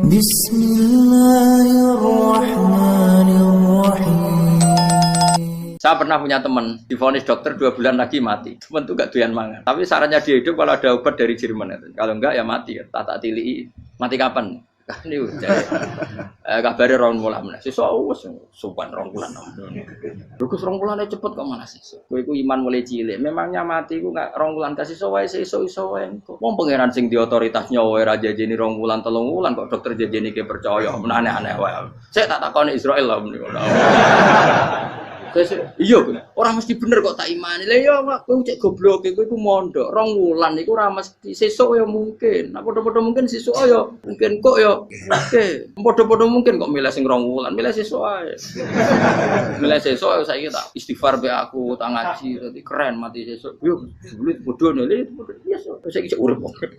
Bismillahirrahmanirrahim. Saya pernah punya teman, divonis dokter 2 bulan lagi mati. Teman itu gak doyan mangan. Tapi sarannya dia hidup kalau ada obat dari Jerman itu. Kalau enggak ya mati. Tak tilii. Mati kapan? Kan itu. Kabarnya rong bulan. Sesuk sopan rong bulan. Lugus rong bulannya cepet kok mana sesuk. Kowe iku iman mulai cilik. Memangnya mati iku gak rong bulan kasih wae sesuk iso wae. Wong pangeran sing di otoritas nyawa ora jajeni rong bulan 3 bulan kok dokter jajeni ke percaya. Aneh-aneh wae. Saya tak takoni Israel lah menika. Iya, orang mesti bener kok tak imani. Lah ya kowe cek goblok kowe iku mondok 2 wulan iku ora mesti sesuk ya mungkin. Nah padha-padha mungkin sesuk ya mungkin kok ya oke. Padha-padha mungkin kok milih sing 2 wulan, milih sesuk ae. Milih sesuk saiki tak istighfar be aku, tak ngaji dadi keren mati sesuk. Yo sulit bodone lho biasa. Saiki urip kok.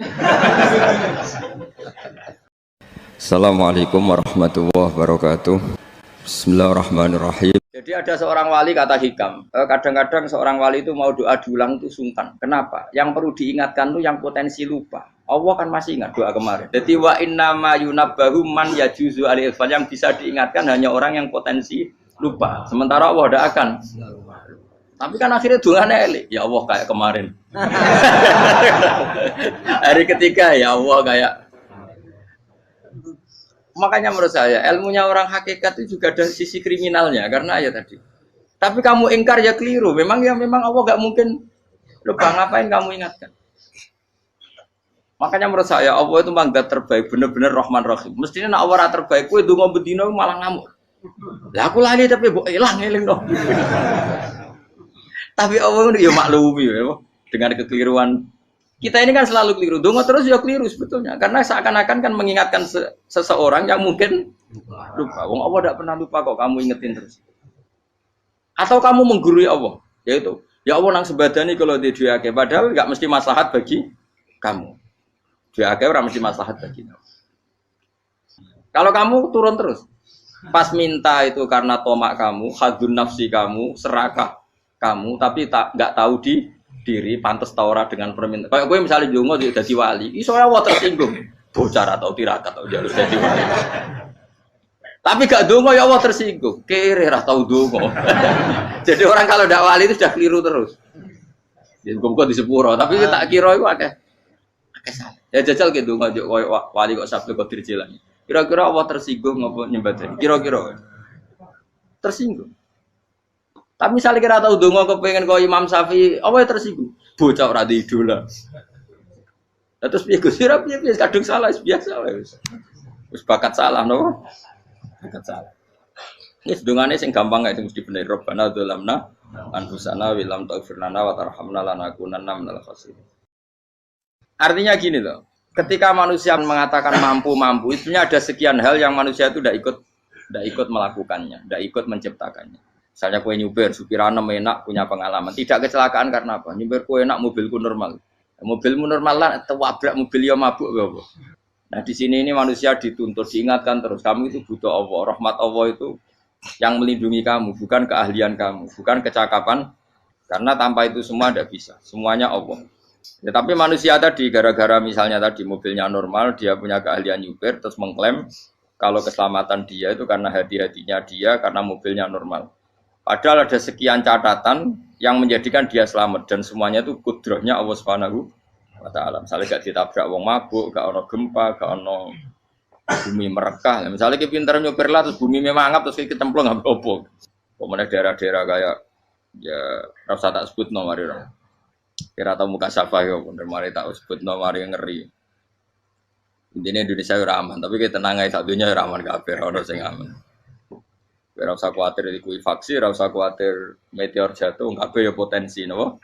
Assalamualaikum warahmatullahi wabarakatuh. Bismillahirrahmanirrahim. Jadi ada seorang wali kata Hikam, kadang-kadang seorang wali itu mau doa diulang itu sungkan. Kenapa? Yang perlu diingatkan itu yang potensi lupa. Allah kan masih ingat doa kemarin. Jadi wa innama yunabbahu man yajuzu al-ilfan, yang bisa diingatkan hanya orang yang potensi lupa. Sementara Allah tidak akan. Tapi kan akhirnya doanya elik. Ya Allah kayak kemarin. Hari ketiga ya Allah kayak. Makanya menurut saya ilmunya orang hakikat itu juga ada sisi kriminalnya karena ya tadi. Tapi kamu ingkar ya keliru. Memang Allah gak mungkin lupa, ngapain kamu ingatkan. Makanya menurut saya Allah itu memang zat terbaik, bener-bener Rahman Rahim. Mestinya nak Allah terbaik, kowe donga bedino malah ngamuk. Lah aku lali tapi mbok eling dong. Tapi Allah itu ya maklumi ya dengan kekeliruan. Kita ini kan selalu keliru, donga terus ya keliru sebetulnya, karena seakan-akan kan mengingatkan seseorang yang mungkin lupa. Wong Allah tidak pernah lupa kok, kamu ingetin terus. Atau kamu menggurui Allah, yaitu ya Allah nang sebadani kalau di duake, padahal nggak mesti maslahat bagi kamu. Duake orang mesti maslahat bagi kamu. Kalau kamu turun terus, pas minta itu karena tomak kamu, hadun nafsi kamu, serakah kamu, tapi nggak tahu diri pantas taura dengan permintaan. Kayak gue misalnya jongo jadi wali, iso Allah tersinggung. Bocah atau tirakat atau harus jadi wali. Tapi gak dongo ya Allah tersinggung. Kere ra tau dongo. Jadi orang kalau ndak wali itu sudah keliru terus. Jadi kok di sepuro, tapi tak kira itu akeh salah. Ya jajal ke dongo wali kok Sabtu Qadir Jilani. Kira-kira Allah tersinggung ngopo nyembadani? Kira-kira tersinggung. Tapi misalnya kira tahu dongo kepengen kau Imam Syafi'i, apa yang tersinggung? Bocah ora di idola. Terus piye Gus? Piye kadung salah biasa wis. Wis bakat salah no. Bakat salah. Ini sedungane sing gampang kae sing mesti bener Rabbana dzalamna anfusana wa lam taghfir lana wa tarhamna lanakunanna minal khasirin. Artinya gini loh. Ketika manusia mengatakan mampu, sebenarnya ada sekian hal yang manusia itu tidak ikut melakukannya, tidak ikut menciptakannya. Misalnya kue nyupir, supiranem enak, punya pengalaman. Tidak kecelakaan karena apa? Nyupir kue enak, mobilku normal. Mobilmu normal lah, tewabrak mobil ya mabuk. Nah di sini ini manusia dituntut, diingatkan terus. Kamu itu butuh Allah, rahmat Allah itu yang melindungi kamu, bukan keahlian kamu, bukan kecakapan. Karena tanpa itu semua tidak bisa, semuanya Allah. Ya, tapi manusia tadi, gara-gara misalnya tadi mobilnya normal, dia punya keahlian nyupir, terus mengklaim kalau keselamatan dia itu karena hati-hatinya dia, karena mobilnya normal. Padahal ada sekian catatan yang menjadikan dia selamat dan semuanya itu kudrahnya Allah Subhanahu wa taala. Misalnya gak ditabrak wong mabuk, gak ono gempa, gak ono bumi merekah. Misalnya kita pinter nyopir lah terus bumi mangap terus kita cemplung nggak apa-apa. Kemudian daerah-daerah kayak ya rasa tak sebut nomor itu. Kira tahu muka siapa ya, bener mari tak sebut nomor yang ngeri. Intinya Indonesia aman, tapi kita tenang aja satunya aman kabeh, ono sing aman. Ora usah kuwatir likuifaksi, ora usah kuwatir meteor jatuh, kabeh ya potensi napa?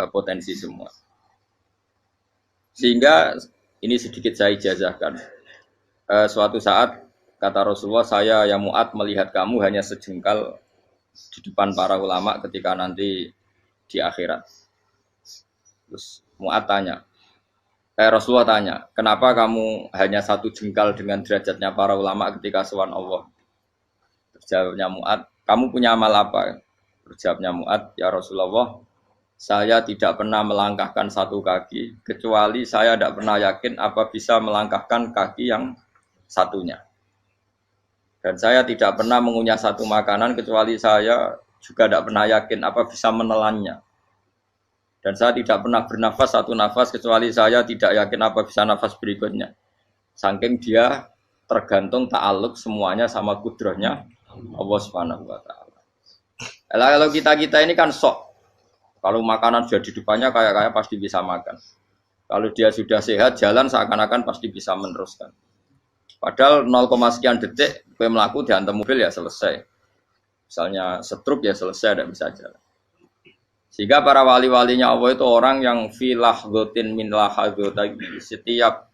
Potensi semua. Sehingga ini sedikit saya ijazahkan. Suatu saat kata Rasulullah, saya yang Mu'ad melihat kamu hanya sejengkal di depan para ulama ketika nanti di akhirat. Terus Mu'ad tanya, Rasulullah tanya, kenapa kamu hanya 1 jengkal dengan derajatnya para ulama ketika sowan Allah? Jawabnya Mu'ad, kamu punya amal apa? Jawabnya Mu'ad, ya Rasulullah, saya tidak pernah melangkahkan 1 kaki, kecuali saya tidak pernah yakin apa bisa melangkahkan kaki yang satunya. Dan saya tidak pernah mengunyah satu makanan kecuali saya juga tidak pernah yakin apa bisa menelannya. Dan saya tidak pernah bernafas satu nafas kecuali saya tidak yakin apa bisa nafas berikutnya. Saking dia tergantung ta'aluk semuanya sama kudrahnya Allah Subhanahu wa taala. Kalau kita ini kan sok. Kalau makanan sudah di depannya kayak pasti bisa makan. Kalau dia sudah sehat jalan seakan-akan pasti bisa meneruskan. Padahal 0, sekian detik gue melaku dihantam mobil ya selesai. Misalnya stroke ya selesai tidak bisa jalan. Sehingga para wali-walinya Allah itu orang yang filah gotin min lahadotagi, setiap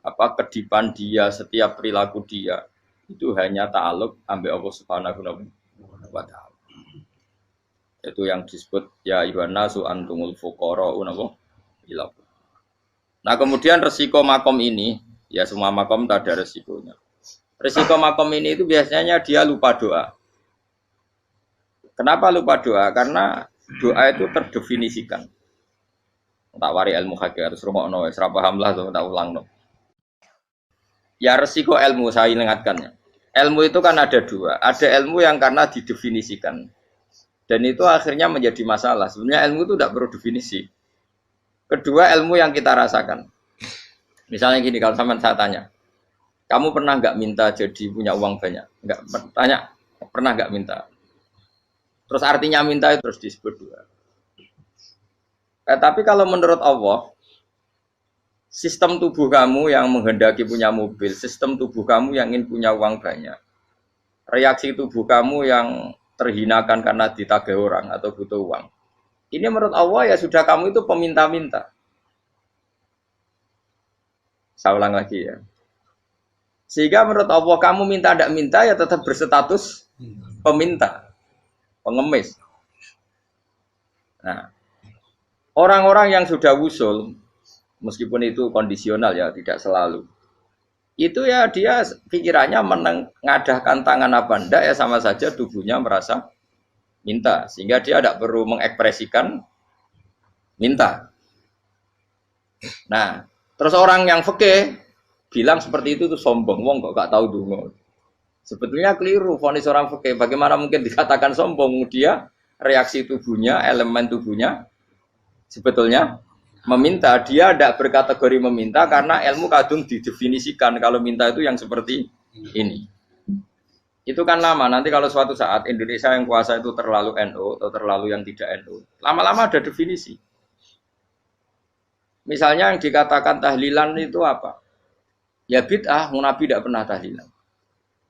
kedipan dia, setiap perilaku dia itu hanya ta'aluk ambil Allah Subhanahu wa taala. Itu yang disebut ya ibanasu antumul fuqara unapa ila. Nah, kemudian resiko makom ini, ya semua makom tak ada resikonya. Resiko makom ini itu biasanya dia lupa doa. Kenapa lupa doa? Karena doa itu terdefinisikan. Tak wari ilmu hakikat harus rungokno wis ra paham lah tak ulangno. Ya resiko ilmu saya ingatkannya. Ilmu itu kan ada dua. Ada ilmu yang karena didefinisikan. Dan itu akhirnya menjadi masalah. Sebenarnya ilmu itu tidak perlu definisi. Kedua, ilmu yang kita rasakan. Misalnya gini, kalau saya tanya, kamu pernah nggak minta jadi punya uang banyak? Nggak tanya, pernah nggak minta? Terus artinya minta itu terus disebut dua. Tapi kalau menurut Allah, sistem tubuh kamu yang menghendaki punya mobil, sistem tubuh kamu yang ingin punya uang banyak, reaksi tubuh kamu yang terhinakan karena ditagih orang atau butuh uang. Ini menurut Allah ya sudah kamu itu peminta-minta. Saya ulang lagi ya. Sehingga menurut Allah kamu minta tidak minta ya tetap berstatus peminta, pengemis. Nah, orang-orang yang sudah wusul, meskipun itu kondisional ya, tidak selalu. Itu ya dia pikirannya mengadahkan tangan apa enggak ya sama saja tubuhnya merasa minta. Sehingga dia tidak perlu mengekspresikan minta. Nah, terus orang yang fikih bilang seperti itu tuh sombong. Wong kok gak tahu dungo. Sebetulnya keliru vonis orang fikih. Bagaimana mungkin dikatakan sombong? Dia reaksi tubuhnya, elemen tubuhnya sebetulnya meminta. Dia tidak berkategori meminta karena ilmu kadung didefinisikan kalau minta itu yang seperti ini. Itu kan lama. Nanti kalau suatu saat Indonesia yang kuasa itu terlalu NU atau terlalu yang tidak NU, lama-lama ada definisi. Misalnya yang dikatakan tahlilan itu apa? Ya bid'ah, Nabi tidak pernah tahlilan.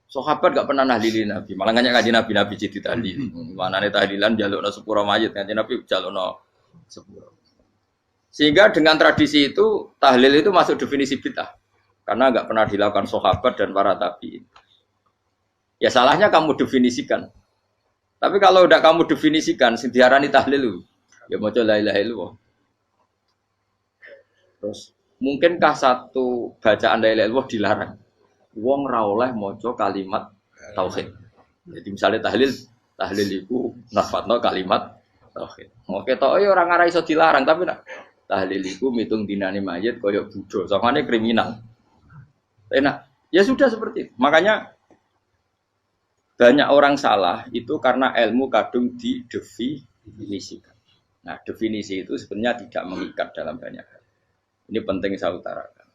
Sahabat tidak pernah nahlilin Nabi. Malah nggak ngaji Nabi jadi tahlil. Mana nih tahlilan jalukno sepuro mayit, ngaji Nabi jalukno sepuro. Sehingga dengan tradisi itu tahlil itu masuk definisi bid'ah karena nggak pernah dilakukan sahabat dan para tabi'in. Ya salahnya kamu definisikan. Tapi kalau udah kamu definisikan, diarani tahlil, ya mau la ilaha illallah. Terus mungkinkah satu bacaan la ilaha illallah dilarang? Wong ra oleh maca kalimat tauhid. Jadi misalnya tahlil itu nafatno kalimat tauhid. Oke tok ora ngara iso dilarang tapi nak tahlil iku mitung dinane mayit kaya budo, samane kriminal. Enak. Ya sudah seperti itu. Makanya banyak orang salah itu karena ilmu kadung didefinisikan. Nah, definisi itu sebenarnya tidak mengikat dalam banyak hal. Ini penting saya utarakan.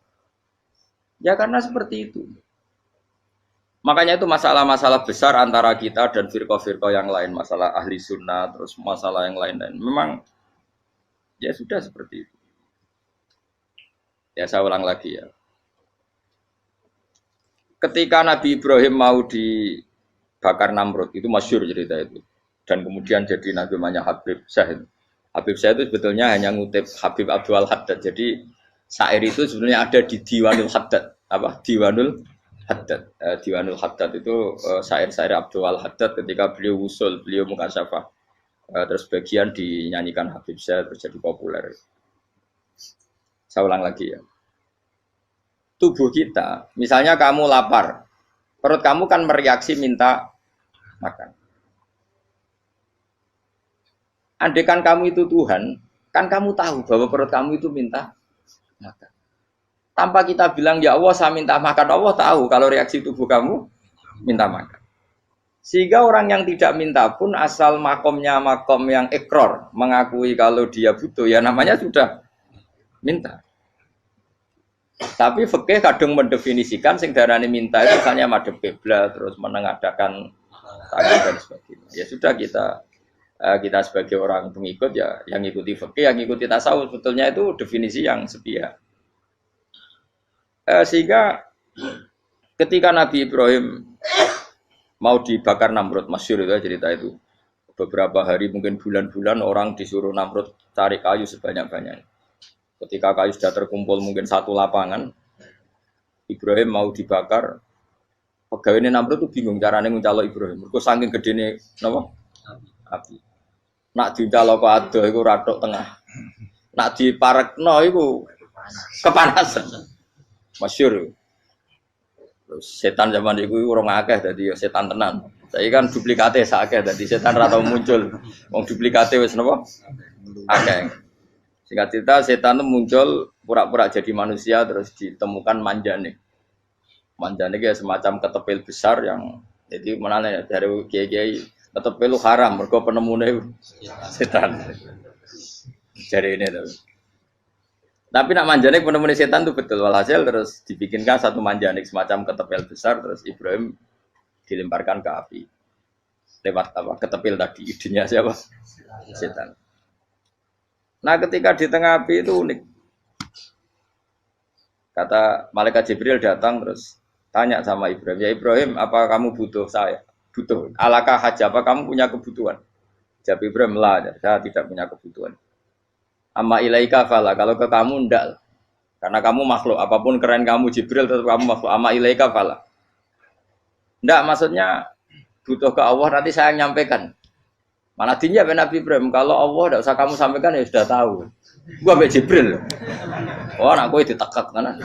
Ya karena seperti itu. Makanya itu masalah-masalah besar antara kita dan firqah-firqah yang lain, masalah ahli sunnah, terus masalah yang lain-lain. Memang ya sudah seperti itu. Ya saya ulang lagi ya. Ketika Nabi Ibrahim mau dibakar Namrud, itu masyhur cerita itu. Dan kemudian jadi Nabi namanya Habib Syahid. Habib Syahid itu sebetulnya hanya ngutip Habib Abdul Haddad. Jadi syair itu sebenarnya ada di Diwanul Haddad. Apa? Diwanul Haddad. Diwanul Haddad itu syair-syair Abdul Haddad ketika beliau usul, beliau mukasyafah. Terus bagian dinyanyikan Habib Syahid terus jadi populer. Saya ulang lagi ya. Tubuh kita, misalnya kamu lapar, perut kamu kan mereaksi minta makan. Andaikan kamu itu Tuhan, kan kamu tahu bahwa perut kamu itu minta makan. Tanpa kita bilang ya Allah saya minta makan, Allah tahu kalau reaksi tubuh kamu minta makan. Sehingga orang yang tidak minta pun asal makomnya makom yang ikror, mengakui kalau dia butuh, ya namanya sudah minta. Tapi fikih kadang mendefinisikan sing darani minta itu misalnya madhep kiblat terus menengadakan tangan dan sebagainya. Ya sudah kita sebagai orang pengikut ya yang ikuti fikih, yang ikuti tasawuf sebetulnya itu definisi yang sepihak. Sehingga ketika Nabi Ibrahim mau dibakar Namrud, masyhur itu cerita itu. Beberapa hari mungkin bulan-bulan orang disuruh Namrud cari kayu sebanyak-banyaknya. Ketika kayu sudah terkumpul mungkin satu lapangan, Ibrahim mau dibakar. Pegawai Namrud itu bingung caranya nguncalo Ibrahim. Mergo saking gedene napa? Api. Nak diuncalo kok ado iku ratok tengah. Nak diparekno iku kepanasan. Masyhur. Setan zaman itu orang akeh dadi setan tenan. Saiki kan duplikate sakeh dadi setan ra tau muncul. Wong duplikate wis napa? Akeh. Singkat cerita setan itu muncul pura-pura jadi manusia terus ditemukan manjane. Manjane itu semacam ketepil besar yang jadi menane ya dari kiai-kiai ketepil haram mergo penemune setan. Jare ini tuh. Tapi nak manjanik penemuan setan itu betul. Walhasil terus dibikinkan satu manjanik semacam ketepil besar terus Ibrahim dilemparkan ke api. Lewat apa? Ketepil tadi idenya siapa? Setan. Nah ketika di tengah api itu unik. Kata malaikat Jibril datang terus tanya sama Ibrahim, ya Ibrahim apa kamu butuh saya? Butuh. Alakah haja apa kamu punya kebutuhan? Jawab Ibrahim lah, saya tidak punya kebutuhan. Amma ilaika fala, kalau ke kamu ndak. Karena kamu makhluk, apapun keren kamu Jibril tetap kamu makhluk. Amma ilaika fala. Ndak maksudnya butuh ke Allah nanti saya nyampaikan. Mana dinya Nabi Ibrahim, kalau Allah ndak usah kamu sampaikan ya sudah tahu. Gua be Jibril. Oh, anak kowe ditekak kan.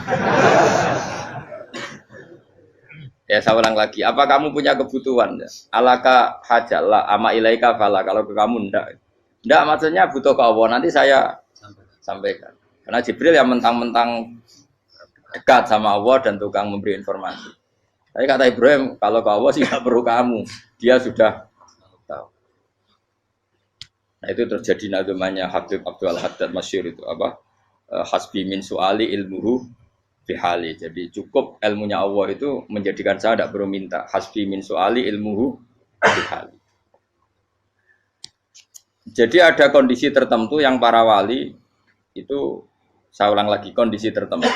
Ya saya ulang lagi, apa kamu punya kebutuhan? Alaka hajalla amma ilaika fala, kalau ke kamu ndak. Ndak maksudnya butuh ke Allah nanti saya sampaikan. Karena Jibril yang mentang-mentang dekat sama Allah dan tukang memberi informasi. Tapi kata Ibrahim, kalau ke Allah sih tidak perlu kamu. Dia sudah tahu. Nah itu terjadi namanya Habib Abdul Haddad masyhur itu apa? Hasbi min su'ali ilmuhu bihali. Jadi cukup ilmunya Allah itu menjadikan saya tidak perlu minta. Hasbi min su'ali ilmuhu bihali. Jadi ada kondisi tertentu yang para wali itu, saya ulang lagi kondisi tertentu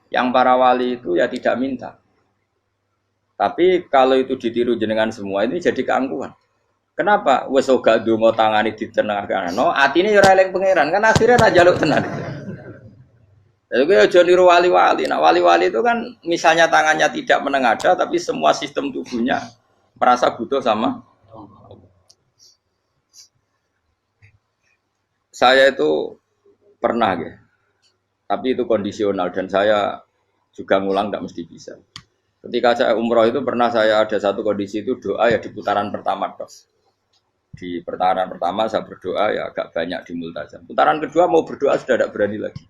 yang para wali itu ya tidak minta. Tapi kalau itu ditiru jenengan semua ini jadi keangkuhan. Kenapa? Wes ora ndonga tangane ditenengahno, atine ya ora eling pangeran, kan akhirnya ra njaluk tenan. Jadi kowe aja niru wali-wali. Nah, wali-wali itu kan misalnya tangannya tidak menengadah tapi semua sistem tubuhnya merasa butuh sama. Saya itu pernah ya, tapi itu kondisional dan saya juga ngulang tidak mesti bisa. Ketika saya umroh itu pernah saya ada satu kondisi itu doa ya di putaran pertama dok. Di putaran pertama saya berdoa ya agak banyak di multazam. Putaran kedua mau berdoa sudah tidak berani lagi.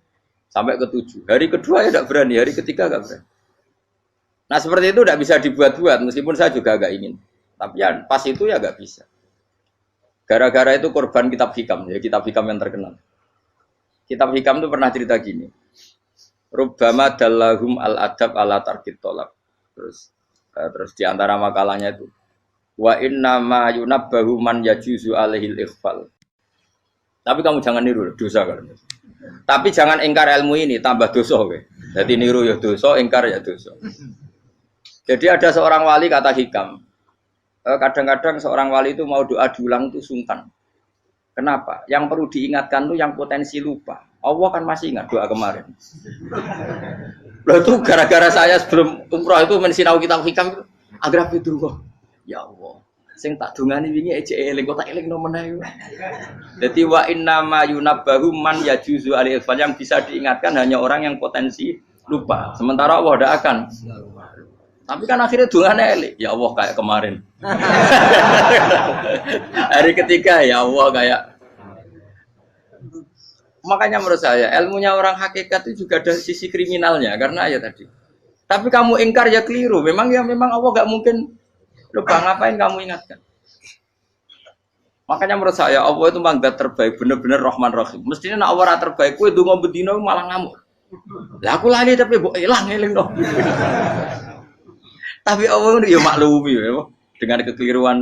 Sampai ke-7. Hari kedua ya tidak berani, hari ketiga tidak berani. Nah seperti itu tidak bisa dibuat-buat meskipun saya juga agak ingin. Tapi ya pas itu ya nggak bisa. Gara-gara itu korban kitab hikam, ya kitab hikam yang terkenal. Kitab hikam itu pernah cerita gini. Rubbama dallahum al-adab ala tarkit tolab. Terus di antara makalahnya itu wa inna ma yunabbahu man yajuzu alaihil ikhfal. Tapi kamu jangan niru dosa kan. Tapi jangan ingkar ilmu ini tambah dosa kowe. Jadi niru ya dosa, ingkar ya dosa. Jadi ada seorang wali kata hikam. Kadang-kadang seorang wali itu mau doa diulang itu sungkan. Kenapa? Yang perlu diingatkan tuh yang potensi lupa. Allah kan masih ingat doa kemarin. Loh itu gara-gara saya sebelum umroh itu mensinau kitab hikam itu agar itu kok. Ya Allah, sing tak dungani wingi ejek eling kok tak eling no meneh. Dadi wa inna ma yunabbahu man yajuzu alil yang bisa diingatkan hanya orang yang potensi lupa. Sementara Allah tidak akan. Tapi kan akhirnya dungane elik. Ya Allah kayak kemarin. Hari ketiga ya Allah kayak. Makanya menurut saya ilmunya orang hakikat itu juga ada sisi kriminalnya karena ya tadi. Tapi kamu ingkar ya keliru. Memang Allah gak mungkin lupa, ngapain kamu ingatkan? Makanya menurut saya Allah itu memang zat terbaik, bener-bener Rahman Rahim. Mestinya nak Allah terbaik, kue dongo bedino malah ngamuk. Lah aku lali tapi mbok eling dong. Tapi Allah itu ya maklumi ya, dengan kekeliruan.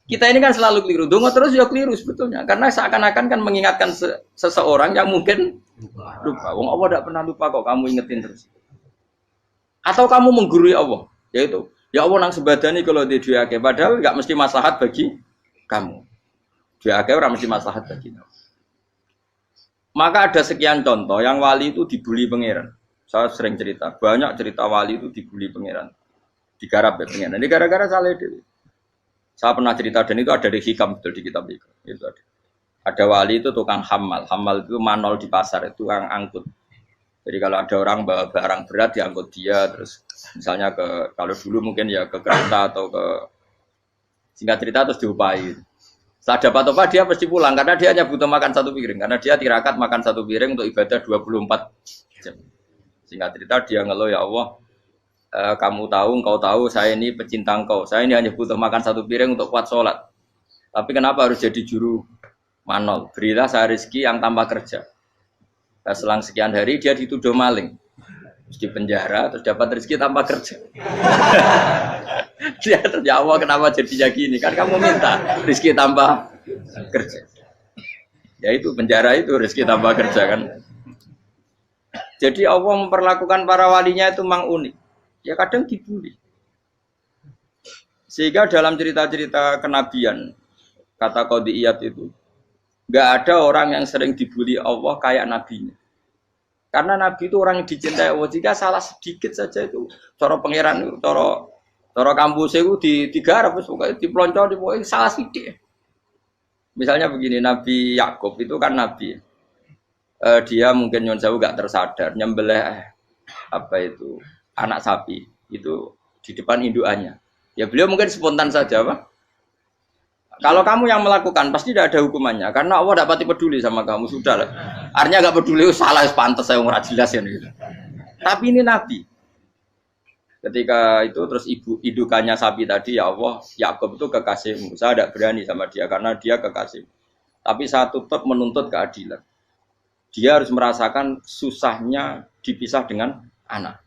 Kita ini kan selalu keliru. Dongo terus ya keliru sebetulnya. Karena seakan-akan kan mengingatkan seseorang yang mungkin lupa. Wong Allah tidak pernah lupa kok, kamu ingetin terus. Atau kamu menggurui Allah, yaitu ya Allah nang sebadani kalau di duake, padahal nggak mesti maslahat bagi kamu. Duake orang mesti maslahat bagi kamu. Maka ada sekian contoh yang wali itu dibully pangeran. Saya sering cerita, banyak cerita wali itu dibully pangeran, digarap ya pangeran. Ini gara-gara salah dewi. Saya pernah cerita dan itu ada di hikam betul di kitab itu. Itu ada. Ada wali itu tukang hamal itu manol di pasar itu tukang angkut. Jadi kalau ada orang bawa barang berat diangkut dia, terus misalnya kalau dulu mungkin ya ke kereta atau ke singkat cerita terus diupahi. Setelah dapat apa dia pasti pulang karena dia hanya butuh makan satu piring karena dia tirakat makan satu piring untuk ibadah 24 jam. Singkat cerita dia ngeluh ya Allah, kamu tahu, engkau tahu saya ini pecinta engkau, saya ini hanya butuh makan satu piring untuk kuat sholat. Tapi kenapa harus jadi juru manol? Berilah saya rezeki yang tanpa kerja. Nah, selang sekian hari dia dituduh maling, terus di penjara, terus dapat rezeki tanpa kerja. Dia ya Allah kenapa jadinya gini? Kan kamu minta rezeki tanpa kerja. Ya itu penjara itu rezeki tanpa kerja kan. Jadi Allah memperlakukan para walinya itu memang unik. Ya kadang dibully. Sehingga dalam cerita-cerita kenabian, kata Qadiyat itu, nggak ada orang yang sering dibully Allah kayak nabinya. Karena nabi itu orang yang dicintai Allah. Jika salah sedikit saja itu, cara pangeran itu, cara kampus itu digarap, pokoknya dipelonco, pokoknya salah sedikit. Misalnya begini, Nabi Yakub itu kan nabi. Dia mungkin nyon sewu nggak tersadar, nyembelih anak sapi itu di depan indukannya. Ya beliau mungkin spontan saja, Pak. Kalau kamu yang melakukan pasti tidak ada hukumannya karena Allah tidak pati peduli sama kamu sudah lah. Artinya nggak peduli salah pantas saya nggak jelas ya gitu. Tapi ini Nabi. Ketika itu terus indukannya sapi tadi ya Allah Yakub itu kekasihmu. Saya tidak berani sama dia karena dia kekasih. Tapi saya tetap menuntut keadilan. Dia harus merasakan susahnya dipisah dengan anak.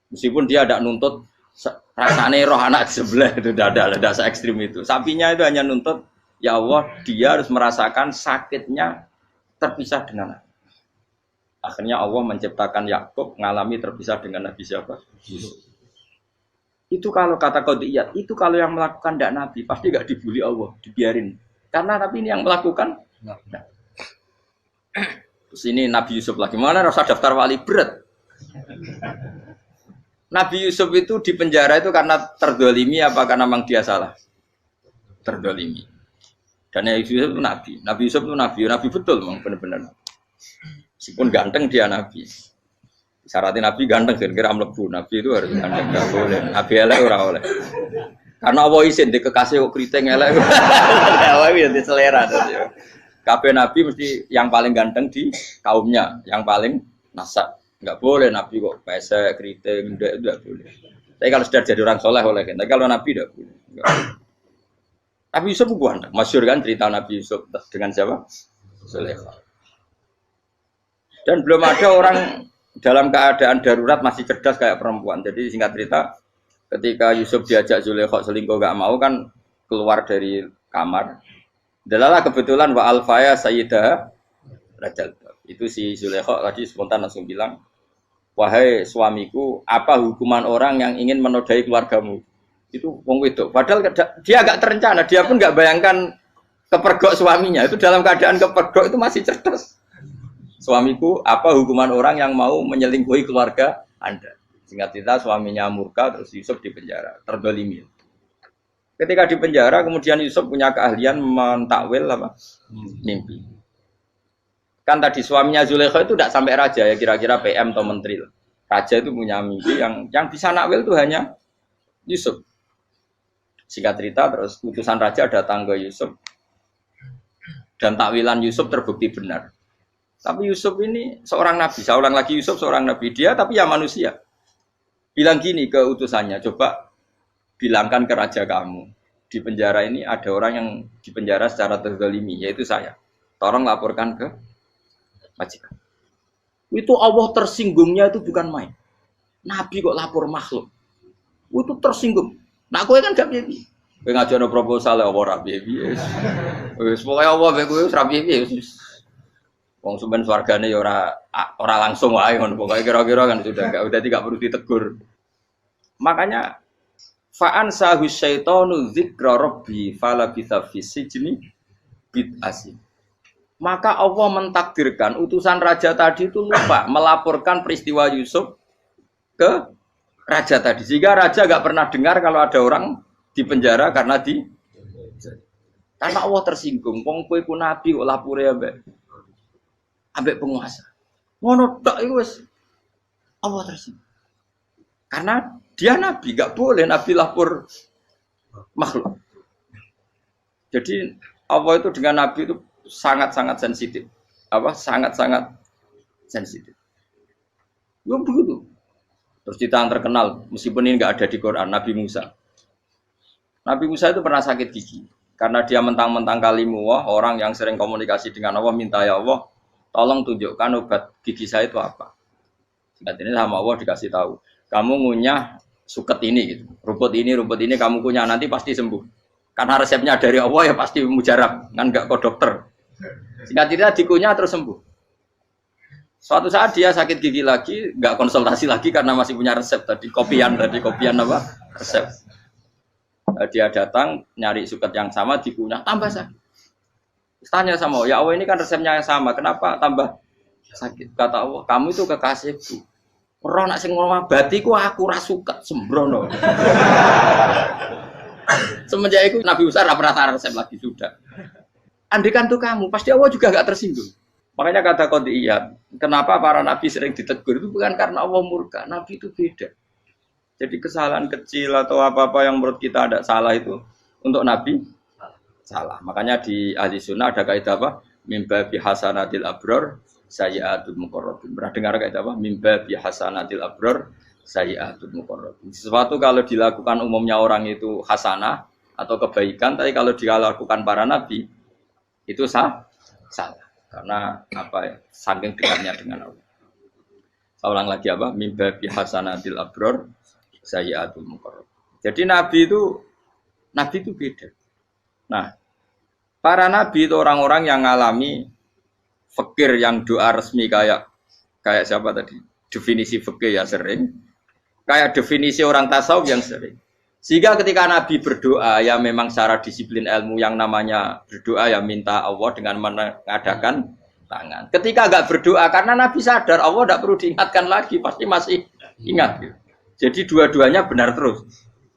Meskipun dia tidak nuntut rasanya roh anak sebelah itu tidak se ekstrim itu. Sapinya itu hanya nuntut ya Allah dia harus merasakan sakitnya terpisah dengan anak. Akhirnya Allah menciptakan Yakub mengalami terpisah dengan Nabi siapa? Yusuf. Itu kalau kata Qadiyat, itu kalau yang melakukan tidak Nabi pasti nggak dibully Allah, dibiarin. Karena Nabi ini yang melakukan. Nah. Terus ini Nabi Yusuf lagi mana rasa daftar wali berat. Nabi Yusuf itu di penjara itu karena terdolimi apa karena memang dia salah? Terdolimi. Dan Yusuf itu Nabi. Nabi Yusuf itu Nabi betul memang benar-benar. Meskipun ganteng dia Nabi. Syaratnya Nabi ganteng kira-kira mlebu. Nabi itu harus ganteng, enggak boleh. Nabi elek ora oleh. Karena Allah izin di kekasih kok kriting elek. Allah ya di selera tadi. Kabeh Nabi mesti yang paling ganteng di kaumnya, yang paling nasab. Enggak boleh Nabi kok pesek, keriting, enggak boleh. Tapi kalau sudah jadi orang soleh oleh kan. Tapi kalau Nabi enggak boleh. Nabi Yusuf bukan. Masyhur kan cerita Nabi Yusuf dengan siapa? Zulaikha. Dan belum ada orang dalam keadaan darurat masih cerdas kayak perempuan. Jadi singkat cerita, ketika Yusuf diajak Zulaikha selingkuh enggak mau kan keluar dari kamar. Dalalah kebetulan wa alfaya sayyidah rajal. Itu si Zulaikha tadi spontan langsung bilang, wahai suamiku, apa hukuman orang yang ingin menodai keluargamu? Itu wong wedok. Padahal dia agak terencana, dia pun nggak bayangkan kepergok suaminya. Itu dalam keadaan kepergok itu masih cerdas. Suamiku, apa hukuman orang yang mau menyelingkuhi keluarga Anda? Singkat cerita suaminya murka, terus Yusuf di penjara, terdolimi. Ketika di penjara, kemudian Yusuf punya keahlian mentakwil apa? Mimpi. Kan tadi suaminya Zulaikha itu tidak sampai raja ya, kira-kira PM atau menteri. Raja itu punya mimpi yang bisa nakwil itu hanya Yusuf. Singkat cerita terus utusan raja datang ke Yusuf dan takwilan Yusuf terbukti benar. Tapi Yusuf ini seorang nabi. Saya ulang lagi, Yusuf seorang nabi. Dia tapi ya manusia. Bilang gini ke utusannya, coba bilangkan ke raja kamu. Di penjara ini ada orang yang di penjara secara terzalimi, yaitu saya. Tolong laporkan ke majikan. Itu Allah tersinggungnya itu bukan main. Nabi kok lapor makhluk. Itu tersinggung. Nah, kowe kan gak piye-piye. Kowe ngajono proposal ya ora piye-piye. Wis pokoke Allah mek kowe ora piye-piye wis. Wong sampean swargane ya ora langsung wae ngono. Pokoke kira-kira kan sudah enggak perlu ditegur. Makanya fa'an sahu syaitanu dzikra rabbi fala bisa fi sijni bid'asin. Maka Allah mentakdirkan utusan raja tadi itu lupa melaporkan peristiwa Yusuf ke raja tadi. Sehingga raja enggak pernah dengar kalau ada orang di penjara karena Allah tersinggung. Wong kowe ku nabi kok lapore ambek penguasa. Ngono tok iku wis Allah tersinggung. Karena dia nabi, enggak boleh nabi lapor makhluk. Jadi Allah itu dengan nabi itu sangat-sangat sensitif. Sangat-sangat sensitif. Ya begitu. Terus cerita yang terkenal, meskipun ini enggak ada di Quran, Nabi Musa. Nabi Musa itu pernah sakit gigi. Karena dia mentang-mentang kalimullah, orang yang sering komunikasi dengan Allah, minta ya Allah, tolong tunjukkan obat gigi saya itu apa. Singkat ini sama Allah dikasih tahu. Kamu ngunyah suket ini gitu. Rumput ini kamu kunyah nanti pasti sembuh. Karena resepnya dari Allah ya pasti mujarab, kan enggak ke dokter. Singkat cerita dikunyah terus sembuh. Suatu saat dia sakit gigi lagi, enggak konsultasi lagi karena masih punya resep tadi kopian apa? Resep. Dia datang nyari suket yang sama dikunyah tambah sakit. Tanya sama Allah, ya Allah ini kan resepnya yang sama, kenapa tambah sakit? Kata Allah, kamu itu kekasihku. Ora nak sing ngobati ku aku ra suket sembrono. Semenjak itu Nabi Musa ora pernah resep lagi sudah. Andikan tuh kamu, pasti Allah juga gak tersinggung. Makanya kata Qadiyat, kenapa para nabi sering ditegur itu bukan karena Allah murka, nabi itu beda. Jadi kesalahan kecil atau apa-apa yang menurut kita ada salah itu untuk nabi salah. Makanya di ahli sunnah ada kaidah apa? Mimba bihasanatil abror sayyi'atul muqarrabin. Pernah dengar kaidah apa? Mimba bihasanatil abror sayyi'atul muqarrabin. Sesuatu kalau dilakukan umumnya orang itu hasanah atau kebaikan, tapi kalau dilakukan para nabi itu salah. Karena apa ya? Saking dekatnya dengan Allah. Saya ulang lagi apa? Mimba bihasanatil abror sayyi'atul muqarrabin. Jadi nabi itu beda. Nah, para nabi itu orang-orang yang ngalami fikir yang doa resmi kayak siapa tadi? Definisi fikir ya sering. Kayak definisi orang tasawuf yang sering. Sehingga ketika Nabi berdoa ya memang secara disiplin ilmu yang namanya berdoa ya minta Allah dengan mengadakan tangan. Ketika enggak berdoa karena Nabi sadar Allah tidak perlu diingatkan lagi, pasti masih ingat. Gitu. Jadi dua-duanya benar terus.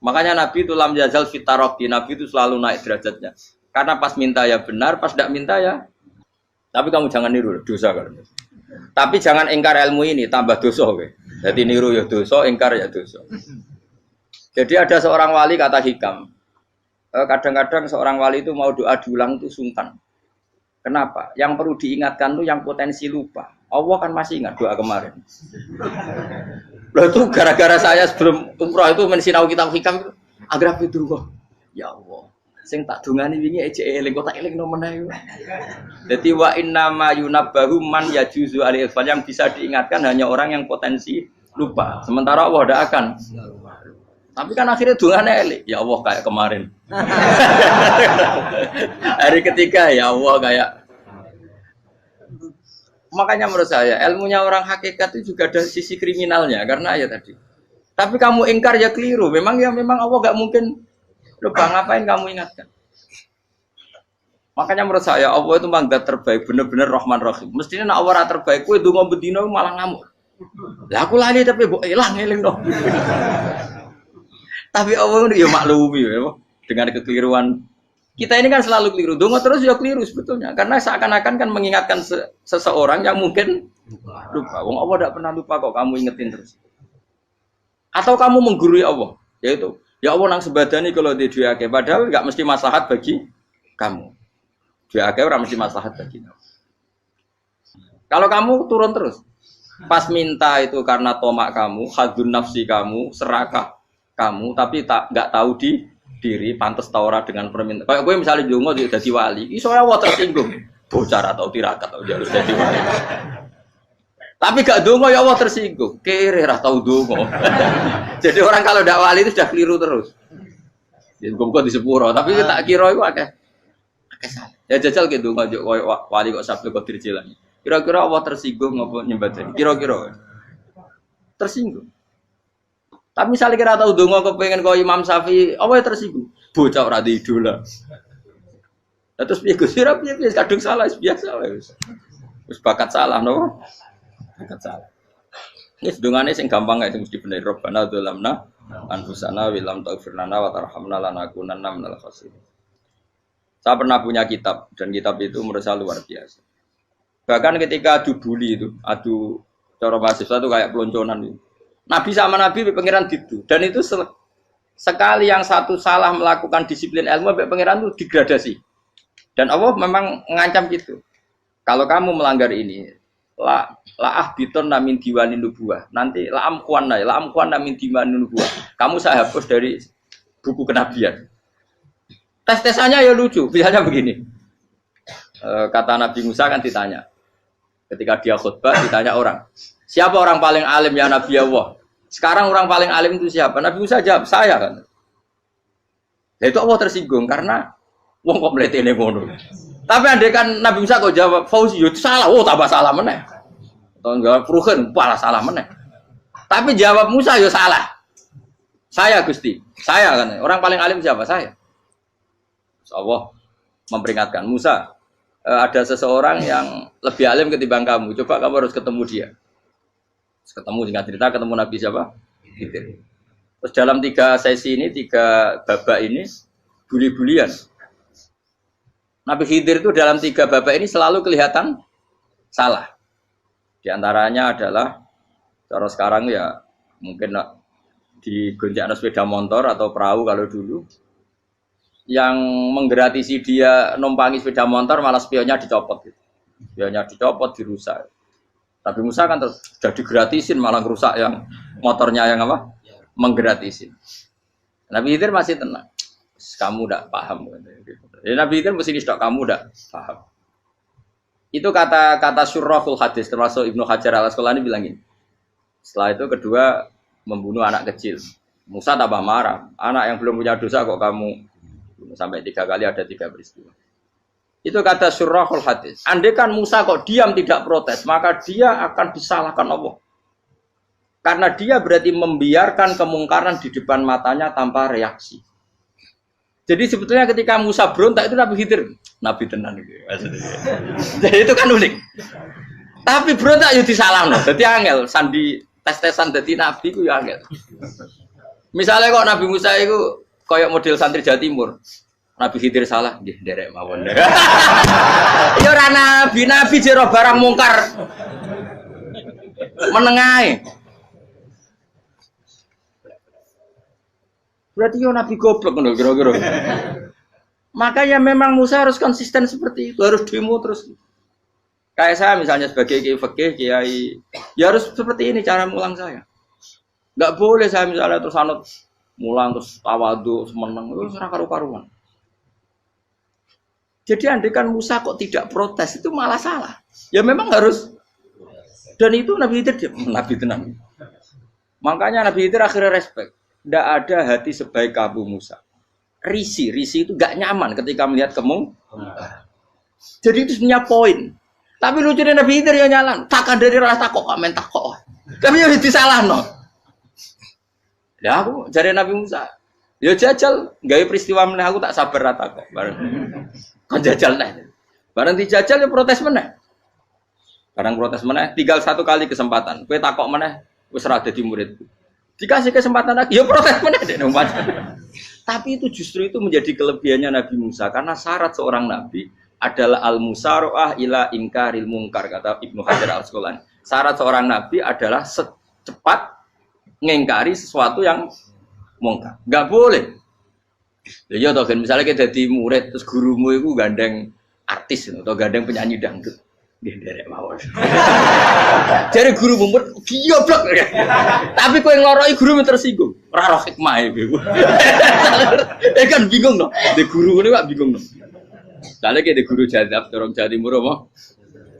Makanya Nabi itu lam yazal fitaroki, Nabi itu selalu naik derajatnya. Karena pas minta ya benar, pas tidak minta ya. Tapi kamu jangan niru dosa kan. Tapi jangan ingkar ilmu ini, tambah dosa. Okay? Jadi niru ya dosa, ingkar ya dosa. Jadi ada seorang wali kata hikam. Kadang-kadang seorang wali itu mau doa diulang itu sungkan. Kenapa? Yang perlu diingatkan itu yang potensi lupa. Allah kan masih ingat doa kemarin. Loh itu gara-gara saya sebelum umroh itu mensinau kitab hikam itu agar itu kok. Ya Allah, sing tak dungani wingi ejek eling kok tak eling no meneh. Dadi wa inna ma yunabbahu man yajuzu alil yang bisa diingatkan hanya orang yang potensi lupa. Sementara Allah tidak akan. Tapi kan akhirnya dungane eling. Ya Allah kayak kemarin. Hari ketiga ya Allah kayak. Makanya menurut saya ilmunya orang hakikat itu juga ada sisi kriminalnya karena ya tadi. Tapi kamu ingkar ya keliru. Memang Allah gak mungkin lupa, ngapain kamu ingatkan. Makanya menurut saya Allah itu manggat terbaik, bener-bener Rahman Rahim. Mestinya nak Allah terbaik, kowe donga bedino malah ngamuk. Lah aku lali tapi mbok eling dong. Tapi Allah itu ya maklumi ya, dengan kekeliruan. Kita ini kan selalu keliru, donga terus ya keliru sebetulnya. Karena seakan-akan kan mengingatkan seseorang yang mungkin lupa. Wong Allah tidak pernah lupa kok, kamu ingetin terus. Atau kamu menggurui Allah, yaitu ya Allah nang sebadani kalau di duake, padahal nggak mesti maslahat bagi kamu. Duake orang mesti maslahat bagi kamu. Kalau kamu turun terus, pas minta itu karena tomak kamu, hadun nafsi kamu, serakah kamu, tapi nggak tahu diri, pantas taura dengan permintaan. Kayak gue misalnya jongo jadi wali, iso Allah tersinggung, bocah atau tirakat atau harus jadi wali. Tapi gak dongo ya Allah tersinggung, kere atau dongo. Jadi orang kalau tidak wali itu sudah keliru terus. Jadi gue di sepuro, tapi tak kira itu akeh salah. Ya jajal gitu ngajak wali kok sabtu kok dirjelang. Kira-kira Allah tersinggung ngapa nyembah tadi? Kira-kira tersinggung. Tapi misalnya kira tahu dongo kepengen kau Imam Syafi'i, apa yang tersinggung? Bocah ora di idola. Terus piye Gus? Piye kadung salah biasa wis. Wis bakat salah no. Bakat salah. Ini sedungane sing gampang kae sing mesti bener Rabbana dzalamna anfusana wa lam taghfir lana wa tarhamna lanakunanna minal khasirin. Saya pernah punya kitab dan kitab itu menurut saya luar biasa. Bahkan ketika adu bully itu, adu cara mahasiswa itu kayak pelonconan itu. Nabi sama Nabi pengiran gitu. Dan itu sekali yang satu salah melakukan disiplin ilmu, pengiran itu degradasi. Dan Allah memang mengancam gitu. Kalau kamu melanggar ini, la ahbiton namin diwanin nubuah. Nanti la amkuan namin diwanin nubuah. Kamu saya hapus dari buku kenabian. Tes-tesannya ya lucu. Biasanya begini. Kata Nabi Musa kan ditanya. Ketika dia khutbah ditanya orang. Siapa orang paling alim ya Nabi Allah? Sekarang orang paling alim itu siapa? Nabi Musa jawab, saya kan. Ya itu Allah tersinggung karena wong kok mletene ngono. Tapi andai kan Nabi Musa kok jawab Fauzi itu salah, oh tambah salah meneh. Atau enggak Pruhen, malah salah meneh. Tapi jawab Musa ya salah. Saya Gusti, saya kan. Orang paling alim siapa? Saya. Allah memperingatkan Musa, ada seseorang yang lebih alim ketimbang kamu. Coba kamu harus ketemu dia. Ketemu singkat cerita ketemu Nabi siapa? Khidir. Terus dalam 3 sesi ini, 3 babak ini buli-bulian. Nabi Khidir itu dalam 3 babak ini selalu kelihatan salah. Di antaranya adalah cara sekarang ya mungkin di gonjak sepeda motor atau perahu kalau dulu yang menggratisi dia numpangi sepeda motor malah spionnya dicopot gitu. Spionnya dicopot, dirusak. Tapi Musa kan sudah digratisin malah rusak yang motornya yang apa? Menggratisin. Nabi Khidir masih tenang. Kamu tidak paham. Ya, Nabi Khidir mesti tidak kamu tidak paham. Itu kata syurrahul hadis termasuk Ibnu Hajar al-Asqalani bilang gini. Setelah itu kedua membunuh anak kecil. Musa tambah marah. Anak yang belum punya dosa kok kamu sampai 3 kali ada 3 peristiwa. Itu kata syurrahul hadis. Andai kan Musa kok diam tidak protes, maka dia akan disalahkan Allah. Karena dia berarti membiarkan kemungkaran di depan matanya tanpa reaksi. Jadi sebetulnya ketika Musa berontak itu Nabi Khidir, Nabi tenan gitu. Jadi itu kan unik. Tapi berontak ya disalahno. Jadi angel sandi tes-tesan dadi nabi ku ya angel. Misalnya kok Nabi Musa itu kayak model santri Jawa Timur. Nabi Khidir salah, nggih nderek mawon. Ya ora nabi jero barang mungkar. Menengae. Berarti yo nabi goblok ngono kira-kira. Makanya memang Musa harus konsisten seperti itu, harus demo terus. Kayak saya misalnya sebagai kiai fikih, kiai ya harus seperti ini cara mulang saya. Enggak boleh saya misalnya terus anut mulang terus tawadhu semeneng itu ora karu-karuan. Jadi andekan Musa kok tidak protes itu malah salah. Ya memang harus. Dan itu Nabi Khidir Nabi tenang. Makanya Nabi Khidir akhirnya respect. Tidak ada hati sebaik Abu Musa. Risi itu gak nyaman ketika melihat kemungkaran. Jadi itu sebenarnya poin. Tapi lucunya Nabi Khidir yang nyalan. Takkan dari rasa takok, amen takok. Tapi yang disalah no. Ya aku cari Nabi Musa. Ya jajal, gaya peristiwa meneh aku tak sabar rata kok. Bareng. Kan jajal neh. Bareng dijajal ya protes meneh. Bareng protes meneh, tinggal 1 kali kesempatan. Kowe takok meneh, wis ora dadi muridku. Dikasih kesempatan lagi, ya protes meneh dek Tapi itu justru itu menjadi kelebihannya Nabi Musa karena syarat seorang nabi adalah al-musara'ah ila inkaril munkar kata Ibnu Hajar al-Asqalani. Syarat seorang nabi adalah secepat ngingkari sesuatu yang mungkar. Enggak boleh. Ya toh kan misalnya kita jadi murid terus gurumu itu gandeng artis atau gandeng penyanyi dangdut. Derek mawon. Jadi guru mumpet goblok. Tapi kowe ngloroi guru tersinggung. Ora roh hikmah iku. Kan bingung no. De guru ngene kok bingung no. Soale de guru jadab dorong Jawa Timur apa?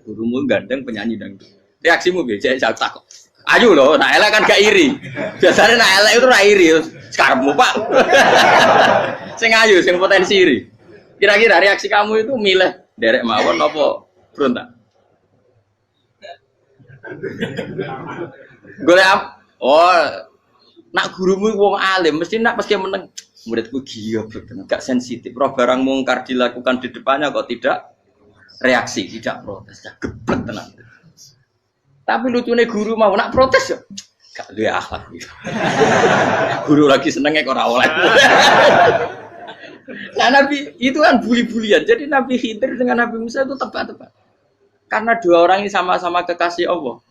Gurumu gandeng penyanyi dangdut. Reaksimu piye? Jek takok. Ayo loh, nak elek kan gak iri. Biasanya nak elek itu ra iri. Sekarangmu Pak. Sing ayu, sing potensi iri. Kira-kira reaksi kamu itu milih derek mawon apa berontak? Golek oh, nak gurumu wong alim mesti nak pas meneng muridku goblok tenan, gak sensitif. Roh barang mungkar dilakukan di depannya kok tidak reaksi, tidak protes, geblek tenan. Tapi lucunya guru mau nak protes ya, gak duwe akhlak. Guru lagi senengnya kok ora oleh. Nah Nabi itu kan bully-bulian. Jadi Nabi Khidir dengan Nabi Musa itu tepat-tepat. Karena dua orang ini sama-sama kekasih Allah.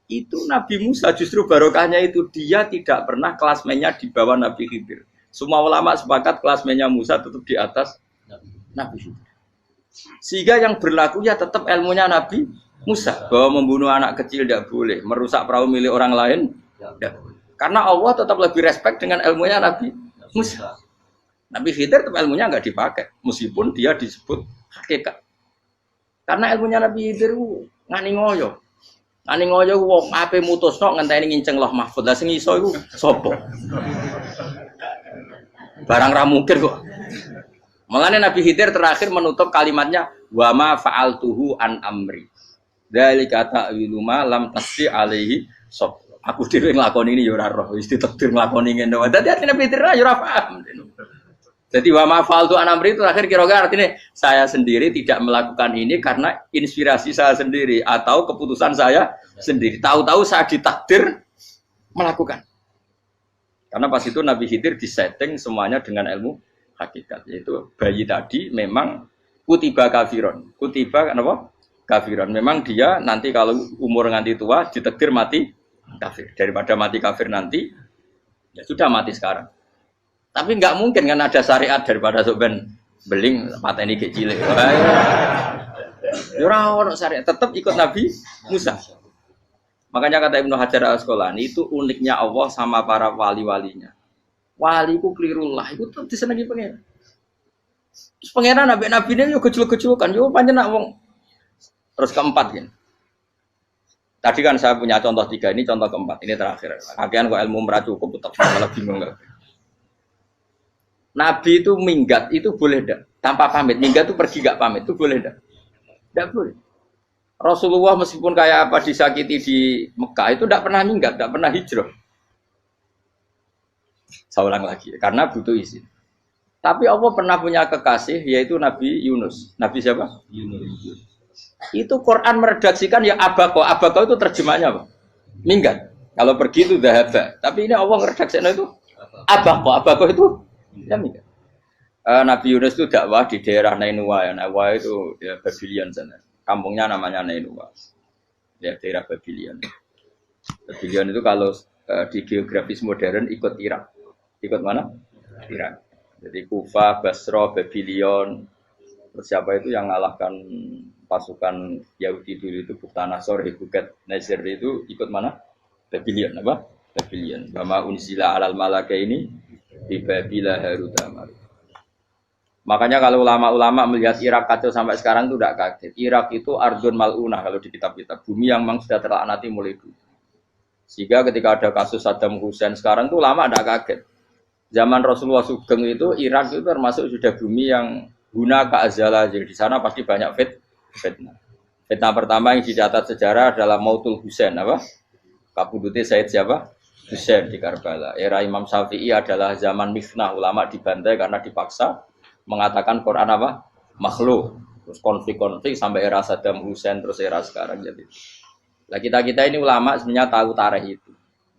Itu Nabi Musa justru barokahnya itu dia tidak pernah kelasmennya di bawah Nabi Khidir. Semua ulama sepakat kelasmennya Musa tetap di atas Nabi Khidir. Sehingga yang berlaku ya tetap ilmunya Nabi Musa, bahwa membunuh anak kecil tidak boleh, merusak perahu milik orang lain tidak boleh. Karena Allah tetap lebih respect dengan ilmunya Nabi Musa. Nabi Khidir tetap ilmunya nggak dipakai, meskipun dia disebut hakikat. Karena ilmunya Nabi Khidir ngani ngoyo wong ape mutusno ngenteni nginceng Loh Mahfud. Lah sing iso iku sapa? Barang ra mungkin kok. Mulane Nabi Khidir terakhir menutup kalimatnya wa ma fa'altuhu an amri. Dzalika ta'wilu ma lam tasbi alaihi sob. Aku dhewe nglakoni ini ya ora roh, wis ditakdir nglakoni ngene wae. Dadi Nabi Khidir ya ora paham. Jadi wa ma fa'altu an amri itu terakhir kira-kira artinya saya sendiri tidak melakukan ini karena inspirasi saya sendiri atau keputusan saya sendiri. Tahu-tahu saya ditakdir melakukan. Karena pas itu Nabi Khidir disetting semuanya dengan ilmu hakikat. Yaitu bayi tadi memang kutiba kafiron. Kutiba apa? Kafiron. Memang dia nanti kalau umur nganti tua ditakdir mati kafir. Daripada mati kafir nanti, ya sudah mati sekarang. Tapi nggak mungkin kan ada syariat daripada soben beling pateni kecil. Ya ora ono syariat, tetap ikut Nabi Musa. Makanya kata Ibnu Hajar Al-Asqalani itu uniknya Allah sama para wali-walinya. Wali ku klirullah, itu tetap disenengi pengen. Terus pengenan nabi-nabi ini yo gejul-gejulkan, yo pancen nak wong. Terus keempat gini. Tadi kan saya punya contoh 3, ini contoh keempat, ini terakhir. Kakean kok ilmu merah cukup, tetap malah bingung enggak. Nabi itu minggat itu boleh enggak? Tanpa pamit, minggat itu pergi enggak pamit, itu boleh enggak? Enggak boleh. Rasulullah meskipun kayak apa disakiti di Mekah itu enggak pernah minggat, enggak pernah hijrah. Saya ulang lagi, karena butuh izin. Tapi Allah pernah punya kekasih yaitu Nabi Yunus. Nabi siapa? Yunus. Itu Quran meredaksikan ya abako. Abako itu terjemahnya apa? Minggat. Kalau pergi itu dahaba. Tapi ini Allah meredaksikan itu abako. Abako itu ya minggat. Nabi Yunus itu dakwah di daerah Nainua ya. Nainua itu ya Babylon sana. Kampungnya namanya Nainua. Ya daerah Babylon. Babylon itu kalau di geografis modern ikut Irak. Ikut mana? Irak. Jadi Kufa, Basra, Babylon. Terus siapa itu yang ngalahkan pasukan Yahudi dulu itu Buktanasor, Hebuket, Nazir itu ikut mana? Babylon apa? Babylon. Bama unzila alal malaka ini di Babila Harutama. Makanya kalau ulama-ulama melihat Irak kacau sampai sekarang itu tidak kaget. Irak itu ardun mal'unah kalau di kitab-kitab. Bumi yang memang sudah terlaknati mulai dulu. Sehingga ketika ada kasus Saddam Hussein sekarang itu ulama tidak kaget. Zaman Rasulullah Sugeng itu Irak itu termasuk sudah bumi yang guna keazala. Jadi di sana pasti banyak fitnah. Fitnah pertama yang dicatat sejarah adalah Mautul Husain apa? Kabudutnya Said siapa? Husain di Karbala. Era Imam Syafi'i adalah zaman mifnah, ulama dibantai karena dipaksa mengatakan Quran apa? Makhluk. Terus konflik-konflik sampai era Saddam Hussein terus era sekarang jadi. Lah kita ini ulama sebenarnya tahu tarikh itu.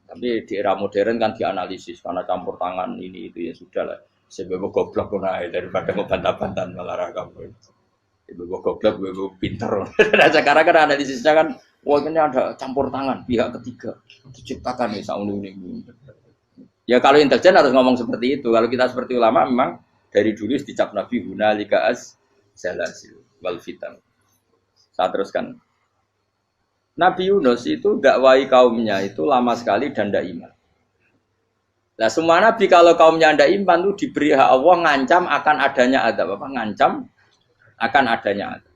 Tapi di era modern kan dianalisis karena campur tangan ini itu ya sudah lah. Sebab goblok pun daripada ngebantah-bantah malah rakam. Ibu goblok, ibu pinter. Nah sekarang kan analisisnya kan, wah ini ada campur tangan pihak ketiga diciptakan nih sauni ini. Ya kalau intelijen harus ngomong seperti itu. Kalau kita seperti ulama memang dari dulu dicap Nabi hunalika az zalasil wal fitan. Saya teruskan. Nabi Yunus itu dakwai kaumnya itu lama sekali dan tidak iman. Nah semua nabi kalau kaumnya tidak iman itu diberi hak Allah ngancam akan adanya azab apa? Ngancam akan adanya azab.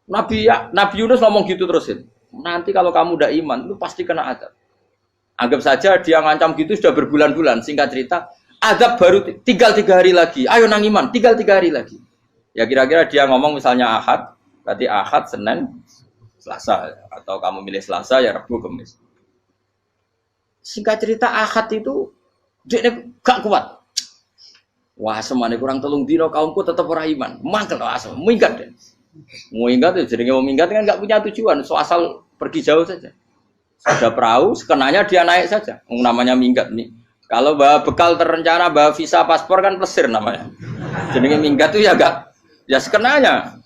Nabi Yunus ngomong gitu terusin. Nanti kalau kamu tidak iman itu pasti kena azab. Anggap saja dia ngancam gitu sudah berbulan-bulan. Singkat cerita, azab baru tinggal 3 hari lagi. Ayo nang iman, tinggal 3 hari lagi. Ya kira-kira dia ngomong misalnya Ahad, berarti Ahad, Senin, Selasa, atau kamu milih Selasa ya Rabu, Kamis. Singkat cerita Ahad itu dia gak kuat. Wah semuanya kurang 3 dino kaumku tetap ora iman. Mangkel asem, minggat deh. Minggat itu jadi mau minggat kan gak punya tujuan, so asal pergi jauh saja. Sudah perahu, sekenanya dia naik saja. Namanya minggat nih. Kalau bawa bekal terencana, bawa visa, paspor kan plesir namanya. Jadi minggat itu ya gak, ya sekenanya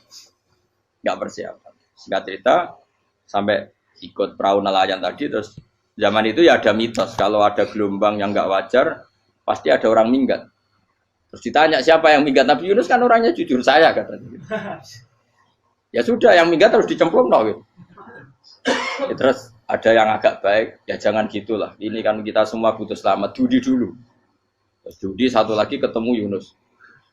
gak persiapan. Singkat cerita sampai ikut perahu nelayan tadi, terus zaman itu ya ada mitos kalau ada gelombang yang nggak wajar pasti ada orang minggat. Terus ditanya siapa yang minggat, Nabi Yunus kan orangnya jujur saya katanya. Ya sudah yang minggat harus dicemplung no. Ya, terus ada yang agak baik ya jangan gitulah. Ini kan kita semua butuh selamat. Dudi dulu. Terus Dudi satu lagi ketemu Yunus.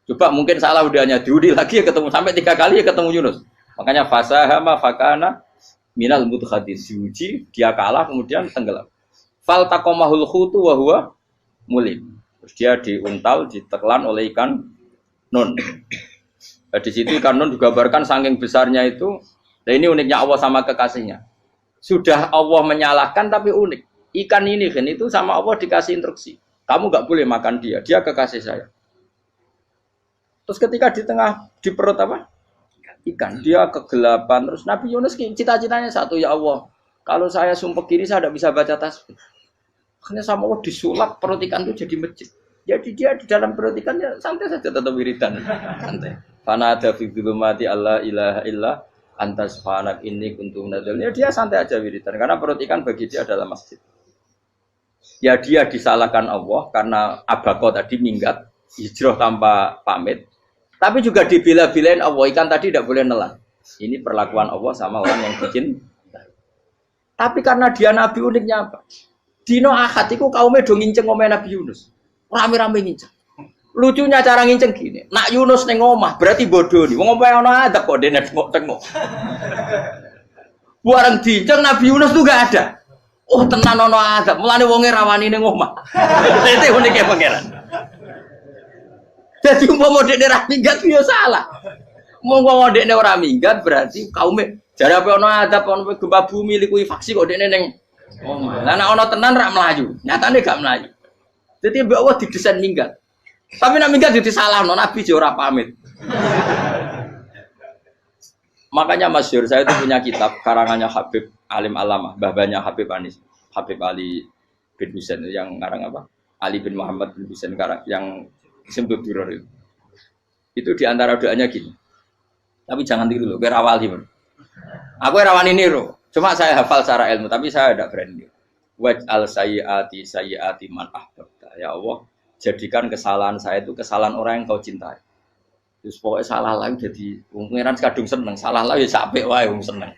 Coba mungkin salah udahnya Dudi lagi ya ketemu sampai 3 kali ya ketemu Yunus. Makanya fasahama fakana minal mudkhadin, diuji dia kalah kemudian tenggelam. Fal taqamahul khutu wa huwa mulim. Terus dia diuntal ditelan oleh ikan nun. Nah, di situ ikan nun digambarkan saking besarnya itu. Nah ini uniknya Allah sama kekasihnya. Sudah Allah menyalahkan tapi unik. Ikan ini kan itu sama Allah dikasih instruksi. Kamu nggak boleh makan dia, dia kekasih saya. Terus ketika di tengah di perut apa? Ikan, dia kegelapan. Terus Nabi Yunus cita-citanya satu, ya Allah, kalau saya sumpah kiri saya tidak bisa baca tasbih. Akhirnya sama Allah disulap perut ikan itu jadi masjid. Jadi dia di dalam perut ikannya santai saja tetap wiridan, santai. Fana ada fi dzulumati alla ilaha illa anta subhanak inni kuntu minadz. Ya dia santai aja wiridan karena perut ikan bagi dia adalah masjid. Ya dia disalahkan Allah karena abako tadi minggat, hijrah tanpa pamit. Tapi juga dibela-belain Allah, ikan tadi tidak boleh nelan. Ini perlakuan Allah sama orang yang bikin. Tapi karena dia Nabi uniknya apa? Dino Ahad itu kaumnya do nginceng omah Nabi Yunus. Rame-rame nginceng. Lucunya cara nginceng gini. Nak Yunus neng omah berarti bodoh nih. Wong omah ono adab kok dene tengok. Bareng dinceng Nabi Yunus tuh gak ada. Oh tenan ono adab. Mulane wonge rawani neng omah. Itu uniknya pangeran. Jadi umpama dekne ora minggat ya salah. Umpama dekne ora minggat berarti kaume jare apa ono adab ono gempa bumi likuwi faksi kok dekne ning omah. Lah nek ono tenan ra mlayu, nyatane gak mlayu. Dadi mbok Allah didesain minggat. Tapi nek minggat yo disalahno Nabi yo ora pamit. Makanya masyhur saya itu punya kitab karangannya Habib Alim Alamah, mbah-mbahnya Habib Anis, Habib Ali bin Husain yang ngarang apa? Ali bin Muhammad bin Husain yang Simtud Duror itu diantara doanya gini. Tapi jangan tiru loh, biar awal gimana. Aku rawani niru, cuma saya hafal secara ilmu, tapi saya tidak berani. Waj'al sayyiati man ahbabta. Ya Allah, jadikan kesalahan saya itu kesalahan orang yang kau cintai. Terus pokoknya salah lagi jadi pengiran kadung seneng, salah lagi sampai wae wong seneng.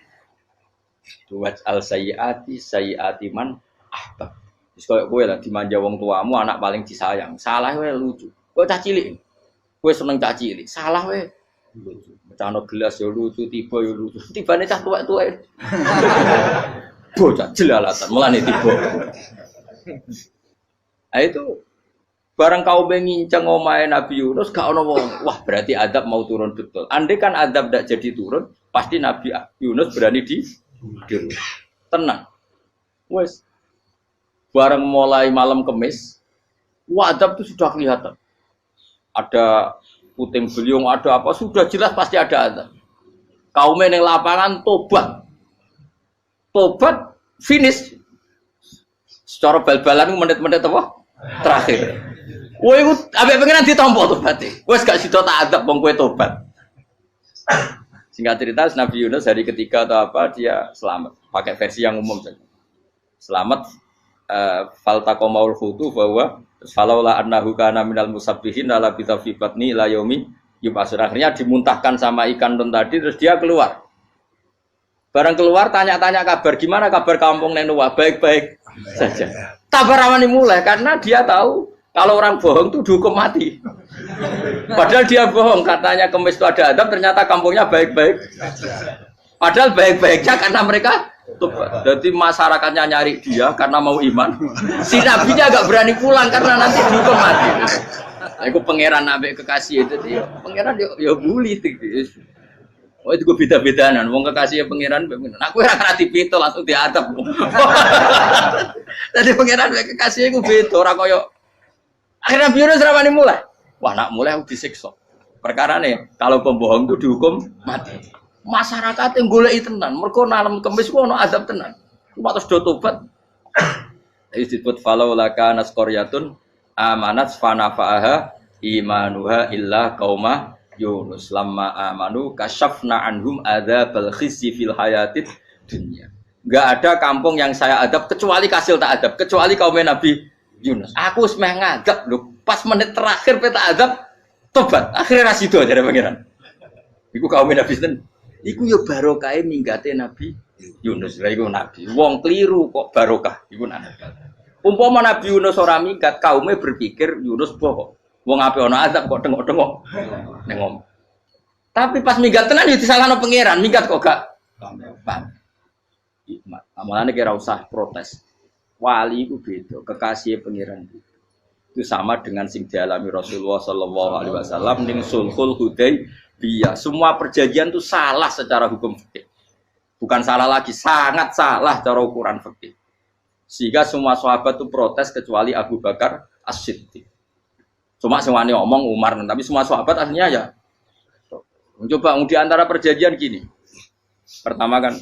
Waj'al sayyiati man ahbab. Terus koyo kowe lah dimanja wong tuamu, anak paling disayang. Salah wae lucu. Kowe cah cilik. Kowe seneng cah cilik. Salah wae. Lucu. Mecano gelas ya lucu, tiba ya lucu. Tibane cah tuwek-tuwek. Bocah jelalatan, mulane tiba. Nah itu barang kau nginceng omahe Nabi Yunus gak ono wong. Wah, berarti adab mau turun betul. Andai kan adab ndak jadi turun, pasti Nabi Yunus berani di tenang. Wes. Barang mulai malam Kamis, adab itu sudah kelihatan. Ada puting beliung, ada apa, sudah jelas pasti ada azab. Kaumnya yang lapangan tobat. Tobat, finish. Secara bal-balan menit-menit apa? Terakhir. Wah, itu abis pengen ditompo tobatnya. Wes gak sido tak azab bang kue tobat. Singkat cerita, Nabi Yunus hari ketiga atau apa, dia selamat. Pakai versi yang umum saja. Selamat. Faltaqamaul khutu bahwa falaula annahu kana minal musabbihin la bi tafiqatni la yaumi yub'atsun. Akhirnya dimuntahkan sama ikan nun tadi terus dia keluar. Barang keluar tanya-tanya kabar, gimana kabar kampung Nenua? Baik-baik saja. Tabar ramani mulai karena dia tahu kalau orang bohong tuh dihukum mati. Padahal dia bohong, katanya kemis itu ada adab, ternyata kampungnya baik-baik. Padahal baik-baiknya karena mereka tobat. Jadi masyarakatnya nyari dia karena mau iman. Si nabinya agak berani pulang karena nanti dihukum mati. Aku pangeran nabi kekasih itu dia. Pangeran ya bully gitu. Oh itu gue beda-bedaan, wong kekasih pangeran, aku ora dipito langsung diadab. Jadi pangeran kekasih gue beda, orang koyo. Akhirnya Yunus ramani mulai. Wah nak mulai aku disiksa. Perkara nih, kalau pembohong itu dihukum mati. Masyarakat yang golek tenan, mergo nalem kemis ku ono azab tenan. Cuma terus do tobat. Disebut falau laka nasqaryatun amanat fanafa'aha imanuha illa qauma Yunus lamma amanu kasyafna anhum adzabal khizyi fil hayatid dunya. Enggak ada kampung yang saya adab kecuali kasil tak adab, kecuali kaum Nabi Yunus. Aku wis meh ngadab lho, pas menit terakhir peta adab tobat. Akhirnya ra sida jare pangeran. Iku kaum Nabi sinten? Iku yo barokah minggate Nabi Yunus. Lah iku nabi. Wong kliru kok barokah iku nabi. Umpama Nabi Yunus ora minggat, kaume berpikir Yunus bohong. Wong ape ana azab kok tengok-tengok ning ngomong. Tapi pas minggat tenan yo disalahno pangeran, minggat kok gak paham. Hikmat. Amalane kira usah protes. Wali itu beda, kekasih pangeran itu sama dengan sing dialami Rasulullah sallallahu alaihi wasallam ning Sulhul Hudaybiyah. Semua perjanjian itu salah secara hukum fikih. Bukan salah lagi, sangat salah cara ukuran fikih. Sehingga semua sahabat itu protes kecuali Abu Bakar As-Siddiq. Cuma semuanya ngomong Umar, tapi semua sahabat aslinya ya. Coba di antara perjanjian gini. Pertama kan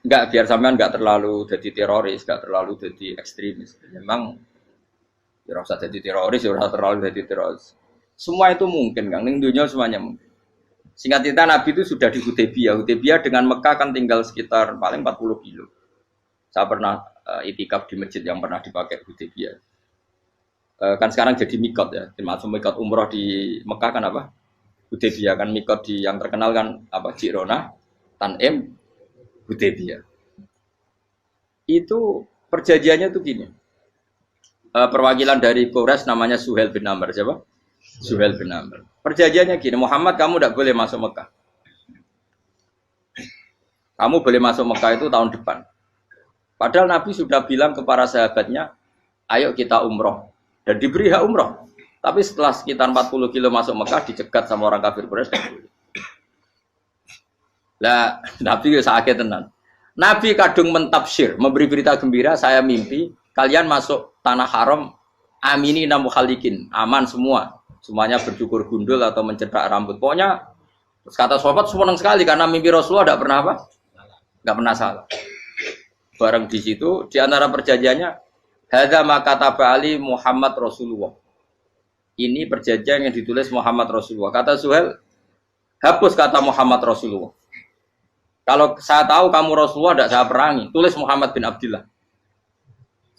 enggak biar sampean enggak terlalu jadi teroris, enggak terlalu jadi ekstremis. Memang ya usah jadi teroris, ya usah terlalu jadi teroris. Semua itu mungkin, Kang. Ning dunia semuanya mungkin. Singkat cerita Nabi itu sudah di Hudaybiyah. Hudaybiyah dengan Mekah kan tinggal sekitar paling 40 kilo. Saya pernah itikaf di masjid yang pernah dipakai Hudaybiyah. Kan sekarang jadi mikot ya, termasuk mikot umroh di Mekah kan apa? Hudaybiyah kan mikot di yang terkenal kan apa? Jirona, Tanim, Hudaybiyah. Itu perjanjiannya tuh gini. Perwakilan dari Quraisy namanya Suhail bin Amr, siapa? Suhail bin Amr. Perjanjiannya gini, Muhammad kamu tidak boleh masuk Mekah. Kamu boleh masuk Mekah itu tahun depan. Padahal Nabi sudah bilang ke para sahabatnya, ayo kita umroh. Dan diberi hak umroh. Tapi setelah sekitar 40 kilo masuk Mekah, dicegat sama orang kafir Quraisy. Lah, Nabi ya sakit tenan. Nabi kadung mentafsir, memberi berita gembira, saya mimpi, kalian masuk tanah haram, amini namu khalikin, aman semua. Semuanya bercukur gundul atau mencetak rambut. Pokoknya, kata sahabat senang sekali, karena mimpi Rasulullah tidak pernah apa? Tidak pernah salah. Bareng di situ, di antara perjanjiannya, hadza ma kataba Ali Muhammad Rasulullah. Ini perjanjian yang ditulis Muhammad Rasulullah. Kata Suhail, hapus kata Muhammad Rasulullah. Kalau saya tahu kamu Rasulullah tidak saya perangi, tulis Muhammad bin Abdullah.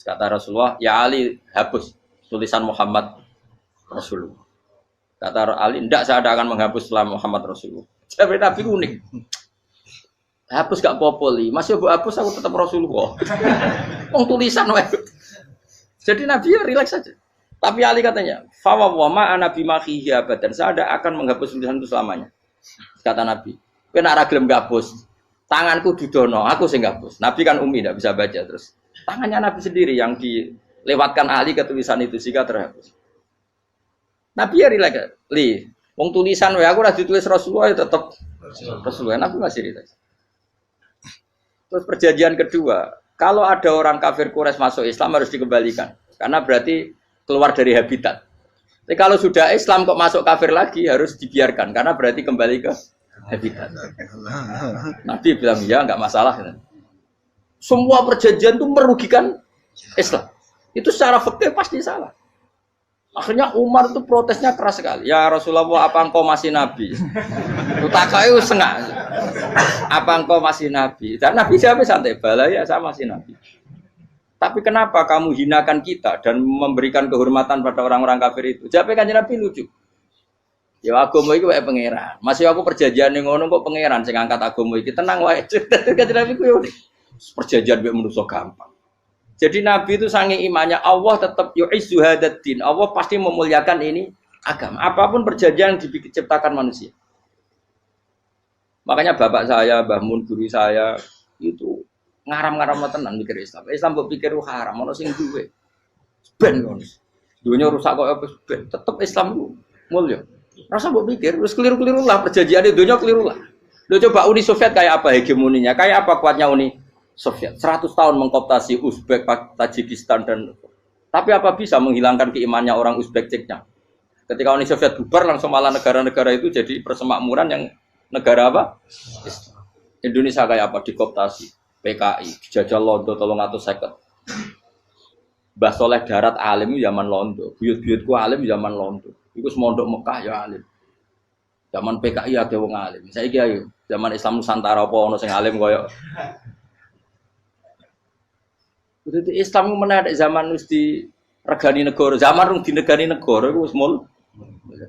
Kata Rasulullah, ya Ali hapus tulisan Muhammad Rasulullah. Kata Ali, tidak saya akan menghapus setelah Muhammad Rasulullah. Tapi Nabi unik. Hapus gak popoli, masih hapus aku tetap Rasulullah. Wong tulisan wae. Jadi Nabi ya rileks saja. Tapi Ali katanya, "Fawwama ana bimakhihi abadan." Saya tidak akan menghapus tulisan itu selamanya. Kata Nabi, "Kowe nek ora gelem ngapus, tanganku didono, aku sing ngapus." Nabi kan umi tidak bisa baca terus. Tangannya Nabi sendiri yang dilewatkan Ali ke tulisan itu sehingga terhapus. Nabi ya rileks. Wong tulisan wae aku ora ditulis Rasulullah ya tetap Rasulullah. Nabi masih rileks. Terus perjanjian kedua, kalau ada orang kafir Quraisy masuk Islam harus dikembalikan. Karena berarti keluar dari habitat. Tapi kalau sudah Islam kok masuk kafir lagi harus dibiarkan. Karena berarti kembali ke habitat. Nabi bilang, ya nggak masalah. Semua perjanjian itu merugikan Islam. Itu secara fikih pasti salah. Akhirnya Umar itu protesnya keras sekali. Ya Rasulullah, apa engkau masih Nabi? Utakayu sengak. Apa engkau masih Nabi? Dan Nabi siapa santai bala ya saya masih Nabi. Tapi kenapa kamu hinakan kita dan memberikan kehormatan pada orang-orang kafir itu? Jawabnya kan Nabi lucu. Ya agama iki wae pangeran. Masih aku perjanjian ning ngono kok pangeran sing ngangkat agama iki. Tenang wae. Kanjeng Nabi ku yo perjanjian mbek manusa gampang. Jadi Nabi itu saking imannya Allah tetap yu'izzu hadzal din. Allah pasti memuliakan ini agama. Apapun perjanjian yang diciptakan manusia. Makanya bapak saya, Mbah Mun guru saya itu ngaram-ngaram tenan mikir Islam. Islam mbok pikir haram, ono sing duwe. Ben ngono. Dunya rusak kok apa ben. Tetep Islam ku mulya. Rasa mbok pikir wis keliru-keliru lah perjanjiane dunya keliru lah. Lho coba Uni Soviet kayak apa hegemoninya? Kayak apa kuatnya Uni Soviet? 100 tahun mengkooptasi Uzbek, Tajikistan dan tapi apa bisa menghilangkan keimannya orang Uzbek Ceknya? Ketika Uni Soviet bubar langsung malah negara-negara itu jadi persemakmuran yang negara apa? Indonesia kayak apa? Dikooptasi PKI, dijajah Londo 350. Mbah Soleh Darat alim zaman Londo, buyut-buyutku alim zaman Londo. Iku semondok Mekah ya alim. Zaman PKI ada wong alim. Saiki ayo, zaman Islam Nusantara apa ono sing alim koyo. Jadi Islam menarik zaman wis di regani negara, zaman rung dinegani negara iku wis mul.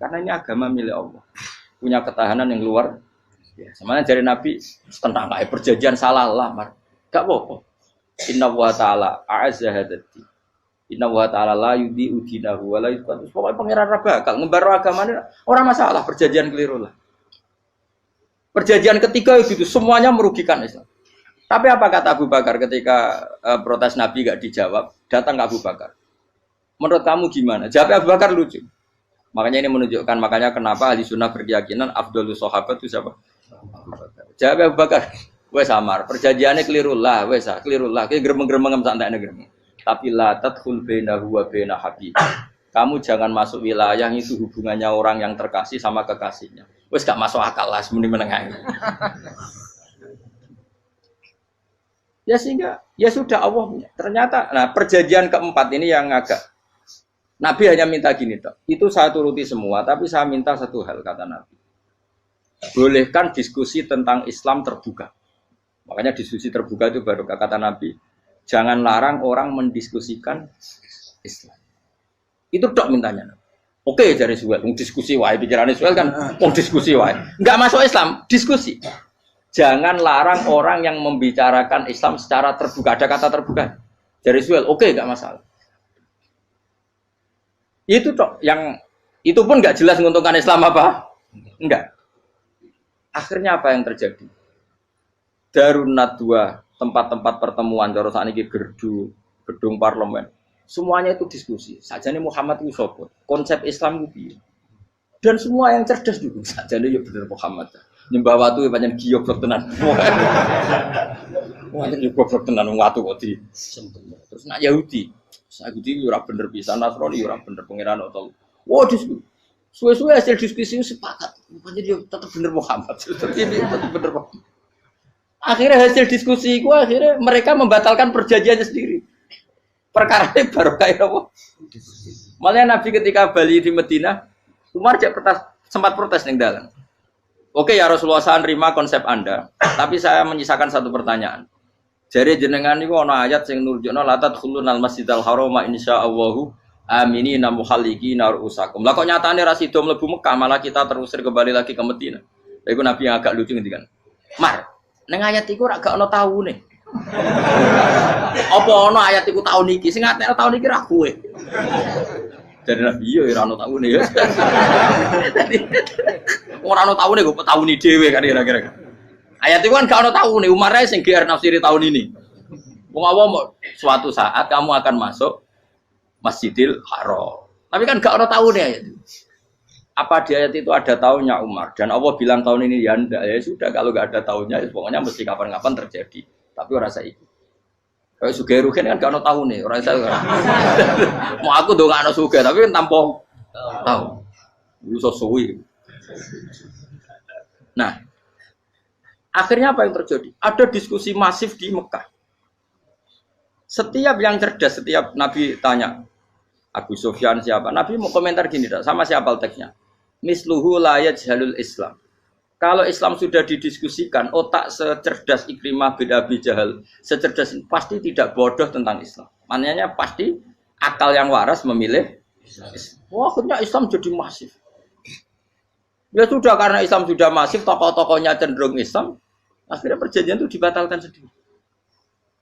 Karena ini agama milik Allah. Punya ketahanan yang luar biasa. Sebenarnya dari Nabi tentang kayak perjanjian salah lah, Mar. Gak apa-apa. Inna wa ta'ala a'azza hadati. Inna wa ta'ala la yudi udinahu wa la yudhatu. Pokoknya pangeran bakal ngembar agamanya orang masalah, perjanjian keliru lah. Perjanjian ketiga itu semuanya merugikan Islam. Tapi apa kata Abu Bakar ketika protes Nabi gak dijawab, datang ke Abu Bakar. Menurut kamu gimana? Jawab Abu Bakar lucu. Makanya ini menunjukkan makanya kenapa ahli sunnah berkeyakinan Afdhalus Sahabat itu siapa? Abu Bakar. Jawab Abu Bakar. Wes samar, perjanjiannya keliru lah, wes keliru lah. Kayak gremeng-gremeng santai gremeng. Tapi la tadkhul bainahu wa baina habib. Kamu jangan masuk wilayah itu hubungannya orang yang terkasih sama kekasihnya. Wes gak masuk akal lah semuanya menengah. Ya sehingga ya sudah Allah ternyata nah perjanjian keempat ini yang agak Nabi hanya minta gini toh. Itu saya turuti semua tapi saya minta satu hal kata Nabi. Bolehkan diskusi tentang Islam terbuka. Makanya diskusi terbuka itu baru kata Nabi, jangan larang orang mendiskusikan Islam. Itu tok mintanya. Oke dari Suel, diskusi wae pikirannya Suel kan, diskusi wae. Enggak masuk Islam, diskusi. Jangan larang orang yang membicarakan Islam secara terbuka. Ada kata terbuka. Dari Suel, oke enggak masalah. Itu tok yang itu pun enggak jelas menguntungkan Islam apa? Enggak. Akhirnya apa yang terjadi? Darun Nadwa, tempat-tempat pertemuan cara sakniki gerdu, gedung parlemen. Semuanya itu diskusi. Sajane Muhammad itu sapa? Konsep Islam itu piye? Dan semua yang cerdas juga sajane ya bener Muhammad. Nyembah watu ya pancen giyoblok tenan. Wah, ini goblok tenan watu kok di. Terus nak Yahudi. Yahudi ora bener pisan, Nasrani ora bener pangeran atau. Wah, diskusi. Suwe-suwe hasil diskusi sepakat. Pancen yo tetep bener Muhammad. Tetep bener Muhammad. Akhirnya hasil diskusi itu akhirnya mereka membatalkan perjanjiannya sendiri. Perkara ini baru kayak apa? Malah Nabi ketika Bali di Medina, Umar sempat protes ning dalam. Oke ya Rasulullah saya nerima konsep Anda, tapi saya menyisakan satu pertanyaan. Jadi jenengan niku ana ayat sing nurjukna la tadkhulunal masjidal harama insyaallahu aminina muhalliqina ru'usakum. Lah kok nyatane ra sida mlebu Mekah malah kita terusir kembali lagi ke Medina. Lha iku Nabi yang agak lucu ngendikan. Mar, ning ayat iku ora gak ana taune. Apa ana ayat iku taun iki? Sing ngatene taun iki ra kowe. Jadi Nabi iya ora ana taune ya. Ora ana taune kok tauni dhewe kan kira-kira. Ayat itu kan gak ana taune, Umar ae sing GR nafsiri tahun ini. Wong awam suatu saat kamu akan masuk Masjidil Haram. Tapi kan gak ada tahunnya ayat itu. Apa di ayat itu ada tahunnya Umar? Dan Allah bilang tahun ini ya enggak. Ya sudah kalau gak ada tahunnya, ya pokoknya mesti kapan-kapan terjadi. Tapi orang saya ikut. Kayak Sugih Ruhin kan gak ada tahunnya. Orang saya mau aku dong gak ada Sugih, tapi kan tanpa tahu. Lu sesuai. Nah, akhirnya apa yang terjadi? Ada diskusi masif di Mekah. Setiap yang cerdas, setiap Nabi tanya, Abu Sufyan siapa? Nabi mau komentar gini, sama siapa teksnya? Misluhu la yajhalul Islam. Kalau Islam sudah didiskusikan, otak secerdas Ikrimah bin Abi Jahal, secerdas pasti tidak bodoh tentang Islam. Maknanya pasti akal yang waras memilih Islam. Wah, akhirnya Islam jadi masif. Ya sudah karena Islam sudah masif, tokoh-tokohnya cenderung Islam, akhirnya perjanjian itu dibatalkan sendiri.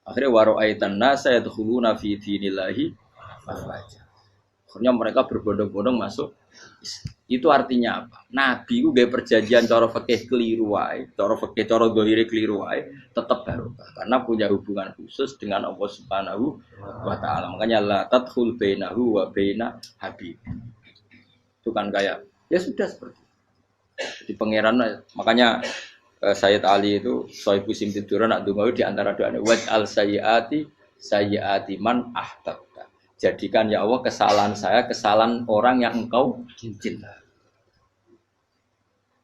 Akhirnya waro'aitan nasa yadkhuluna fi dinillahi afwaja. Akhirnya mereka berbondong-bondong masuk. Itu artinya apa? Nabi itu gaya perjanjian cara fikih keliru wae, cara fikih cara zahire keliru wae, tetap barokah karena punya hubungan khusus dengan Allah Subhanahu wa taala. Makanya la tadkhul bainahu wa baina habib. Itu kan kayak ya sudah seperti itu. Di pangeran makanya Sayyid Ali itu Sohibu Simtiduran nak dungo di antara doanya waj'al sayyiati man ahtabta. Jadikan ya Allah kesalahan saya kesalahan orang yang engkau cinta.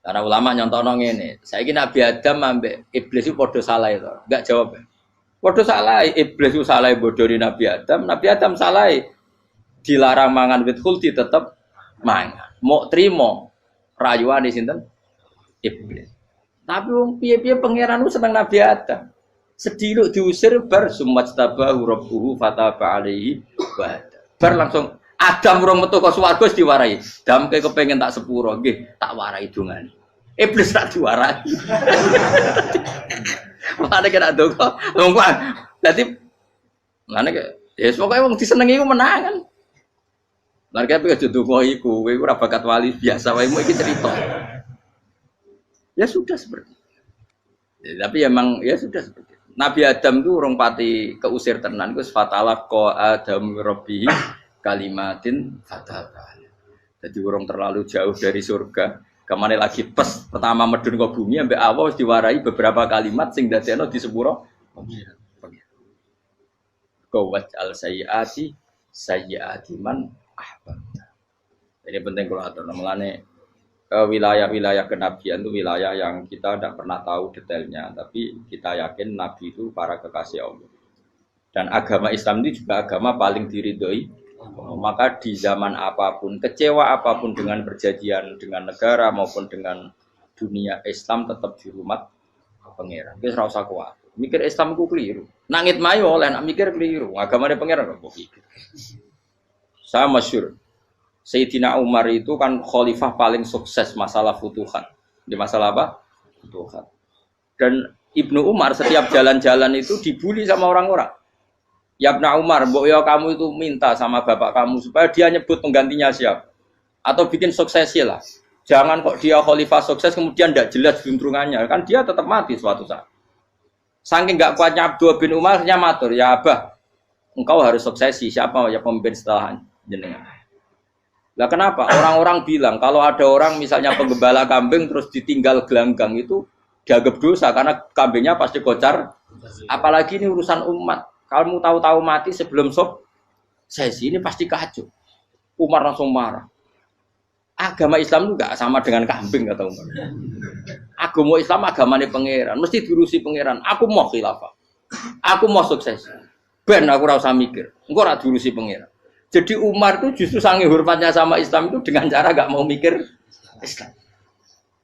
Karena ulama nyontono ngene, saiki Nabi Adam ambek iblis itu padha salah itu. Enggak jawab. Padha salah, iblis itu salah bodoni Nabi Adam salah dilarang mangan wit khuldi tetep mangan. Mau trimo rayuane sinten? Iblis. Tapi wong piye-piye pangeran ku seneng Nabi Adam. Sediluk diusir bar sumat tabahu rabbuhu fataba alaihi bar langsung Adam urung metu ka swarga wis diwarai. Damke kepengin tak sepuro nggih tak warai dongane. Iblis tak diwarai. Mane kena donga. Wong kuwi dadi mane ya pokoke wong disenengi ku menangan. Lan kaya aja donga iku, kowe ora bakat wali biasa wae mau iki cerita. Ya sudah seperti itu. Ya, tapi emang ya sudah seperti itu. Nabi Adam itu orang pati keusir tenan, itu fatalah ko Adam Rabbi kalimatin fataba. Jadi orang terlalu jauh dari surga. Kemana lagi pes pertama medun ke bumi, sampai awal diwarai beberapa kalimat sing dadekno di sepuro. Kawat al sayyiati man ahbabta. Ini penting kalau atur namanya. Wilayah-wilayah kenabian itu wilayah yang kita tidak pernah tahu detailnya, tapi kita yakin Nabi itu para kekasih Allah. Dan agama Islam ini juga agama paling diridhoi. Maka di zaman apapun, kecewa apapun dengan perjanjian dengan negara maupun dengan dunia, Islam tetap dihormat pangeran. Wis ora usah kuat. Mikir Islam ku keliru. Nangit mayo oleh nak mikir keliru. Agamane pangeran kok iki. Saya masyhur Sayyidina Umar itu kan khalifah paling sukses masalah futuhat. Di masalah apa? Futuhat. Dan Ibnu Umar setiap jalan-jalan itu dibully sama orang-orang. Ya Ibnu Umar, mbok ya kamu itu minta sama bapak kamu supaya dia nyebut penggantinya siapa. Atau bikin suksesi lah. Jangan kok dia khalifah sukses kemudian tidak jelas juntrungannya. Kan dia tetap mati suatu saat. Saking gak kuatnya Abdullah bin Umar, dia matur, ya Abah, engkau harus suksesi. Siapa ya pemimpin setelah jenengan? Lah kenapa? Orang-orang bilang kalau ada orang misalnya penggembala kambing terus ditinggal gelanggang itu dianggap dosa karena kambingnya pasti kocar. Apalagi ini urusan umat. Kamu tahu-tahu mati sebelum sesi ini pasti kacau. Umar langsung marah. Agama Islam itu enggak sama dengan kambing kata Umar. Agama Islam agamanya pangeran, mesti diurusi pangeran. Aku mau khilafah. Aku mau sukses. Ben aku ora usah mikir. Engko ora diurusi pangeran. Jadi Umar itu justru sangat hormatnya sama Islam itu dengan cara gak mau mikir Islam.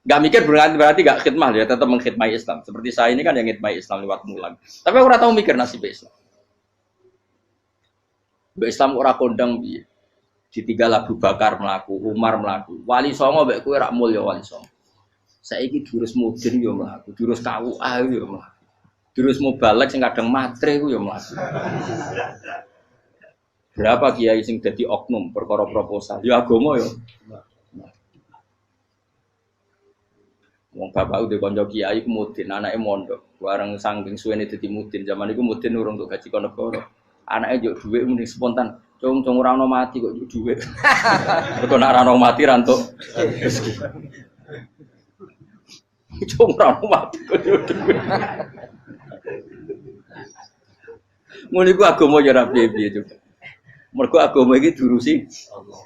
Gak mikir berarti gak khidmah ya, tetap mengkhidmati Islam. Seperti saya ini kan yang khidmati Islam lewat mulan. Tapi aku ora tahu mikir nasib Islam. Islam ora kondang piye. Ditinggal Abu Bakar melaku, Umar melaku. Wali Songo mbek kowe rak mulya Wali Songo. Saiki jurus mudin yo mlaku, jurus KUA yo mlaku. Jurus mubalek sing kadang matre ku yo mlaku. Berapa kiai sing dadi oknum perkara proposal? Ya agama yo. Wong bapak udah kanca kiai ku mudin, anake mondok. Bareng saking suwene dadi mudin, zaman iku mudin urung untuk gaji kono negara. Anake njuk dhuwit muni spontan. Cung ora ono mati kok njuk dhuwit. Mergo nek ora ono mati ra entuk rezeki. Cung ora ono mati kok njuk dhuwit. Muni ku agama ya ra piye-piye juga. Mergo agama iki diurusi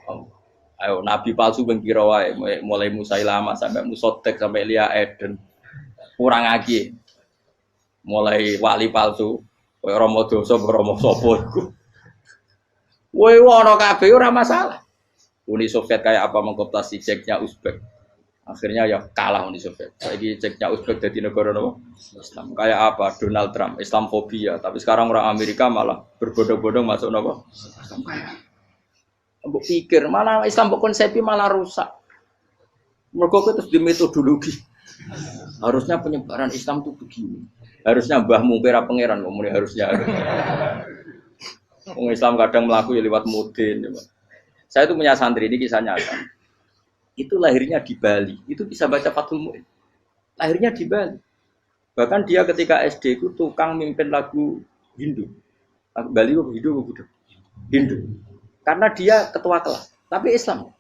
Allah. Ayo nabi palsu ben kira wae mulai Musailama sampai Musotek sampai Lia Eden. Kurang lagi. Mulai wali palsu koyo Rama Dosa Rama sapa iku. Woe ono kabeh ora masalah. Uni Soviet kayak apa mengkooptasi Ceknya Uzbek. Akhirnya ya kalah Uni Soviet. Saiki Ceknya Uzbek dadi negara apa? Islam. Kayak apa? Donald Trump, Islamfobia. Tapi sekarang orang Amerika malah berbondong-bondong masuk apa? Islam. Mbok pikir malah Islam kok konsepi malah rusak. Mergo terus di metodologi. Harusnya penyebaran Islam itu begini. Harusnya mbahmu kira pangeran ngomongnya harusnya. Wong Islam kadang melaku ya lewat mudin. Saya itu punya santri ini kisah nyata. Itu lahirnya di Bali. Itu bisa baca Fathul Mu'in. Lahirnya di Bali. Bahkan dia ketika SD itu tukang mimpin lagu Hindu. Lagu Bali itu Hindu apa Hindu. Karena dia ketua kelas, tapi Islam.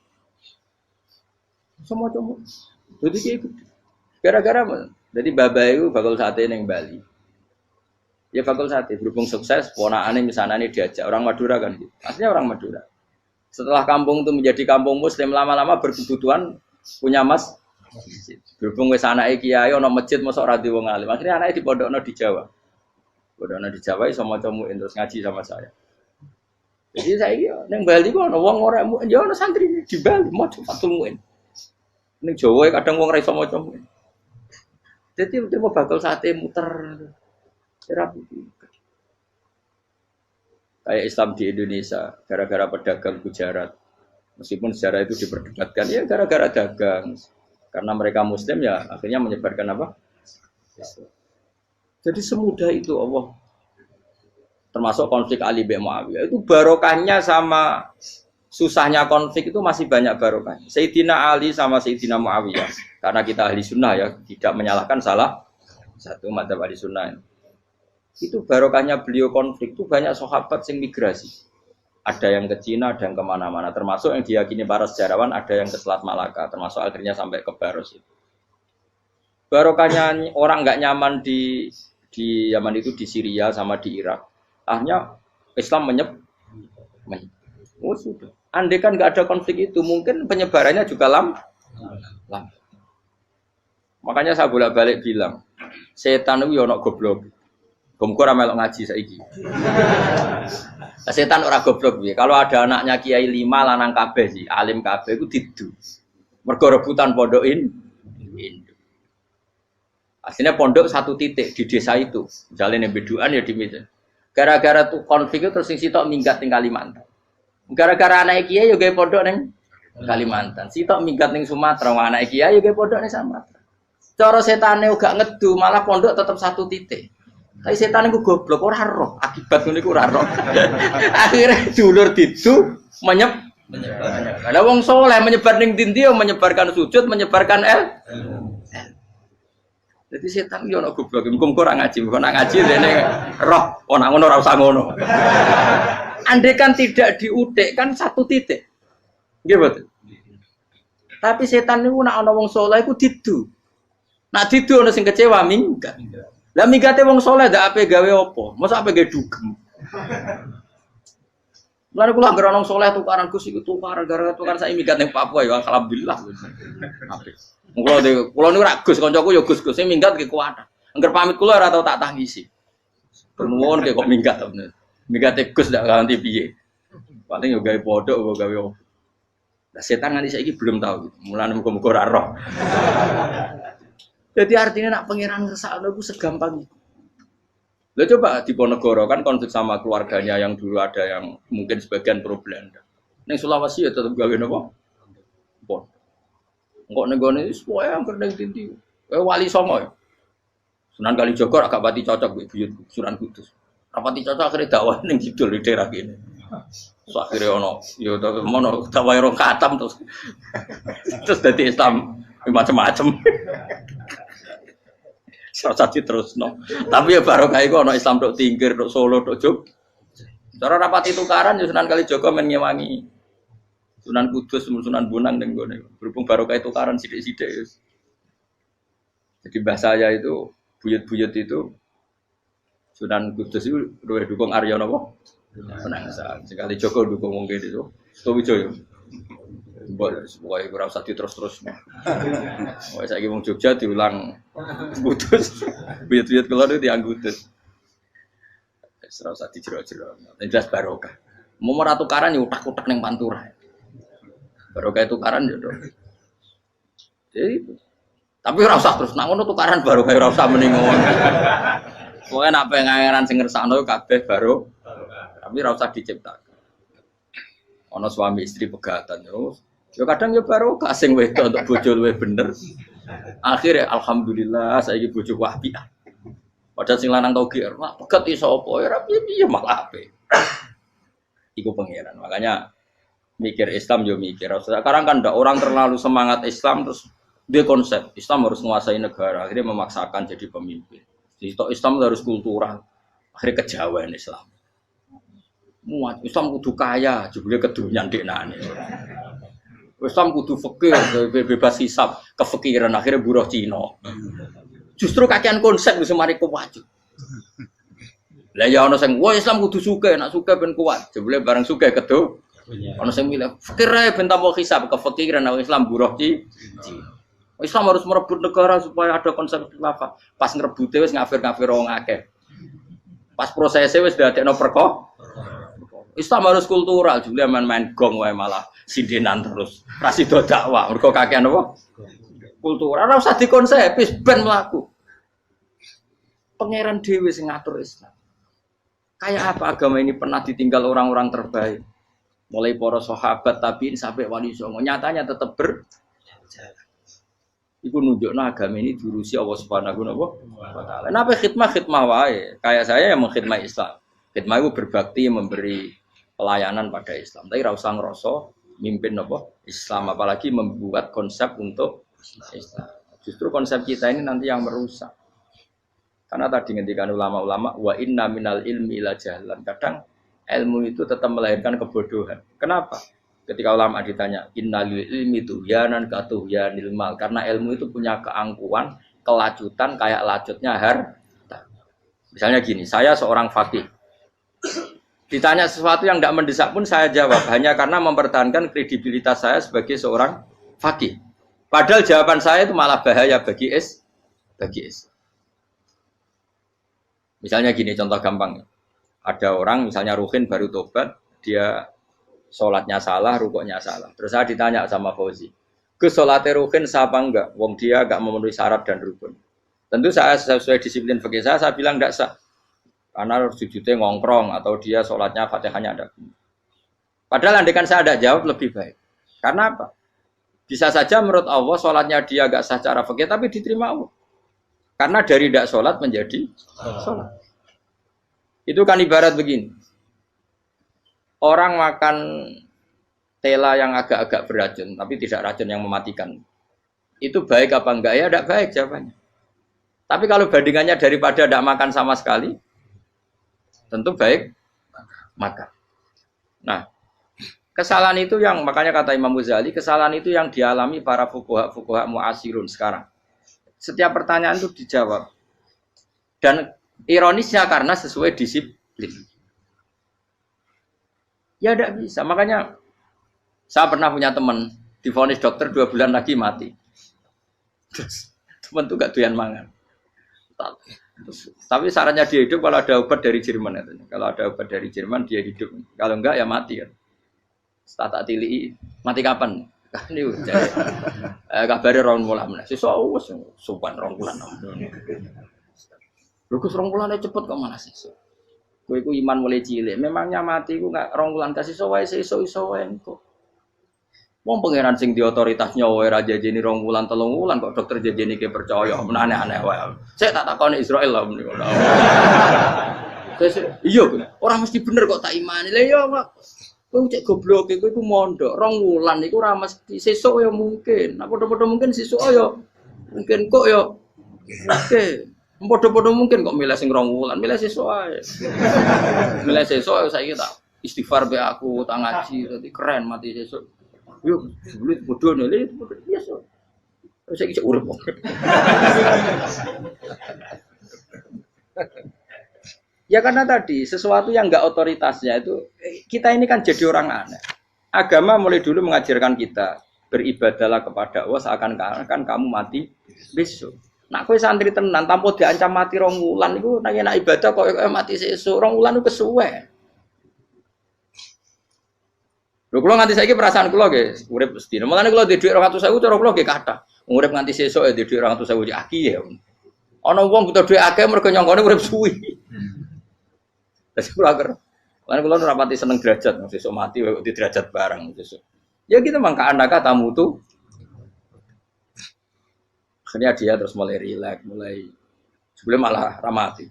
Semua cuma. Jadi kayak gitu. Gara-gara apa? Jadi baba itu bakal sate neng Bali. Ya bakal sate berhubung sukses, ponakane misalnya ini diajak orang Madura kan gitu. Aslinya orang Madura. Setelah kampung itu menjadi kampung Muslim, lama-lama berkebutuhan punya masjid. Berhubung wis anake kiai ana masjid mosok ora diwong alim. Akhirnya anake dipondokno di Jawa. Pondokno di Jawa iso maca muin terus ngaji sama saya. Jadi saya iki ning Bali kok ana wong ora muin, ya ana santri di Bali maca Fathul Muin. Ning Jawa kadang wong ora iso maca muin. Jadi dia mau bakal sate muter. Kayak Islam di Indonesia, gara-gara pedagang Gujarat. Meskipun sejarah itu diperdebatkan, ya gara-gara dagang. Karena mereka Muslim ya akhirnya menyebarkan apa? Jadi semudah itu Allah. Termasuk konflik Ali bin Muawiyah. Itu barokahnya sama susahnya konflik itu masih banyak barokahnya. Sayyidina Ali sama Sayyidina Muawiyah. Karena kita ahli sunnah ya, tidak menyalahkan salah satu madzhab ahli sunnah. Itu barokahnya beliau konflik itu banyak sahabat yang migrasi. Ada yang ke Cina, ada yang kemana-mana. Termasuk yang diyakini para sejarawan, ada yang ke Selat Malaka. Termasuk akhirnya sampai ke Baros itu. Barokahnya orang nggak nyaman di Yaman itu, di Syria sama di Irak. Akhirnya Islam oh sudah. Andai kan nggak ada konflik itu, mungkin penyebarannya juga lama. Makanya saya bolak-balik bilang, setan itu ya ono goblok. Gomko ora melok ngaji saiki. Setan ora goblok piye. Kalau ada anaknya kiai 5 lanang kabeh sih, alim kabeh iku didu. Mergo rebutan pondokin Hindu. Aslinya pondok satu titik di desa itu. Misalnya beduan ya di Medan. Gara-gara tuh konflik itu terus sing sitok minggat ning Kalimantan. Gara-gara anak kiai yo gawe pondok ning Kalimantan. Sitok minggat ning Sumatera, anak kiai yo gawe pondok ning Sumatera. Cara setane uga ngedu, malah pondok tetap satu titik. Tapi setan itu goblok, ora roh. Akibat ngono iku ora roh. Akhirnya dulur didu menyebar. Ada wong soleh menyebar ning ndi menyebarkan sujud, menyebarkan Jadi setan yo ono goblok. Muga-muga ora ngaji, muga nak ngaji dene roh. Ono ngono ora usah ngono. Andai kan tidak diutik kan satu titik. Nggih betul. Tapi setan niku nek ana wong soleh iku didu. Nak didu ana sing kecewa minggat. Lah migate wong soleh ndak ape gawe apa? Mosok ape gawe dugem. Lan kula anggere wong soleh tukaran Gus iku tukaran gara-gara tukaran sak migat ning Papua ya alhamdulillah. Apik. Kula niku ra Gus kancaku ya Gus-Gus sing minggat ki kuwat. Angger pamit kula ora tau tak tangisi. Nuwun kok minggat to bener. Migate Gus ndak ganti piye. Paling yo gawe podok apa gawe apa. Lah setan nganti saiki belum tahu. Mulane muga-muga ora roh. Jadi artinya nak pangeran ngersakno iku segampang itu. Lah coba di Ponegoro kan konflik sama keluarganya yang dulu ada yang mungkin sebagian pro Belanda. Ning Sulawesi ya tetep gawe napa? Pon. Engko ning gone wis pokoke angker ning tinti. Wali Songo ya. Sunan Kalijaga agak pati cocok mbek buyut Sunan Kudus. Rapati cocok akhirnya dakwah ning kidul di daerah kene. So akhirnya ono ya mono dakwah rong khatam terus dadi Islam macam-macam. Serasa terus no. Tapi ya barokah iku ana Islam tok Tingkir, tok Solo, tok Jog. Cara rapati tukaran ya Sunan Kalijaga men ngewangi Sunan Kudus, Sunan Bonang ning gone. Berhubung barokah tukaran sithik-sithik ya. Jadi bahasa saya itu buyut-buyut itu Sunan Kudus itu luwih dukung Arya napa? Penangsa. Sing Kalijaga dukung wong kene itu. Stowijoyo. Pokoknya ora usah diterus-terus. Wah saiki wong Jogja diulang Kudus. Buyut-buyut kula itu tiyang Kudus. Wis ora usah dijero-jero. Jelas barokah. Mau ora tukaran ya utak-utak ning Pantura. Barokah tukaran ya to. Jadi itu. Tapi ora usah terus nang ngono tukaran barokah ora usah muni ngono. Pokoke nek pengangeran sing ngersakno kabeh barokah. Tapi ora usah diciptakan. Ono suami istri pegatan terus Ya kadang ya baru kasing wedok untuk bojo luwih bener. Akhirnya alhamdulillah saiki bojo wapi. Padahal sing lanang tau GR, mak peget iso apa ya piye malah ape. Iku pangeran. Makanya mikir Islam yo mikir. Sekarang kan ndak orang terlalu semangat Islam terus dia konsep Islam harus menguasai negara, akhirnya memaksakan jadi pemimpin. Jadi Islam harus kultural, akhirnya kejauhan Islam. Muat Islam kudu kaya, jebule kedunyan deknane. Islam kudu fakir, bebas hisab, kefikiran akhirnya buruh Cina. Justru kakean konsep wis mari kuat. Lah ya ana sing wah Islam kudu sugih, nek sugih ben kuat. Jebule bareng sugih kedo. Ana sing milih fakir ae ben tambah hisab, kefikiran Islam buruh Cina. Islam harus merebut negara supaya ada konsep khilafah. Pas ngerebute wis ngafir-ngafir wong akeh. Pas prosesnya wis dadekno perkara. Islam harus kultural, juga main gong wae malah sindinan terus. Rasido dakwah, mergo kakean apa? Kultural ora usah dikonsepis ben mlaku. Pangeran dhewe sing ngatur Islam. Kayak apa agama ini pernah ditinggal orang-orang terbaik? Mulai para sahabat tabiin sampai wali songo, nyatanya tetap berjalan. Iku nunjukno agama ini diurusi Allah Subhanahu wa taala. Napa khidmah wae? Kayak saya yang mengkhidmati Islam. Khidmah itu berbakti memberi pelayanan pada Islam. Tapi ora usah ngrasa mimpin apa Islam, apalagi membuat konsep untuk Islam. Justru konsep kita ini nanti yang merusak. Karena tadi ngendikan ulama-ulama wa inna minal ilmi ila jahlan. Kadang ilmu itu tetap melahirkan kebodohan. Kenapa? Ketika ulama ditanya innal ilmi tuhyanan katuhyanil mal, karena ilmu itu punya keangkuhan, kelacutan kayak lacutnya harta. Misalnya gini, saya seorang faqih. Ditanya sesuatu yang tidak mendesak pun saya jawab hanya karena mempertahankan kredibilitas saya sebagai seorang faqih. Padahal jawaban saya itu malah bahaya bagi Islam. Misalnya gini contoh gampang. Ada orang misalnya Ruhin baru tobat, dia sholatnya salah, rukuknya salah. Terus saya ditanya sama Fauzi, ke sholatnya Ruhin sah apa enggak? Wong dia enggak memenuhi syarat dan rukun. Tentu saya sesuai disiplin fikih saya bilang enggak sah. Karena sujudnya ngongkrong atau dia sholatnya fatihahnya ada. Padahal andaikan saya ada jawab lebih baik. Karena apa? Bisa saja menurut Allah sholatnya dia enggak sah secara fikih tapi diterima Allah. Karena dari tidak sholat menjadi sholat. Itu kan ibarat begini. Orang makan tela yang agak-agak beracun, tapi tidak racun yang mematikan. Itu baik apa enggak? Ya tidak baik jawabannya. Tapi kalau bandingannya daripada tidak makan sama sekali, tentu baik makan. Nah, kesalahan itu yang, makanya kata Imam Ghazali, kesalahan itu yang dialami para fuqaha mu'asirun sekarang. Setiap pertanyaan itu dijawab. Dan ironisnya karena sesuai disiplin. Ya tidak bisa. Makanya saya pernah punya teman divonis dokter 2 bulan lagi mati. Terus teman itu gak doyan mangan. Tapi sarannya dia hidup kalau ada obat dari Jerman. Kalau ada obat dari Jerman dia hidup. Kalau enggak ya mati kan. Tak tili mati kapan? Ini jadi kabare rong wulan. Sesuk wis sopan rong wulan. Lho Gus rong wulane cepet kok malah sesuk. Kowe iku iman mulai cilik. Memangnya mati iku gak rong wulan kasih wae sesuk iso wae engko. Wong pangeran sing di otoritasnya wae ra jajeni rong wulan 3 wulan kok dokter jajeni ke percaya aneh-aneh wae. Saya tak takoni Israel lah meniku. Iya, ora mesti bener kok tak imani. Lah iya kok. Kowe cek goblok kowe iku mondok 2 wulan iku ora mesti sesuk ya mungkin. Nah padha-padha mungkin sesuk ya mungkin kok ya oke. Padha-padha mungkin kok milih sing 2 wulan, milih sesuk ae. Milih sesuk saiki tak istighfar be aku, tak ngaji, dadi keren mati sesuk. Yo, sulit bodoh nih, biasa. Saya kisah urip. Ya karena tadi sesuatu yang enggak otoritasnya itu kita ini kan jadi orang aneh. Agama mulai dulu mengajarkan kita beribadahlah kepada Allah seakan-akan kamu mati besok. Nak kowe santri tenan tanpa diancam mati 2 wulan iku nek ibadah kok mati sesuk 2 wulan iku kesuwe. Lho kula nganti saiki perasaan kula nggih urip sedina. Mulane kula di dhuwit 200.000 cara kula nggih kathah. Urip nganti sesuk ya di dhuwit 200.000 cek aki ya. Ana wong butuh dhuwit akeh mergo nyongkone urip suwi. Terus kula ager. Mulane kula ora pati seneng derajat, sesuk mati kok di derajat barang sesuk. Ya gitu mangka anaka tamu tuh. Akhirnya dia terus mulai rileks, mulai sebelum malah ramati.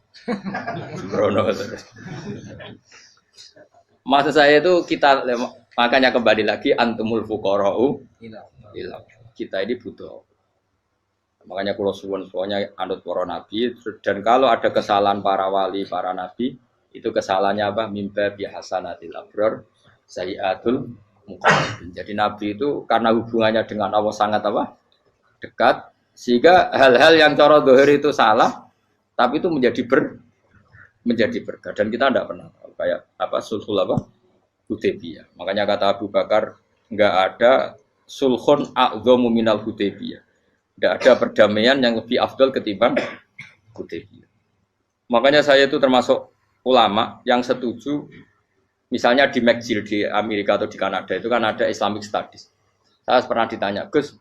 Sembrono terus. Maksud saya itu kita makanya kembali lagi antumul fuqara'u ila. Kita ini butuh. Makanya kalau suwun semuanya anut para nabi dan kalau ada kesalahan para wali, para nabi itu kesalahannya apa? Mimba bi hasanatil abrar sayyiatul muqarrabin. Jadi nabi itu karena hubungannya dengan Allah sangat apa? Dekat sehingga hal-hal yang cara zahir itu salah tapi itu menjadi berkah dan kita tidak pernah tahu kayak apa sulhul apa Hudaybiyah. Makanya kata Abu Bakar enggak ada sulhun a'dhamu minal Hudaybiyah. Tidak ada perdamaian yang lebih afdal ketimbang Hudaybiyah. Makanya saya itu termasuk ulama yang setuju misalnya di McGill di Amerika atau di Kanada itu kan ada Islamic Studies. Saya pernah ditanya, Gus,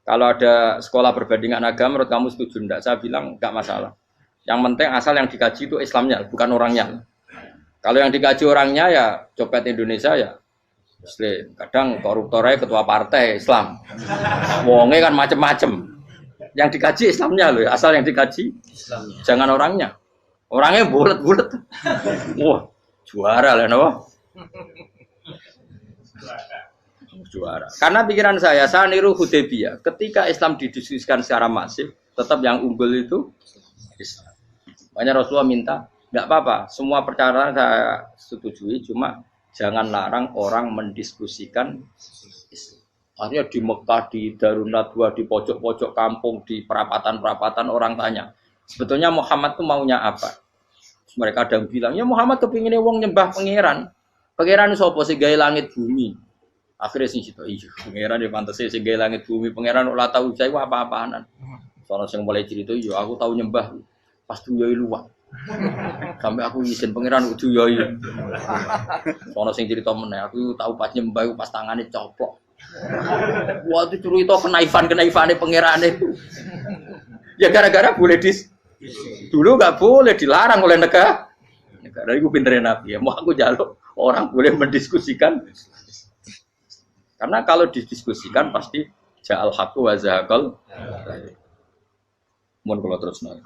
kalau ada sekolah perbandingan agama menurut kamu setuju enggak? Saya bilang enggak masalah. Yang penting asal yang dikaji itu Islamnya, bukan orangnya. Kalau yang dikaji orangnya ya copet Indonesia ya Muslim. Kadang koruptornya ketua partai Islam. Wonge kan macem-macem. Yang dikaji Islamnya loh, asal yang dikaji Islamnya. Jangan orangnya. Orangnya bulet-bulet. Wah, juara lah no. Juara. Karena pikiran saya niru Hudaybiyah. Ketika Islam didiskusikan secara masif, tetap yang unggul itu Islam. Makanya Rasulullah minta, enggak apa-apa, semua perkara saya setujui, cuma jangan larang orang mendiskusikan Islam. Akhirnya di Mekah, di Darun Nadwa, di pojok-pojok kampung, di perapatan-perapatan orang tanya, sebetulnya Muhammad itu maunya apa? Terus mereka ada yang bilang, ya Muhammad kepinginnya wong nyembah pangeran. Pangeran sapa sing gawe langit bumi. Akhirnya sing situ, iya, pangeran ya pantese sing gawe langit bumi, pangeran ora tau saya apa-apaanan. Soalnya sing mulai cerita, iya aku tahu nyembah pas tuyoi luwak. Sampai aku izin pangeran kudu yoi. Soalnya sing cerita meneh, aku tahu pas nyembah pas tangane coplok. Wah itu cerita kenaifan-kenaifane pangerane. Ya gara-gara boleh dulu nggak boleh dilarang oleh negara. Negara itu pinterin Nabi ya. Mau aku jaluk orang boleh mendiskusikan. Karena kalau didiskusikan pasti ja'al haqqu wa zahaqal. Mun kula terusna.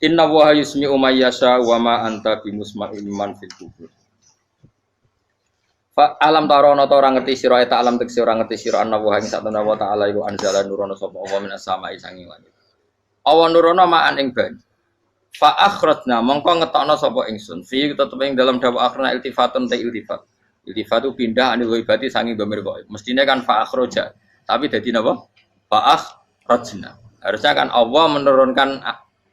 Inna wa yusmi'u may yasha wa ma anta bimusma'in man fil kubur. Fa alam tarono ta ora ngerti sira ta alam tekse ora ngerti sira ana wa ing satuna wa ta'ala iku anzala nurono sapa Allah minas sama'i sanging langit. Awan nurono ma'an ing banyu. Fa akhrajna mongko ngetokno sapa ingsun fi tetep ing dalam dawa akhirna iltifatun ta iltifat. Iltifat itu pindah anil ghaibati sanging dhamir ghaib. Mestine kan fa akhraja, tapi dadi napa? Fa akhrajna. Harusnya kan Allah menurunkan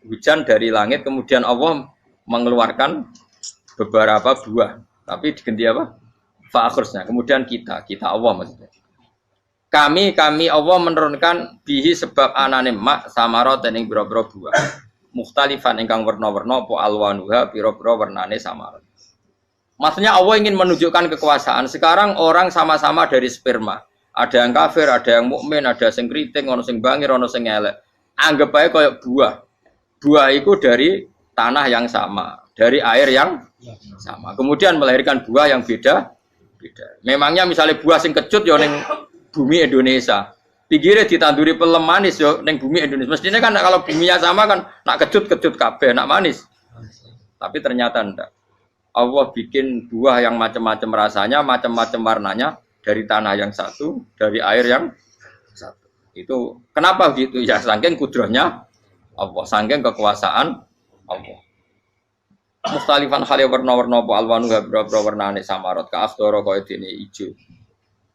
hujan dari langit, kemudian Allah mengeluarkan beberapa buah. Tapi diganti apa? Fa'akhirnya. Kemudian kita Allah maksudnya. Kami Allah menurunkan bihi sebab anane mak samarot ing biro-biro buah. Mukhtalifan ingkang werna-werna apa alwanuha biro-biro wernane samarot. Maksudnya Allah ingin menunjukkan kekuasaan. Sekarang orang sama-sama dari sperma. Ada yang kafir, ada yang mukmin, ada sing kriting, ono sing bangir, ono sing elek. Anggap aja kayak buah. Buah itu dari tanah yang sama, dari air yang sama. Kemudian melahirkan buah yang beda. Memangnya misalnya buah sing kecut yo ning bumi Indonesia. Pinggirnya ditanduri pelem manis yo ning bumi Indonesia. Mestinya kan kalau buminya sama kan nak kecut kabeh, nak manis. Tapi ternyata enggak. Allah bikin buah yang macam-macam rasanya, macam-macam warnanya dari tanah yang satu, dari air yang satu. Itu kenapa gitu? Ya saking kudrahnya Allah, saking kekuasaan Allah. Mustalifan khali warna-warna apa alwanu habra-habra warnane samarot ka afdoro kaya dene ijo.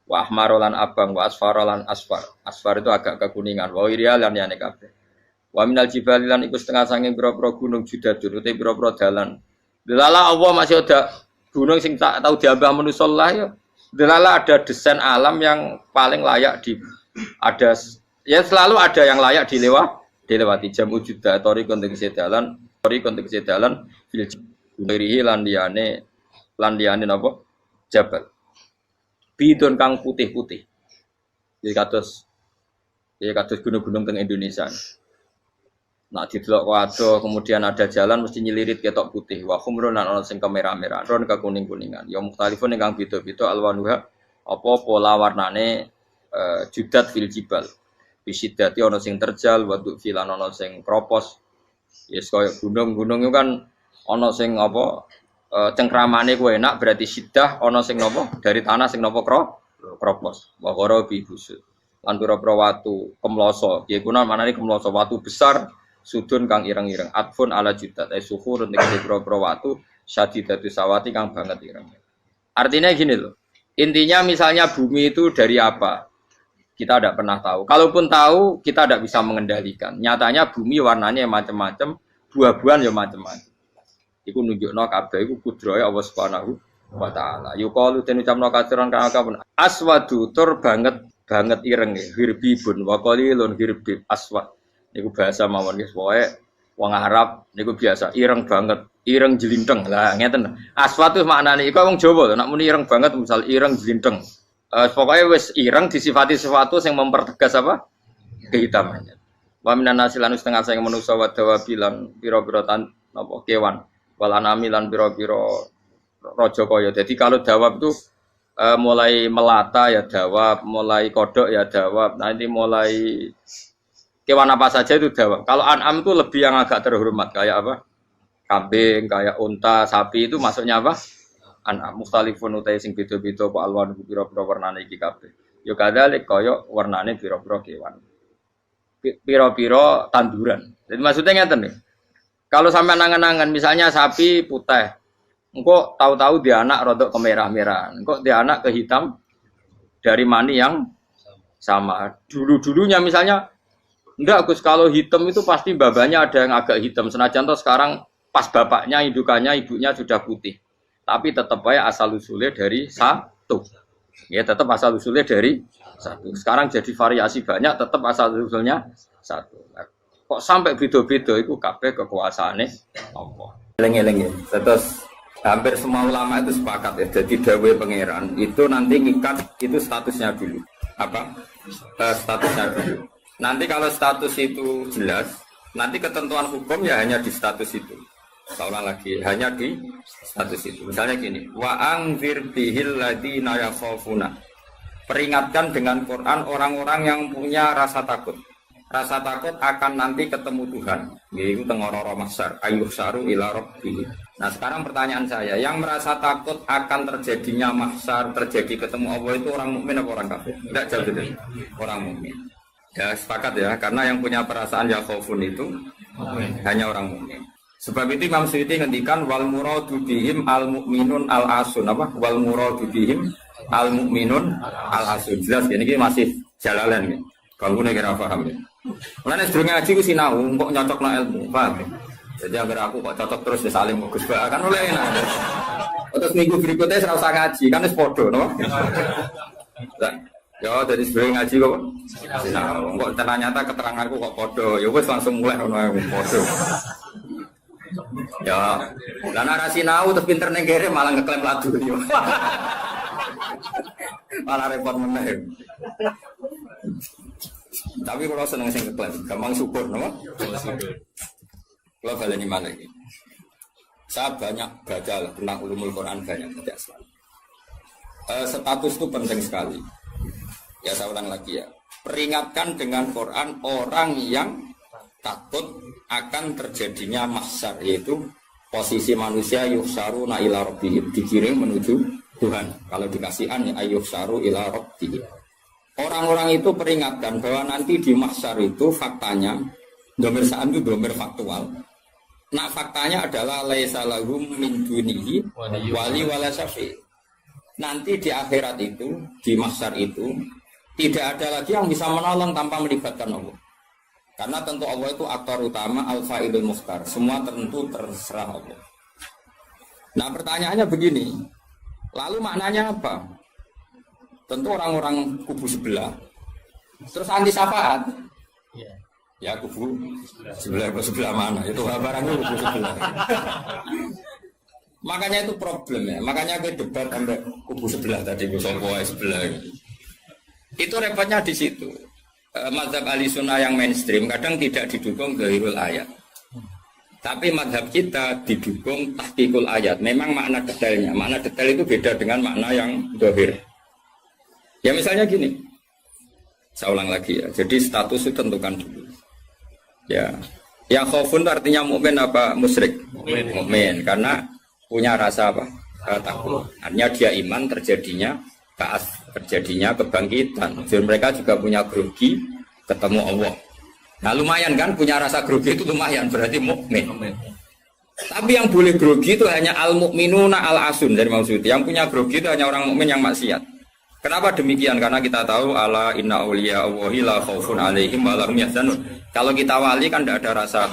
Wa ahmarolan abang wa asfarolan asfar. Asfar itu agak kekuningan. Wa irial lan yane kabeh. Wa minal jibali lan iku setengah saking pira-pira gunung judadun uti pira-pira dalan. Delala Allah masih ada gunung sing tak tahu diambah manusa lah ya. Delala ada desain alam yang paling layak ada ya selalu ada yang layak dilewati jam ujuda tori konteks dalan filjirihi lan liyane napa jabal bidon kang putih-putih jadi kados gunung-gunung teng Indonesia. Nah didelok waduh kemudian ada jalan mesti nyelirit ketok putih wa khumrun lan ana sing kemerah-merah ron ke kuning-kuningan ya mukhtalifun ingkang beda-beda alwanuha apa pola warnane judat fil jibal. Bisidati ana sing terjal, waduk filan ana sing kropos. Yes kaya gunung-gunung itu kan ana sing apa cengkramane ku enak berarti sidah ana sing napa dari tanah sing napa kropos. Wa qara bi busud. Lan pira-pira watu kemloso. Piye kuna manane kemloso watu besar sudun kang ireng-ireng. Atfun ala judat ai suhur ning pira-pira watu syadidatu sawati kang banget ireng. Artinya gini loh. Intinya misalnya bumi itu dari apa? Kita tidak pernah tahu. Kalaupun tahu, kita tidak bisa mengendalikan. Nyatanya bumi warnanya macam-macam, buah-buahan ya macam-macam. Iku nunjukno kabeh iku kudrahe Allah Subhanahu wa taala. Yuqalu den ucapno katsiran kang akeh aswadu tur banget ireng hirbibun wa qalilun hirbib aswad. Niku bahasa mawon guys, pokoke wong Arab niku biasa ireng banget, ireng jlinteng. Lah ngeten. Aswad itu maknane iku wong Jawa lho, nek muni ireng banget misal ireng jlinteng. Pokoknya wis ireng disifati sesuatu yang mempertegas apa? Kehitamannya. Wa minan nasilan setengah saya manusa wa dawabilan pira-pira napa kewan. Wal anami lan pira-pira raja kaya. Jadi kalau dawab itu mulai melata ya dawab, mulai kodok ya dawab. Nanti mulai kewan apa saja itu dawab. Kalau an'am itu lebih yang agak terhormat kayak apa? Kambing, kayak unta, sapi itu masuknya apa? An'am mukhtalifun utai sing beda-beda apa alwan pira-pira warnane iki kabeh. Ya kadalik kaya warnane pira-pira kewan. Pira-pira tanduran. Jadi maksudnya ngeten nih. Kalau sampai angan-angan misalnya sapi putih, engko tahu-tahu dia anak rodok kemerah-merahan, engko dia anak ke hitam dari mani yang sama. Dulu-dulunya misalnya enggak Gus, kalau hitam itu pasti babanya ada yang agak hitam. Senajan toh sekarang pas bapaknya, indukannya, ibunya sudah putih. Tapi tetap aja asal usulnya dari satu. Ya tetap asal usulnya dari satu. Sekarang jadi variasi banyak, tetap asal usulnya satu. Nah, kok sampai beda-beda itu kabeh kekuasaane Allah. Eling-eling. Terus hampir semua ulama itu sepakat ya. Jadi dawuh pangeran itu nanti ngikat itu statusnya dulu. Apa? Statusnya dulu. Nanti kalau status itu jelas, nanti ketentuan hukum ya hanya di status itu. Seolah lagi hanya di status itu. Misalnya gini, wa angzir bihil ladina yakhafuna. Peringatkan dengan Quran orang-orang yang punya rasa takut. Rasa takut akan nanti ketemu Tuhan. Yaitu tengororo mahsyar, ayyuhsyaru ila rabbih. Nah, sekarang pertanyaan saya, yang merasa takut akan terjadinya mahsyar, terjadi ketemu Allah itu orang mukmin apa orang kafir? Tidak jauh itu. Orang mukmin. Ya, sepakat ya, karena yang punya perasaan yakhafun itu hanya orang mukmin. Sebab itu Imam Suyuti ngendikan wal muradu bihim al mukminun al asun apa wal muradu bihim al mukminun al asun. Jelas ya ini masih jalalan ya. Kalau nek ora paham ya. Mulane sedurunge ngaji ku sinau kok nyocokno ilmu, paham ya. Jadi agar aku kok cocok terus ya saling Gus Ba kan oleh enak. Terus minggu berikutnya ora usah ngaji kan wis padha no. Ya dari sedurunge ngaji kok sinau. Kok ternyata keteranganku kok padha. Ya wis langsung mulai ono padha. Ya, lah narasi nau terus pinter ning kere malah ngeklaim ladu yo. Malah repot meneh. Tapi kalau seneng sing ngeklaim, gampang syukur no? Kalau baleni mana iki? Saya banyak baca tentang ulumul Quran banyak tidak selalu. Status itu penting sekali. Ya saya ulang lagi ya. Peringatkan dengan Quran orang yang takut akan terjadinya mahsyar, yaitu posisi manusia yuhsaruna ila rabbihim, dikirim menuju Tuhan. Kalau dikasih an ya yuhsaru ila rabbihim. Orang-orang itu peringatkan bahwa nanti di mahsyar itu faktanya dhamir sa'an itu dhamir faktual. Nah faktanya adalah laisa lahum min dunihi wali wala syafi'. Nanti di akhirat itu, di mahsyar itu tidak ada lagi yang bisa menolong tanpa melibatkan Allah. Karena tentu Allah itu aktor utama al-fa'ilul mukhtar. Semua tentu terserah Allah. Nah pertanyaannya begini. Lalu maknanya apa? Tentu orang-orang kubu sebelah. Terus anti syafaat. Ya kubu sebelah mana? Itu barangnya kubu sebelah. Makanya itu problem ya. Makanya kita debat sampai kubu sebelah tadi. Kubu sebelah. Itu repotnya di situ. Mazhab ahli sunnah yang mainstream kadang tidak didukung zahirul ayat. Tapi mazhab kita didukung tahqiqul ayat. Memang makna detailnya. Makna detail itu beda dengan makna yang zahir. Ya misalnya gini, saya ulang lagi ya. Jadi status itu tentukan dulu. Ya, yang khaufun artinya mukmin apa musyrik? Mukmin, karena punya rasa apa? Takut. Artinya dia iman terjadinya kaas, terjadinya kebangkitan. Jadi mereka juga punya grogi ketemu Allah. Nah lumayan kan punya rasa grogi itu lumayan berarti mukmin. Tapi yang boleh grogi itu hanya al-mukminuna al-asun dari maksud. Yang punya grogi itu hanya orang mukmin yang maksiat. Kenapa demikian? Karena kita tahu ala inna auliya Allahi la khaufun alaihim wa lahum yahzanun. Kalau kita wali kan tidak ada rasa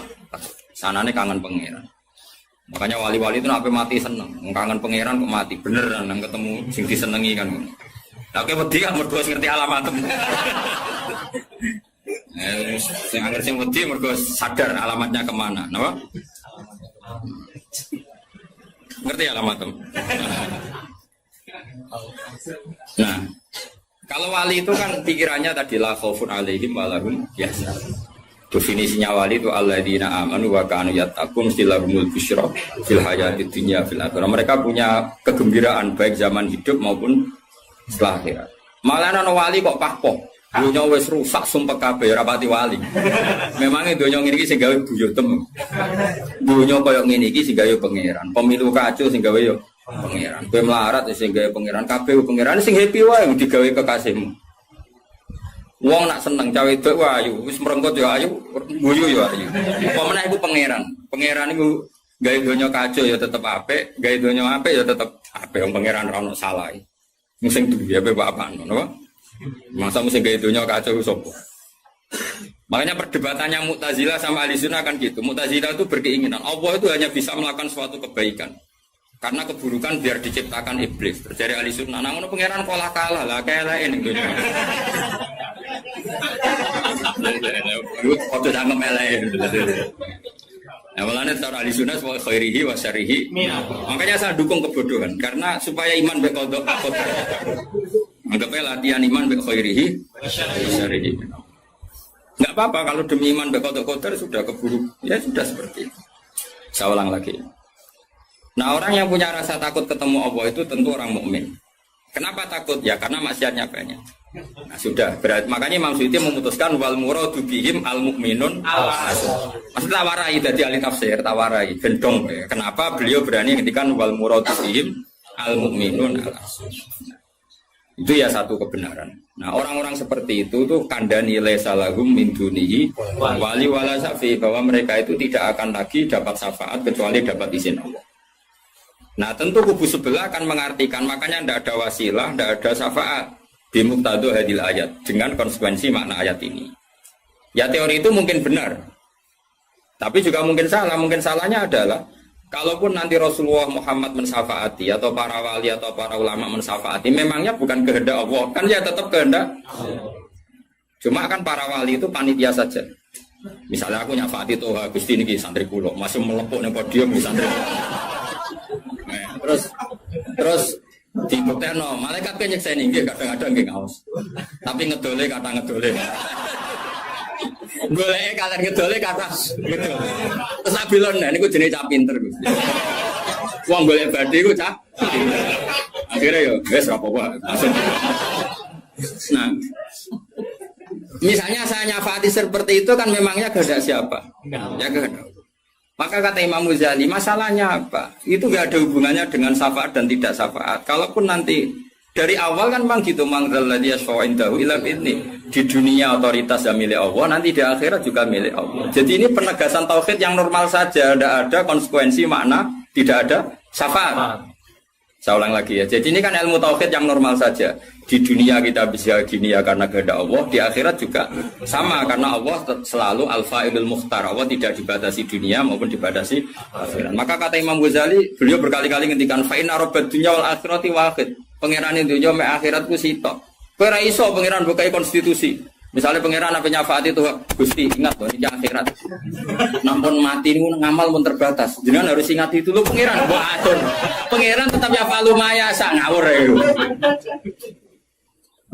sanane kangen pangeran. Makanya wali-wali itu sampai mati seneng. Kangen pangeran kok mati beneran nang ketemu sing disenengi kan. Lah kowe wedi kan mergo ngerti alamatem. Sing anggere sing wedi mergo sadar alamatnya kemana, napa? Ngerti alamatnya? Nah, kalau wali itu kan pikirannya tadi la khaufun alaihim wa lahum yahzanun. Definisinya wali itu alladzina amanu wa kanu yattaqun lahumul busyra fil hayatid dunya fil akhirah. Mereka punya kegembiraan baik zaman hidup maupun setelah akhirat. Malah ana wali kok pahpoh. Dunya wis rusak sumpek kabeh rapati wali. Memangnya dunya ngene iki sing gawe buyutem. Dunya koyo ngene iki sing gawe pangeran. Pemilu kacau sing gawe yo pangeran. Kowe melarat sing gawe pangeran kabeh pangeran sing happy wae digawe kekasihmu. Wong nak seneng cawe wedok ayu, wis merengkot yo ayu, guyu yo ayu. Apa meneh iku pangeran. Pangeran iku gawe donya kacau ya tetep apik, gawe donya apik ya tetep apik. Wong pangeran ora ono salah. Sing duwe ape apa ngono. Masa mesti gawe donya kacau sapa? Makanya perdebatannya Mu'tazilah sama Ahlussunnah kan gitu. Mu'tazilah itu berkeinginan Allah itu hanya bisa melakukan suatu kebaikan. Karena keburukan biar diciptakan iblis. Terjadi Ahlussunnah. Nah, ngono pangeran pola kalah lah kayak ning donya. Waktu tanggung melek. Nah, malahnya secara Ahlussunnah wa khairihi wa syarihi. Makanya saya dukung kebodohan karena supaya iman be qada qadar. Anggapnya latihan iman be khairihi wa syarihi. Enggak apa-apa kalau demi iman be qada qadar sudah keburu. Ya sudah seperti itu. Saya ulang lagi. Nah, orang yang punya rasa takut ketemu Allah itu tentu orang mukmin. Kenapa takut? Ya karena maksiatnya banyak. Nah, sudah berarti makanya Imam Suyuti memutuskan wal muradu bihim al mukminun al asun. Maksud tawarai dari ahli tafsir, tawarai gendong. Kenapa beliau berani ngendikan wal muradu bihim al mukminun al asun. Itu ya satu kebenaran. Nah, orang-orang seperti itu tuh kandani laisa lahum min dunihi wali wala safi, bahwa mereka itu tidak akan lagi dapat syafaat kecuali dapat izin Allah. Nah, tentu kubu sebelah akan mengartikan makanya tidak ada wasilah, tidak ada syafaat bimuqtadu hadil ayat dengan konsekuensi makna ayat ini. Ya teori itu mungkin benar, tapi juga mungkin salah. Mungkin salahnya adalah kalaupun nanti Rasulullah Muhammad mensyafaati atau para wali atau para ulama mensyafaati, memangnya bukan kehendak Allah, kan ya tetap kehendak. Cuma kan para wali itu panitia saja. Misalnya aku nyafaati tuh Gusti niki santri kula, masih melepuk ning podium di santri. Terus dibuktekno malaikat kan nyekseni nggih kadang-kadang nggih ngaos. Tapi ngedole kata ngedole. Goleke kata ngedole kata ngedole. Terus abilon niku jenenge cah pinter Gusti. Wong golek badhe iku cah. Akhirnya yo wis ora apa-apa. Nah, misalnya saya nyafaati seperti itu kan memangnya kehendak siapa? Ya kehendak. Maka kata Imam Ghazali, masalahnya apa? Itu gak ada hubungannya dengan syafaat dan tidak syafaat. Kalaupun nanti dari awal kan memang gitu, mangzalladzi yashfa'u indahu illa bi'idznih. Di dunia otoritas yang milik Allah, nanti di akhirat juga milik Allah. Jadi ini penegasan tauhid yang normal saja, tidak ada konsekuensi makna, tidak ada syafaat. Saya ulang lagi ya. Jadi ini kan ilmu tauhid yang normal saja. Di dunia kita bisa gini ya karena kehendak Allah, di akhirat juga sama karena Allah selalu al-fa'ilul mukhtar. Allah tidak dibatasi dunia maupun dibatasi akhirat. Maka kata Imam Ghazali, beliau berkali-kali ngendikan fa inna rabbad dunya wal akhirati wahid. Pangerane dunya mek akhiratku sitok. Kowe ora iso pangeran bukai konstitusi. Misalnya pangeran apa nyafaati itu Gusti ingat loh ini akhirat. Nampun mati niku ngamal pun terbatas. Jenengan harus ingat itu lho pangeran. Wah atur. Pangeran tetap ya falumaya sak ngawur ya.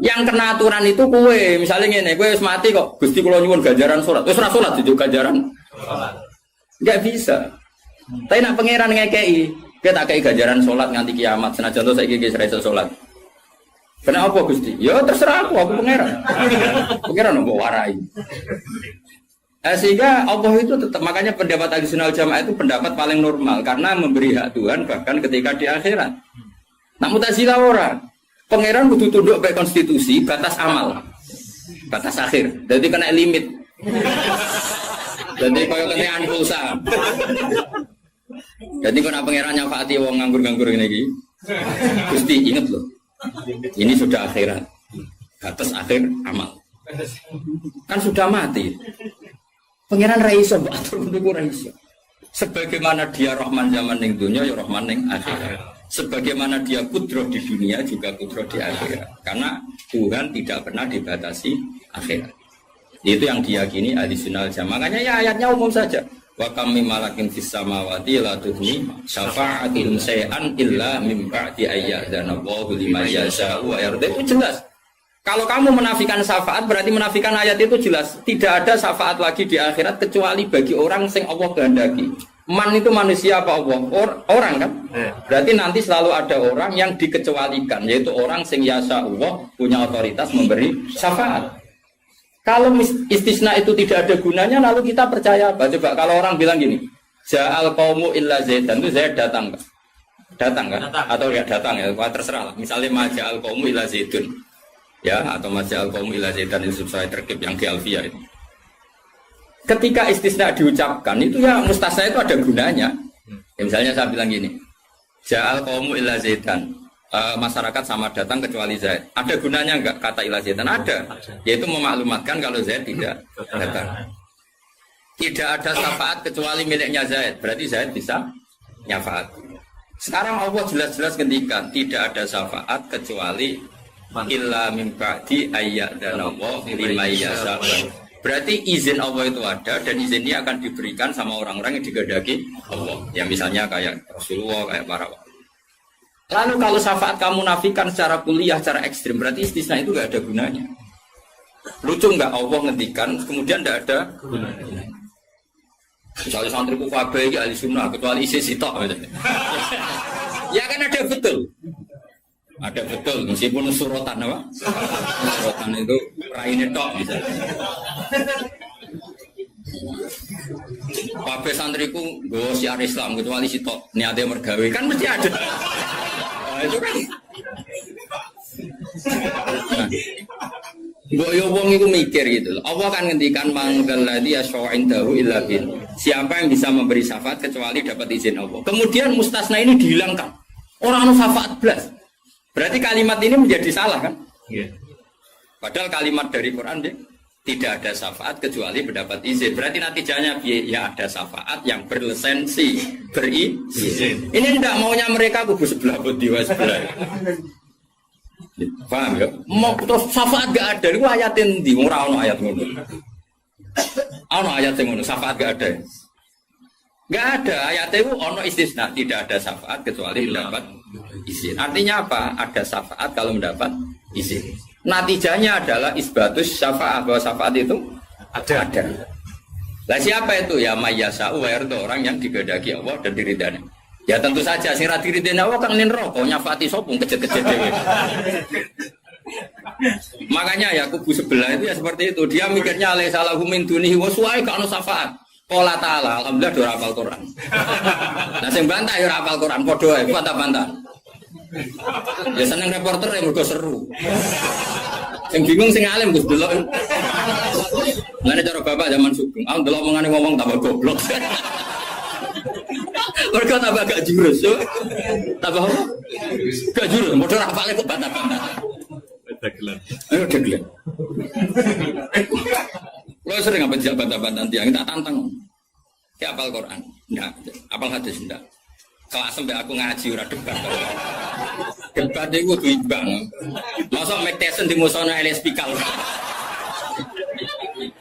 Yang kena aturan itu kue, misalnya ngene, kue wis mati kok, Gusti kula nyuwun ganjaran salat. Wis ora salat juga ganjaran. Enggak bisa. Tapi nak pangeran ngekei, kita tak kei ganjaran salat nganti kiamat, senajan to saiki wis ra iso salat. Kenapa Gusti? Ya terserah aku pangeran. Pangeran mbok warai. Sehingga Allah itu tetap, makanya pendapat Ahlussunnah wal Jamaah itu pendapat paling normal karena memberi hak Tuhan bahkan ketika di akhirat. Nah Mu'tazilah orang, pangeran butuh tunduk baik konstitusi, batas amal, batas akhir, jadi kena limit. Jadi kaya kenaan pulsa. Jadi kena pangeran nyafaati wong nganggur-nganggur ini, Gusti inget loh, ini sudah akhirat, batas akhir amal, kan sudah mati. Pangeran Raiso, atur untuk Raiso. Sebagaimana dia Rahman zaman ning dunia, ya Rahman ning akhirat. Sebagaimana dia kudroh di dunia, juga kudroh di akhirat. Karena Tuhan tidak pernah dibatasi akhirat. Itu yang diyakini Ahlussunnah wal Jamaah. Makanya ya ayatnya umum saja. Wa kam mim malakin fis samawati la tughni syafa'atuhum shay'an illa mim ba'di ayyadzana Allahu liman yasha'u wa yarda. Itu jelas. Kalau kamu menafikan syafaat berarti menafikan ayat itu jelas. Tidak ada syafaat lagi di akhirat kecuali bagi orang yang Allah kehendaki. Man itu manusia apa Allah? Orang kan? Berarti nanti selalu ada orang yang dikecualikan, yaitu orang yang yasa Allah punya otoritas memberi syafaat. Kalau istisna itu tidak ada gunanya, lalu kita percaya apa? Coba kalau orang bilang gini, Ja'al qaumu illa Zaidan, itu Zaid datang kan? Datang kan? Atau ya datang ya, terserah lah. Misalnya Maja'al qaumu illa Zaidun. Ya, atau Maja'al qaumu ila Zaidan itu saya terkip yang di Alfiyah itu. Ketika istisna diucapkan itu ya mustasna itu ada gunanya. Ya, misalnya saya bilang gini, Ja'al qaumu ila Zaidan, masyarakat sama datang kecuali Zaid. Ada gunanya enggak kata ila Zaidan? Ada. Yaitu memaklumatkan kalau Zaid tidak datang. Tidak ada syafaat kecuali miliknya Zaid. Berarti Zaid bisa nyafaat. Sekarang Allah jelas-jelas ketika tidak ada syafaat kecuali illa min ba'di ayyadzana Allah liman yasha. Berarti izin Allah itu ada dan izin ini akan diberikan sama orang-orang yang digedaki Allah. Ya misalnya kayak Rasulullah, kayak para wali. Lalu kalau syafaat kamu nafikan secara kuliah, secara ekstrim, berarti istisna itu gak ada gunanya. Lucu nggak Allah ngendikan kemudian tidak ada gunanya. Misalnya santri kufabe ahli sunnah kecuali isi sitok. Ya kan ada betul. Ada betul, meskipun surotan apa? Surotan itu raine tok misalnya. Kabeh santriku nggo syiar Islam kecuali sitok niate mergawe kan mesti ada. Nah, itu kan. Mbok yo wong iku mikir gitu loh. Allah kan ngendikan manggal ladzi yashfa'indahu illa bin. Siapa yang bisa memberi syafaat kecuali dapat izin Allah. Kemudian mustasna ini dihilangkan. Orang anu syafaat blas. Berarti kalimat ini menjadi salah kan? Yeah. Padahal kalimat dari Quran dia tidak ada syafaat kecuali mendapat izin. Berarti natijahnya ya ada syafaat yang berlisensi, berizin. Ini tidak maunya mereka kubu sebelah bodiwa sebelah. Paham ya? Mau terus syafaat gak ada. Itu ayatin di ora ono ayat ngono. Ono ayat ngono, syafaat gak ada. Gak ada ayat itu ono istisna, tidak ada syafaat kecuali mendapat izin. Artinya apa? Ada syafaat kalau mendapat izin. Natijahnya adalah isbatus syafaat, bahwa syafaat itu ada. Lah siapa itu? Ya mayyasa'u wa yarda, orang yang digedaki Allah dan diridani. Ya tentu saja sing ra diridani Allah kang nin roko nyafaati sopung kejet-kejet dhewe. Makanya ya kubu sebelah itu ya seperti itu. Dia mikirnya alai salahu min dunihi wa suai ka ono syafaat. Qala ta'ala, alhamdulillah do hafal Quran. Nah sing bantah ya hafal Quran padha ae, bantah-bantah. Ya seneng reporter yang mergo seru. Sing bingung sing alim Gus delok. Lane cara bapak zaman Sugeng, aku delok omongane ngomong tambah goblok. Mergo tambah gak jurus yo. Tambah apa? Gak jurus, padha hafale kok bantah-bantah. Dagelan. Ayo dagelan. Lo sering apa dijak bantah-bantah tiang, tak tantang. Kayak apal Quran, enggak. Apal hadis enggak. Kelas sampai aku ngaji ora debat. Debat itu kudu imbang. Masa Mike Tyson di musono LS Pikal.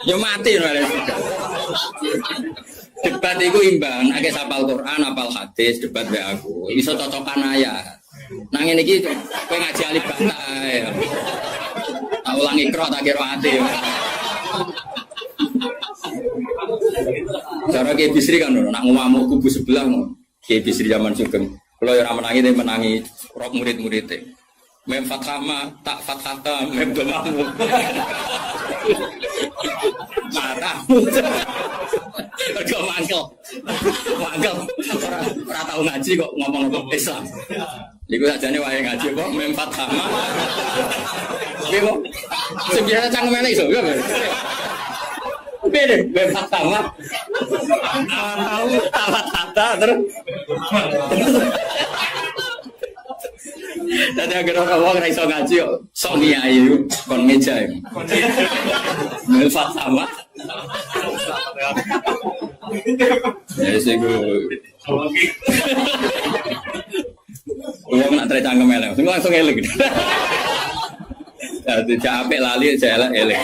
Yo mati no LS Pikal. Debat itu imbang, akeh apal Quran, apal hadis, debat be aku. Iso cocokan ayat. Nang ngene iki kowe ngaji alif bantah ae. Tak ulangi kro tak kira ati. Cara Kiai Bisri kan nak ngamuk kubu sebelah Kiai Bisri zaman Sugeng. Kalau yang menangi dia menangi murid-muridnya. mem fathama tak fathata mem domamu. Matamu. Kok mangkel. Mangkel. Ora tau ngaji kok ngomong Islam. Iku sajane wae ngaji kok mem fathama. Oke kok. Sing biasa cangkem elek iso. Beda, mem fathama. Tahu fathata terus. Tadi agar orang iso ngaji kok sok ngiyai kon meja. Melfat sama. Ya sing go. Wong nak trek cangkem elek, sing langsung elek. Ya tidak apik lali saya elek.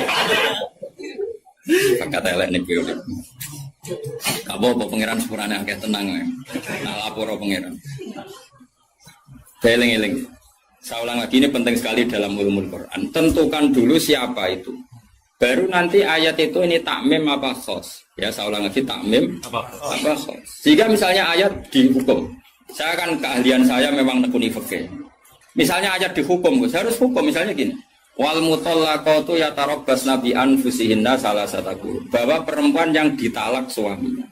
Pakat elek nek yo. Apa pangeran sepurane akeh tenang ae. Nah lapor pangeran. Eling-eling. Saya ulang lagi, ini penting sekali dalam ulumul Quran. Tentukan dulu siapa itu. Baru nanti ayat itu ini takmim apa khos. Ya, saya ulang lagi takmim apa khos. Jika misalnya ayat dihukum. Saya kan keahlian saya memang nekuni fikih. Misalnya ayat dihukum, saya harus hukum misalnya gini. Wal mutallaqatu yatarabbasna bi anfusihinna salasata quru. Bahwa perempuan yang ditalak suaminya,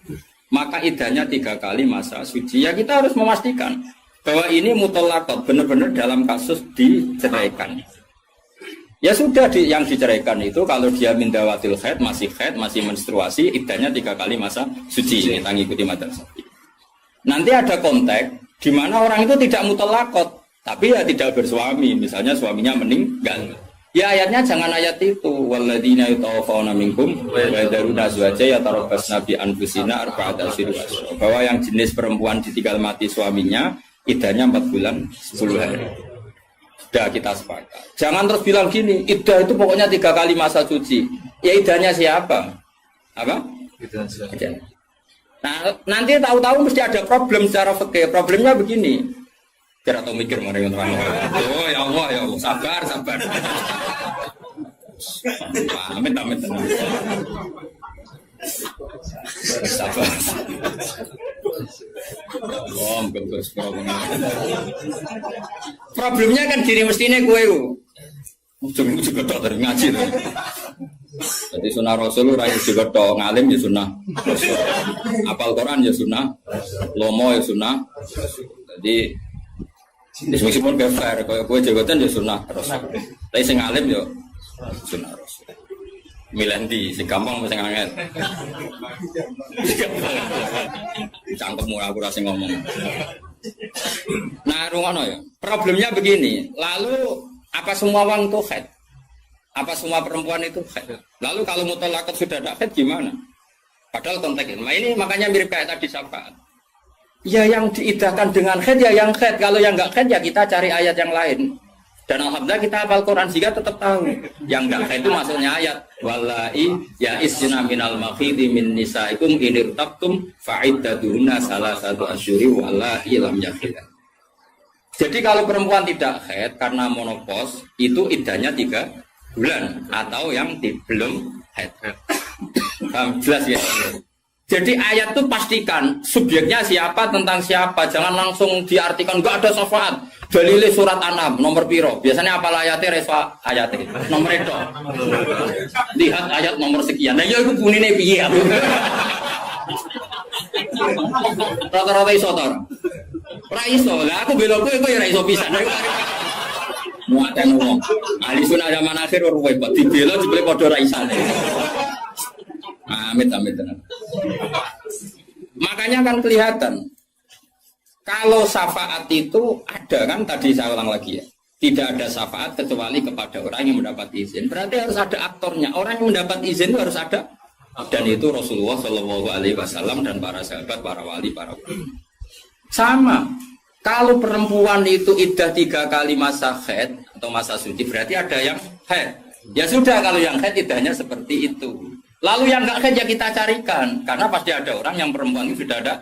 maka iddahnya 3 kali masa suci. Ya kita harus memastikan bahwa ini mutallaqat benar-benar dalam kasus diceraikan. Ya sudah yang diceraikan itu kalau dia mindawatil haid, masih menstruasi, iddahnya 3 kali masa suci. Ini ngikuti madrasah. Nanti ada konteks di mana orang itu tidak mutallaqat, tapi ya tidak bersuami, misalnya suaminya meninggal. Ya ayatnya jangan ayat itu. Walladzina yatawaffawna minkum wa yadharuna azwaja yatarabbasna bi anfusina arba'ata ashhur. Bahwa yang jenis perempuan ditinggal mati suaminya iddahnya 4 bulan 10 hari. Sudah kita sepakat. Jangan terus bilang gini, iddah itu pokoknya 3 kali masa suci. Ya iddahnya siapa? Apa? Iddah. Nah, nanti tahu-tahu mesti ada problem secara fikih. Problemnya begini. Biar atau mikir mana yang terang. Oh ya Allah, sabar. Amit. Sabar. Problemnya kan gini mestinya gue juga tok dari ngaji tuh. Jadi sunnah Rasul raih juga tok ngalim ya sunnah Rasul. Apal Quran ya sunnah, lomo ya sunnah. Jadi meskipun gak fair, kalau gue jabatan ya sunnah Rasul. Tapi sing ngalim ya sunnah Rasul. Milih si gampang mesti angel. Cangkemmu aku rasa ngomong. Nah, rungono ya. Problemnya begini. Lalu apa semua orang itu haid? Apa semua perempuan itu haid? Lalu kalau mutallaqat sudah ada haid gimana? Padahal konteksnya. Nah ini makanya mirip kayak tadi syafaat. Ya yang diidahkan dengan haid ya yang haid. Kalau yang enggak haid ya kita cari ayat yang lain. Dan alhamdulillah kita hafal Quran sehingga tetap tahu yang enggak haid itu maksudnya ayat wallahi ya isna minal makhidi min nisaikum in irtabtum fa'iddatuhunna salasatu asyuri wallahi lam yahid. Jadi kalau perempuan tidak haid karena menopause itu iddahnya 3 bulan atau yang belum haid. Jelas ya. Jadi ayat itu pastikan subjeknya siapa tentang siapa, jangan langsung diartikan enggak ada syafaat. Dalile surat An'am nomor piro? Biasanya apa ayatnya resfa ayatnya nomor itu. Lihat ayat nomor sekian. Nah ya itu bunine piye aku. Rata-rata iso to. Ora iso. Lah aku belok kowe ya ora iso pisan. Muaten wong. Ahli sunah zaman akhir ruwet kok dibela jebule padha ra isane. Amit. Makanya kan kelihatan kalau syafaat itu ada kan tadi saya ulang lagi ya. Tidak ada syafaat kecuali kepada orang yang mendapat izin. Berarti harus ada aktornya. Orang yang mendapat izin itu harus ada. Dan itu Rasulullah Shallallahu Alaihi Wasallam dan para sahabat, para wali, para ulama. Sama. Kalau perempuan itu iddah 3 kali masa haid atau masa suci berarti ada yang haid. Ya sudah kalau yang haid iddahnya seperti itu. Lalu yang enggak haid ya kita carikan karena pasti ada orang yang perempuan itu sudah ada.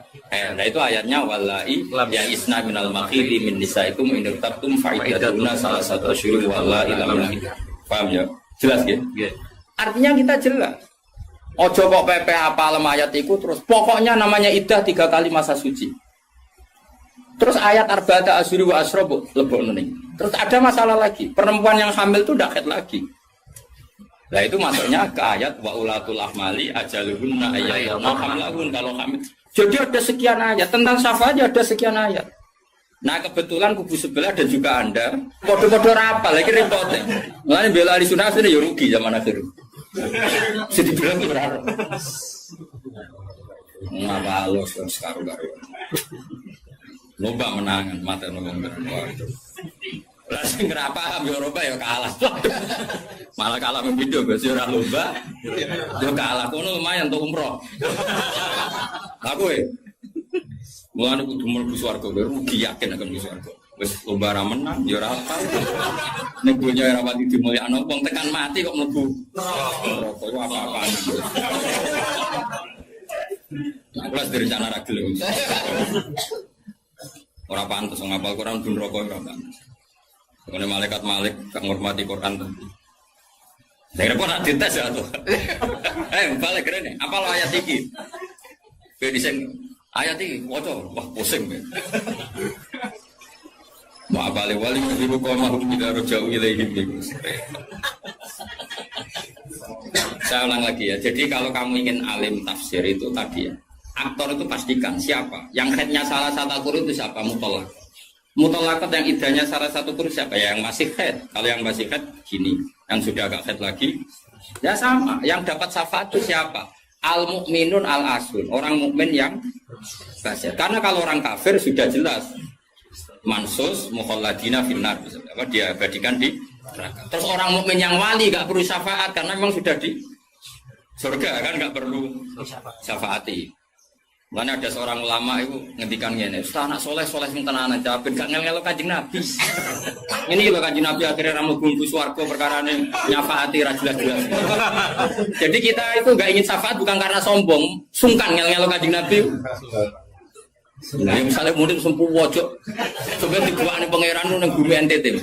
Nah itu ayatnya wallahi ya isna minal makhidi min nisaikum in irtabtum fa'iddatuna salasatu asyhur wallahi lam yahid. Paham ya? Jelas ya? Artinya kita jelas. Ojo kok PP apa ayat itu terus pokoknya namanya iddah 3 kali masa suci. Terus ayat arba'ata asyhur wa asra lebokno ning. Terus ada masalah lagi, perempuan yang hamil itu tidak haid lagi. Nah itu masuknya ke ayat wa ulatul ahmali ajaluhunna ayyatuna hamlahun kalau hamil. Jadi ada sekian ayat tentang syafaat ada sekian ayat. Nah kebetulan kubu sebelah dan juga Anda podo-podo rapal lagi repotnya. Mulane bela ahli sunnah ini ya rugi zaman akhir. Jadi bilang berharap. Ngapa lo sekarang baru. Lomba menangan mata ngomong waduh. Lah sing ora paham Eropa ya kalah. Malah kalah video Gus ora lomba. Yo kalah kono lumayan untuk umroh. Aku mulane kudu mlebu swarga rugi yakin akan mlebu swarga. Wis lomba ra menang ya ora apa. Nek dunya ora pati dimulyakno wong tekan mati kok mlebu neraka yo apa-apaan. Nah, kelas dari sana ragil. Ora pantes ngapal Quran ben neraka ora pantes. Karena malaikat Malik gak menghormati Quran tentu. Saya repot nak dites ya tuh. Balik keren nih. Apa lo ayat ini? Kedisen ayat ini, wah pusing. Mau balik wali ibu kau mahu tidak jauh ilaihim. Saya ulang lagi ya. Jadi kalau kamu ingin alim tafsir itu tadi ya, aktor itu pastikan siapa. Yang headnya salah satu Quran itu siapa? Mutolak. Mutolakat yang idahnya salah satu kurus siapa ya? Yang masih head. Kalau yang masih head gini, yang sudah agak head lagi, ya sama. Yang dapat syafaat itu siapa? Al mukminun al asun, orang mukmin yang kafir. Karena kalau orang kafir sudah jelas mansus mukhalladina finnar, apa dia abadikan di neraka. Terus orang mukmin yang wali gak perlu syafaat karena memang sudah di surga kan gak perlu syafaati. Karena ada seorang ulama itu ngendikan gini, Ustaz anak soleh sing tenanan jawabin gak ngel-ngelo Kanjeng Nabi. Ini lho Kanjeng Nabi akhirnya ramu bumbu swarga perkara ini nyafaati ra jelas-jelas. Jadi kita itu gak ingin syafaat bukan karena sombong, sungkan ngel-ngelo Kanjeng Nabi. Nah, misalnya murid sempuh wojok, coba dibuat pangeran nang bumi NTT.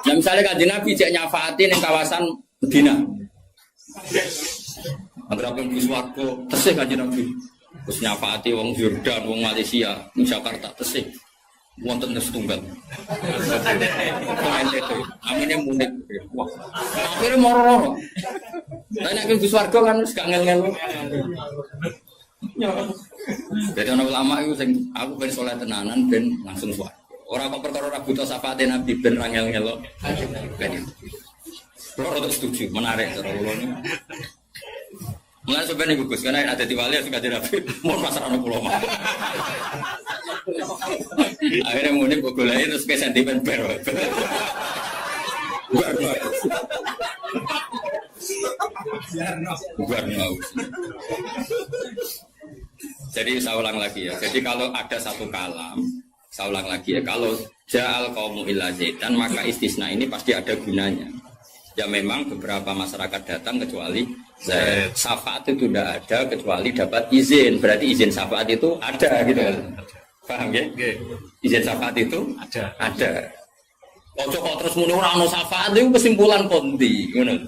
Nah, misalnya Kanjeng Nabi cek nyafaati ning kawasan Medina. Agar apa bumbu swarga tesih Kanjeng Nabi. Terus nyafaati wong Yordan, wong Malaysia, wong Jakarta tesih. Wonten setunggal. Amine munik. Wah. Akhire moro-moro. Lah nek Gus Warga kan wis gak ngel-ngel. Jadi ana ulama iku sing aku ben saleh tenanan ben langsung swarga. Ora kok perkara ora buta syafaate Nabi ben ra ngel-ngel. Ben. Ora setuju, menarik cara kula niku. Mulai sebenarnya gugus karena ada di wali suka dirapi mau pasar anak pulau mah. Akhirnya muni bogolai terus ke sentimen ber. Buar. Jadi saya ulang lagi ya. Jadi kalau ada satu kalam, saya ulang lagi ya. Kalau ja'al qaumu illa zaidan maka istisna ini pasti ada gunanya. Ya memang beberapa masyarakat datang kecuali syafaat itu tidak ada kecuali dapat izin. Berarti izin syafaat itu ada gitu kan. Paham ya? Izin syafaat itu ada. Kok terus muni ora ono syafaat itu kesimpulan konti ngono.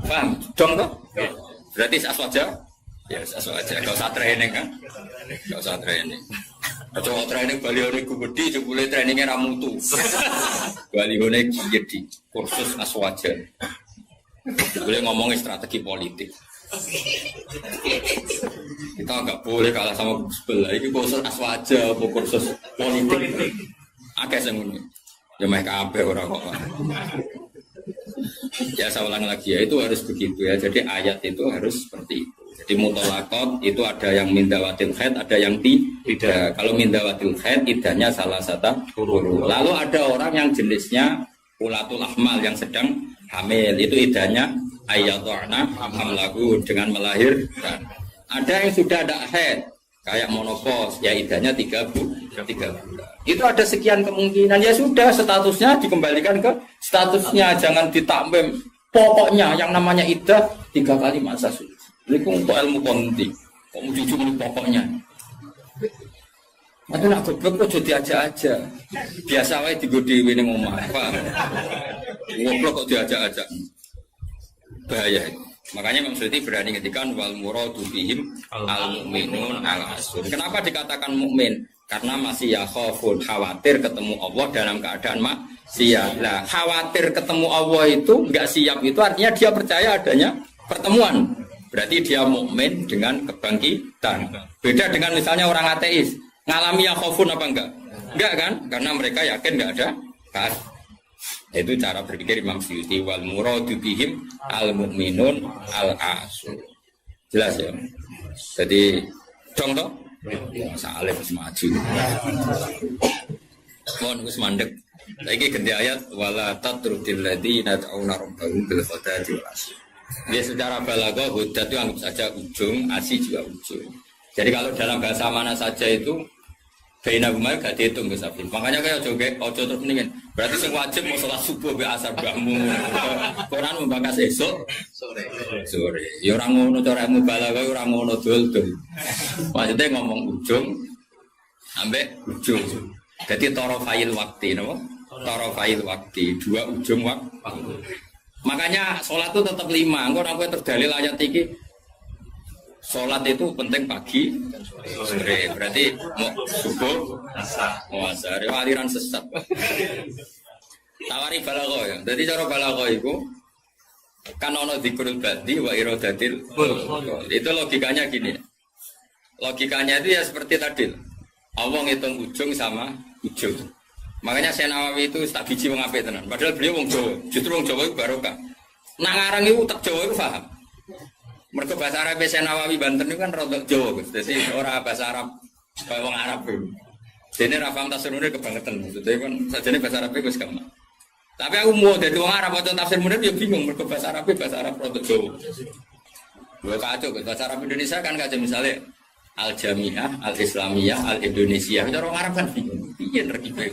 Paham? Dong toh? Berarti aswaja? Ya aswaja. Enggak usah training kan? Enggak usah training. Coba training balione gede jebule trainingnya ra mutu. Balione jadi kursus aswaja. Boleh ngomongin strategi politik. Kita nggak boleh kalah sama sebelah. Ini kursus aswaja, kursus politik. Akeh semuanya. Ya mereka kabeh ora kok. Ya saya ulang lagi ya itu harus begitu ya. Jadi ayat itu harus seperti itu. Jadi mutolakot itu ada yang mindawatil haid, ada yang tidak. Kalau mindawatil haid idahnya salah satu huruf. Lalu ada orang yang jenisnya ulatul ahmal yang sedang hamil itu idahnya ayatu'na hamlahu dengan melahirkan. Ada yang sudah ada haid kayak monopos ya idahnya 3 bulan. Itu ada sekian kemungkinan ya sudah statusnya dikembalikan ke statusnya jangan ditambahin. Pokoknya yang namanya idah 3 kali masa suci. Ini untuk ilmu konti. Kamu jujur ini pokoknya. Itu nak goblok kok jadi aja. Biasa wae digodewi ning omah. Paham? Goblok kok diajak-ajak. Bahaya. Makanya Imam Suyuti berani ngetikan wal muradu bihim al mukminun al asun. Kenapa dikatakan mukmin? Karena masih ya khofun, khawatir ketemu Allah dalam keadaan maksiat. Nah, khawatir ketemu Allah itu enggak siap itu artinya dia percaya adanya pertemuan. Berarti dia mukmin dengan kebangkitan. Beda dengan misalnya orang ateis, ngalami ya khofun apa enggak? Enggak kan? Karena mereka yakin enggak ada kan. Itu cara berpikir Imam Suyuti wal muradu bihim al mukminun al asu. Jelas ya. Jadi contoh Saleh wis maju. Mohon wis mandek. Saiki ganti ayat wala tatrudil ladina ta'una rabbahum bil ghadati wal asyi. Dia secara balaghah hudat itu anggap saja ujung, asyi juga ujung. Jadi kalau dalam bahasa mana saja itu baina gumai gak dihitung Gus Afif. Makanya kayak ojo terus mendingin. Berarti sing wajib mau salat subuh be asar bahmu. Quran membahas esok sore. Ya ora ngono cara balaghah ora ngono dul-dul. Maksudnya ngomong ujung ambek ujung. Jadi torofail waktu, no? Torofail waktu, dua ujung waktu. Makanya sholat itu tetap 5. Engkau namanya terdalil ayat ini. Sholat itu penting pagi, sore. Berarti mau subuh, mau asar. Aliran sesat. Tawari balaghah ya. Jadi cara balaghah itu kan ono dzikrul badi wa iradatil. Itu logikanya gini. Logikanya itu ya seperti tadi. Allah ngitung ujung sama ujung. Makanya Syekh Nawawi itu tak biji wong apik tenan. Padahal beliau wong Jawa. Justru wong Jawa itu barokah. Nak ngarang itu tak Jawa itu paham. Mergo bahasa Arab Syekh Nawawi Banten itu kan rodok Jawa, Gus. Dadi ora bahasa Arab kaya wong Arab. Dene ra paham tafsirune kebangetan. Maksudnya kan sajane bahasa Arab wis gampang. Tapi aku mau dadi wong Arab waca tafsir munir ya bingung mergo bahasa Arab rodok Jawa. Dua kacau, bahasa Arab Indonesia kan kacau misalnya Al-Jami'ah, Al-Islamiyah, Al-Indonesia. Itu orang Arab kan bingung. Iya nerkipe.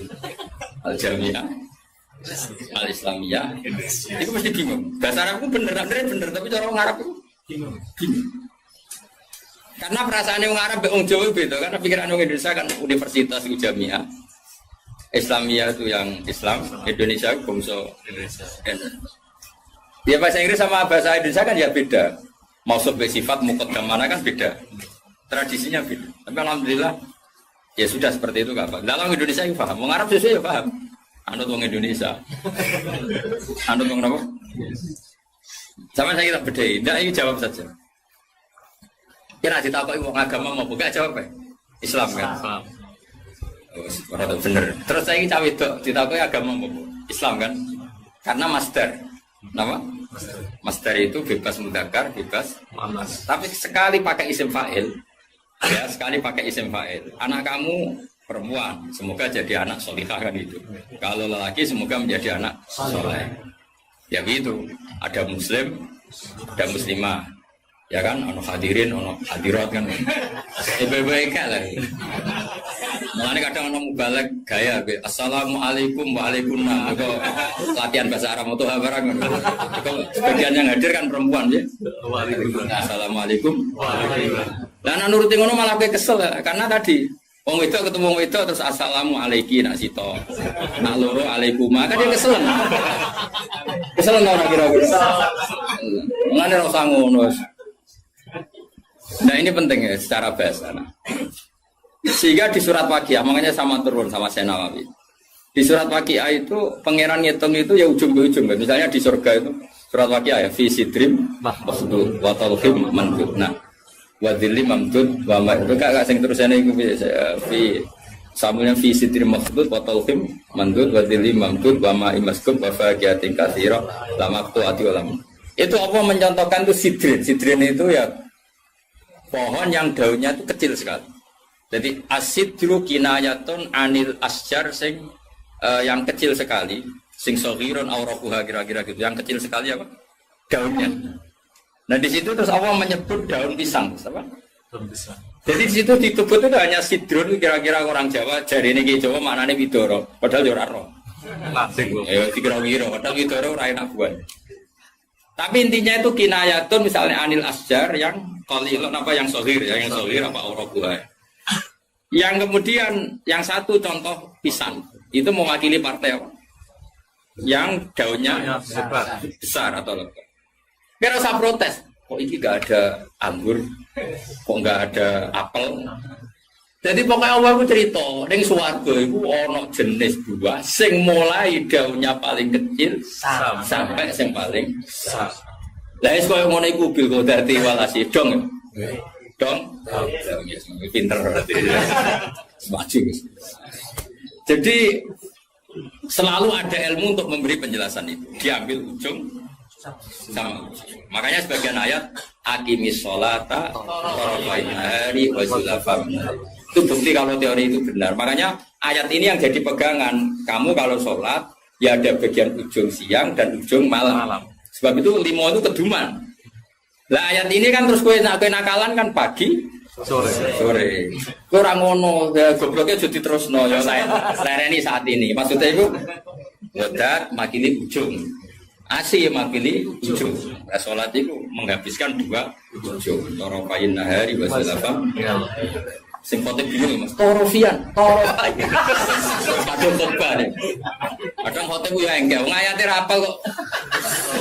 Al-Jami'ah, Al-Islamiyah. Itu mesti bingung. Bahasa Arab itu bener, tapi orang Arab itu bingung. Karena perasaan orang Arab orang Jawa beda. Karena pikiran orang Indonesia kan universitas itu Jami'ah. Islamiyah itu yang Islam, Indonesia itu bangsa Indonesia. Ya bahasa Inggris sama bahasa Indonesia kan ya beda. Maksud bersifat muqaddam mana kan beda. Tradisinya beda. Tapi alhamdulillah ya sudah seperti itu gak apa. Dalam Indonesia yang paham, orang Arab sesuai ya paham. Anut orang Indonesia. Anut orang apa? Sama saya kita beda. Tidak, ini jawab saja. Kira ditakuti orang agama mau buka jawab ya? Islam kan? Oh, bener. Terus saya ini cawe itu ditakuti agama mau Islam kan? Karena master. Nama? Master itu bebas mudzakkar, bebas muannas. Tapi sekali pakai isim fa'il. Ya, sekali pakai isim fa'il. Anak kamu perempuan, semoga jadi anak solihah kan itu. Kalau lelaki semoga menjadi anak soleh. Ya begitu. Ada muslim, ada muslimah. Ya kan, ono hadirin, ono hadirat kan. Baik-baik lah. Mulane kadang ono mubalek gaya assalamualaikum waalaikumsalam. Itu latihan bahasa Arab itu barang. Sebagian yang hadir kan perempuan ya. Assalamualaikum waalaikumsalam. Lah nek nuruti ngono malah kowe kesel karena tadi wong wedok ketemu wong wedok terus assalamualaikum nak sito. Nak loro alaikuma kan dia kesel. Kesel ora kira-kira. Mulane ora usah ngono. Nah ini penting ya secara bahasa. Sehingga di surat Waqiah, makanya sama turun sama Syekh Nawawi. Di surat Waqiah itu pangeran ngitung itu ya ujung ke ujung. Misalnya di surga itu surat Waqiah ya fi sidrim mahmud wa talhim mandud. Nah, wa dhillim mamdud wa ma itu gak sing terusane iku fi samulnya fi sidrim mahmud wa talhim mandud wa dhillim mamdud wa ma imaskub wa faqiyatin katsira la maqtu'ati wa lam. Itu apa mencontohkan itu sidrin. Sidrin itu ya pohon yang daunnya itu kecil sekali. Jadi asidru kinayatun anil asjar sing yang kecil sekali, sing soghirun auraquha kira-kira gitu. Yang kecil sekali apa? Daunnya. Nah di situ terus Allah menyebut daun pisang, apa? Daun pisang. Jadi di situ di tubuh itu hanya sidrun kira-kira orang Jawa, jari ini Jawa maknanya widoro, padahal ora ro. Ya dikira-kira, padahal widoro ora enak buat. Tapi intinya itu kinayatun misalnya anil asjar yang qalilun apa yang soghir ya, yang soghir apa auraquha. Yang kemudian yang satu contoh pisang itu mewakili partai apa? Yang daunnya besar atau lebat. Kira usah protes. Kok ini gak ada anggur? Kok gak ada apel? Jadi pokoknya Allah ku cerita, ning swarga iku ana jenis buah sing mulai daunnya paling kecil sampai sing paling besar. Lah wis koyo ngono iku bil qadarti walasi dong. Dong. Pinter berarti. Maju. Jadi selalu ada ilmu untuk memberi penjelasan itu. Diambil ujung sama. Makanya sebagian ayat aqimis sholata tarafain nahari wa zulafam. Itu bukti kalau teori itu benar. Makanya ayat ini yang jadi pegangan. Kamu kalau sholat ya ada bagian ujung siang dan ujung malam. Sebab itu limo itu keduman. Lah ayat ini kan terus kue nakalan kan pagi sore. Kurang ngono, ya gobloknya jadi terus no. Ya lereni saat ini. Maksudnya itu wadat makili ujung. Asih makili ujung. Nah, sholat itu menghabiskan dua ujung. Torofain nahari wasilafam. Sing khotib bingung Mas. Torofian. Kadang khotbah nih. Kadang khotib ya enggak. Ngayate ra apal kok.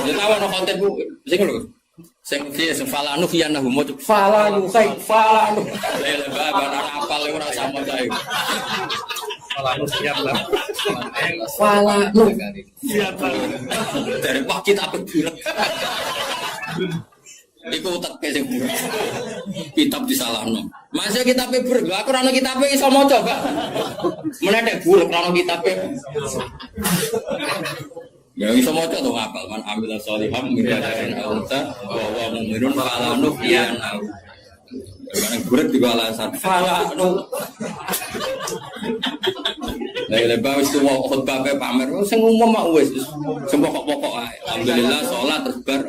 Ya tahu ana khotib sing lho. Sing falanu fiyanahu mo falanu kai falanu. Lha babar ana apal ora sama kae. Falanu siap lah. Falanu. Siap. Dari wah kita apa bulat. Iku teke sing bulat. Kitab disalahno. Masa kitabe buruk, aku ora ono kitabe iso maca, Pak. Menek buruk ora ono kitabe. Ya iso maca to ngapal man amil sholiham min dzakarin aw unsa wa huwa mu'minun fala nuhyana. Karena buruk juga alasan fala nu. Lah lebar wis tuwa khotbah pe pamer sing umum mak wis sing pokok-pokok ae. Alhamdulillah salat terus bar.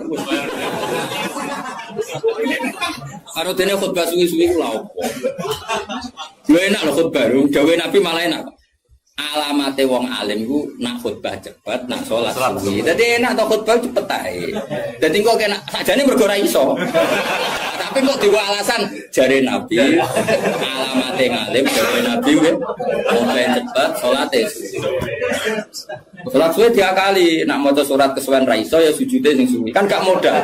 Karo dene khotbah suwi-suwi ku lha opo? Lho enak lho khotbah, dawuh Nabi malah enak. Alamate wong alim ku nak khotbah cepet, nak salat suwi. Dadi enak to khotbah cepet ae. Dadi kok enak sakjane mergo ora iso. Tapi kok diwa alasan jare Nabi alamate ngalim jare Nabi khotbah cepet, salate suwi. Salat suwi diakali, nak maca surat kesuwen ra iso ya sujude sing suwi. Kan gak modal.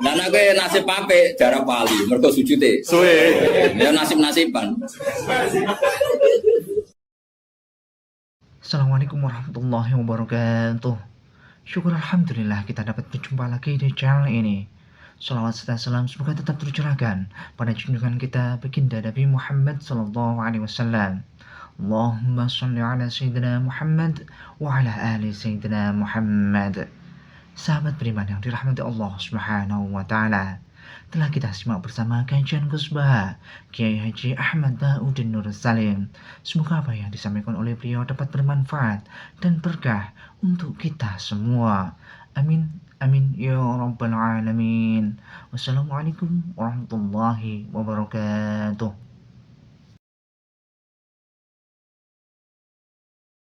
Dan aku nasib pape jarak pali, mereka sujute. Suwe. Ya nasib-nasiban. Assalamualaikum warahmatullahi wabarakatuh. Syukur alhamdulillah kita dapat berjumpa lagi di channel ini. Salawat serta salam semoga tetap tercurahkan pada junjungan kita baginda Nabi Muhammad sallallahu alaihi wasallam. Allahumma shalli ala sayyidina Muhammad wa ala ali sayyidina Muhammad. Sahabat beriman yang dirahmati Allah Subhanahu wa taala, telah kita simak bersama kajian khutbah Kiai Haji Ahmad Bauddin Nur Salim. Semoga apa yang disampaikan oleh beliau dapat bermanfaat dan berkah untuk kita semua. Amin amin ya rabbal alamin. Wassalamualaikum warahmatullahi wabarakatuh.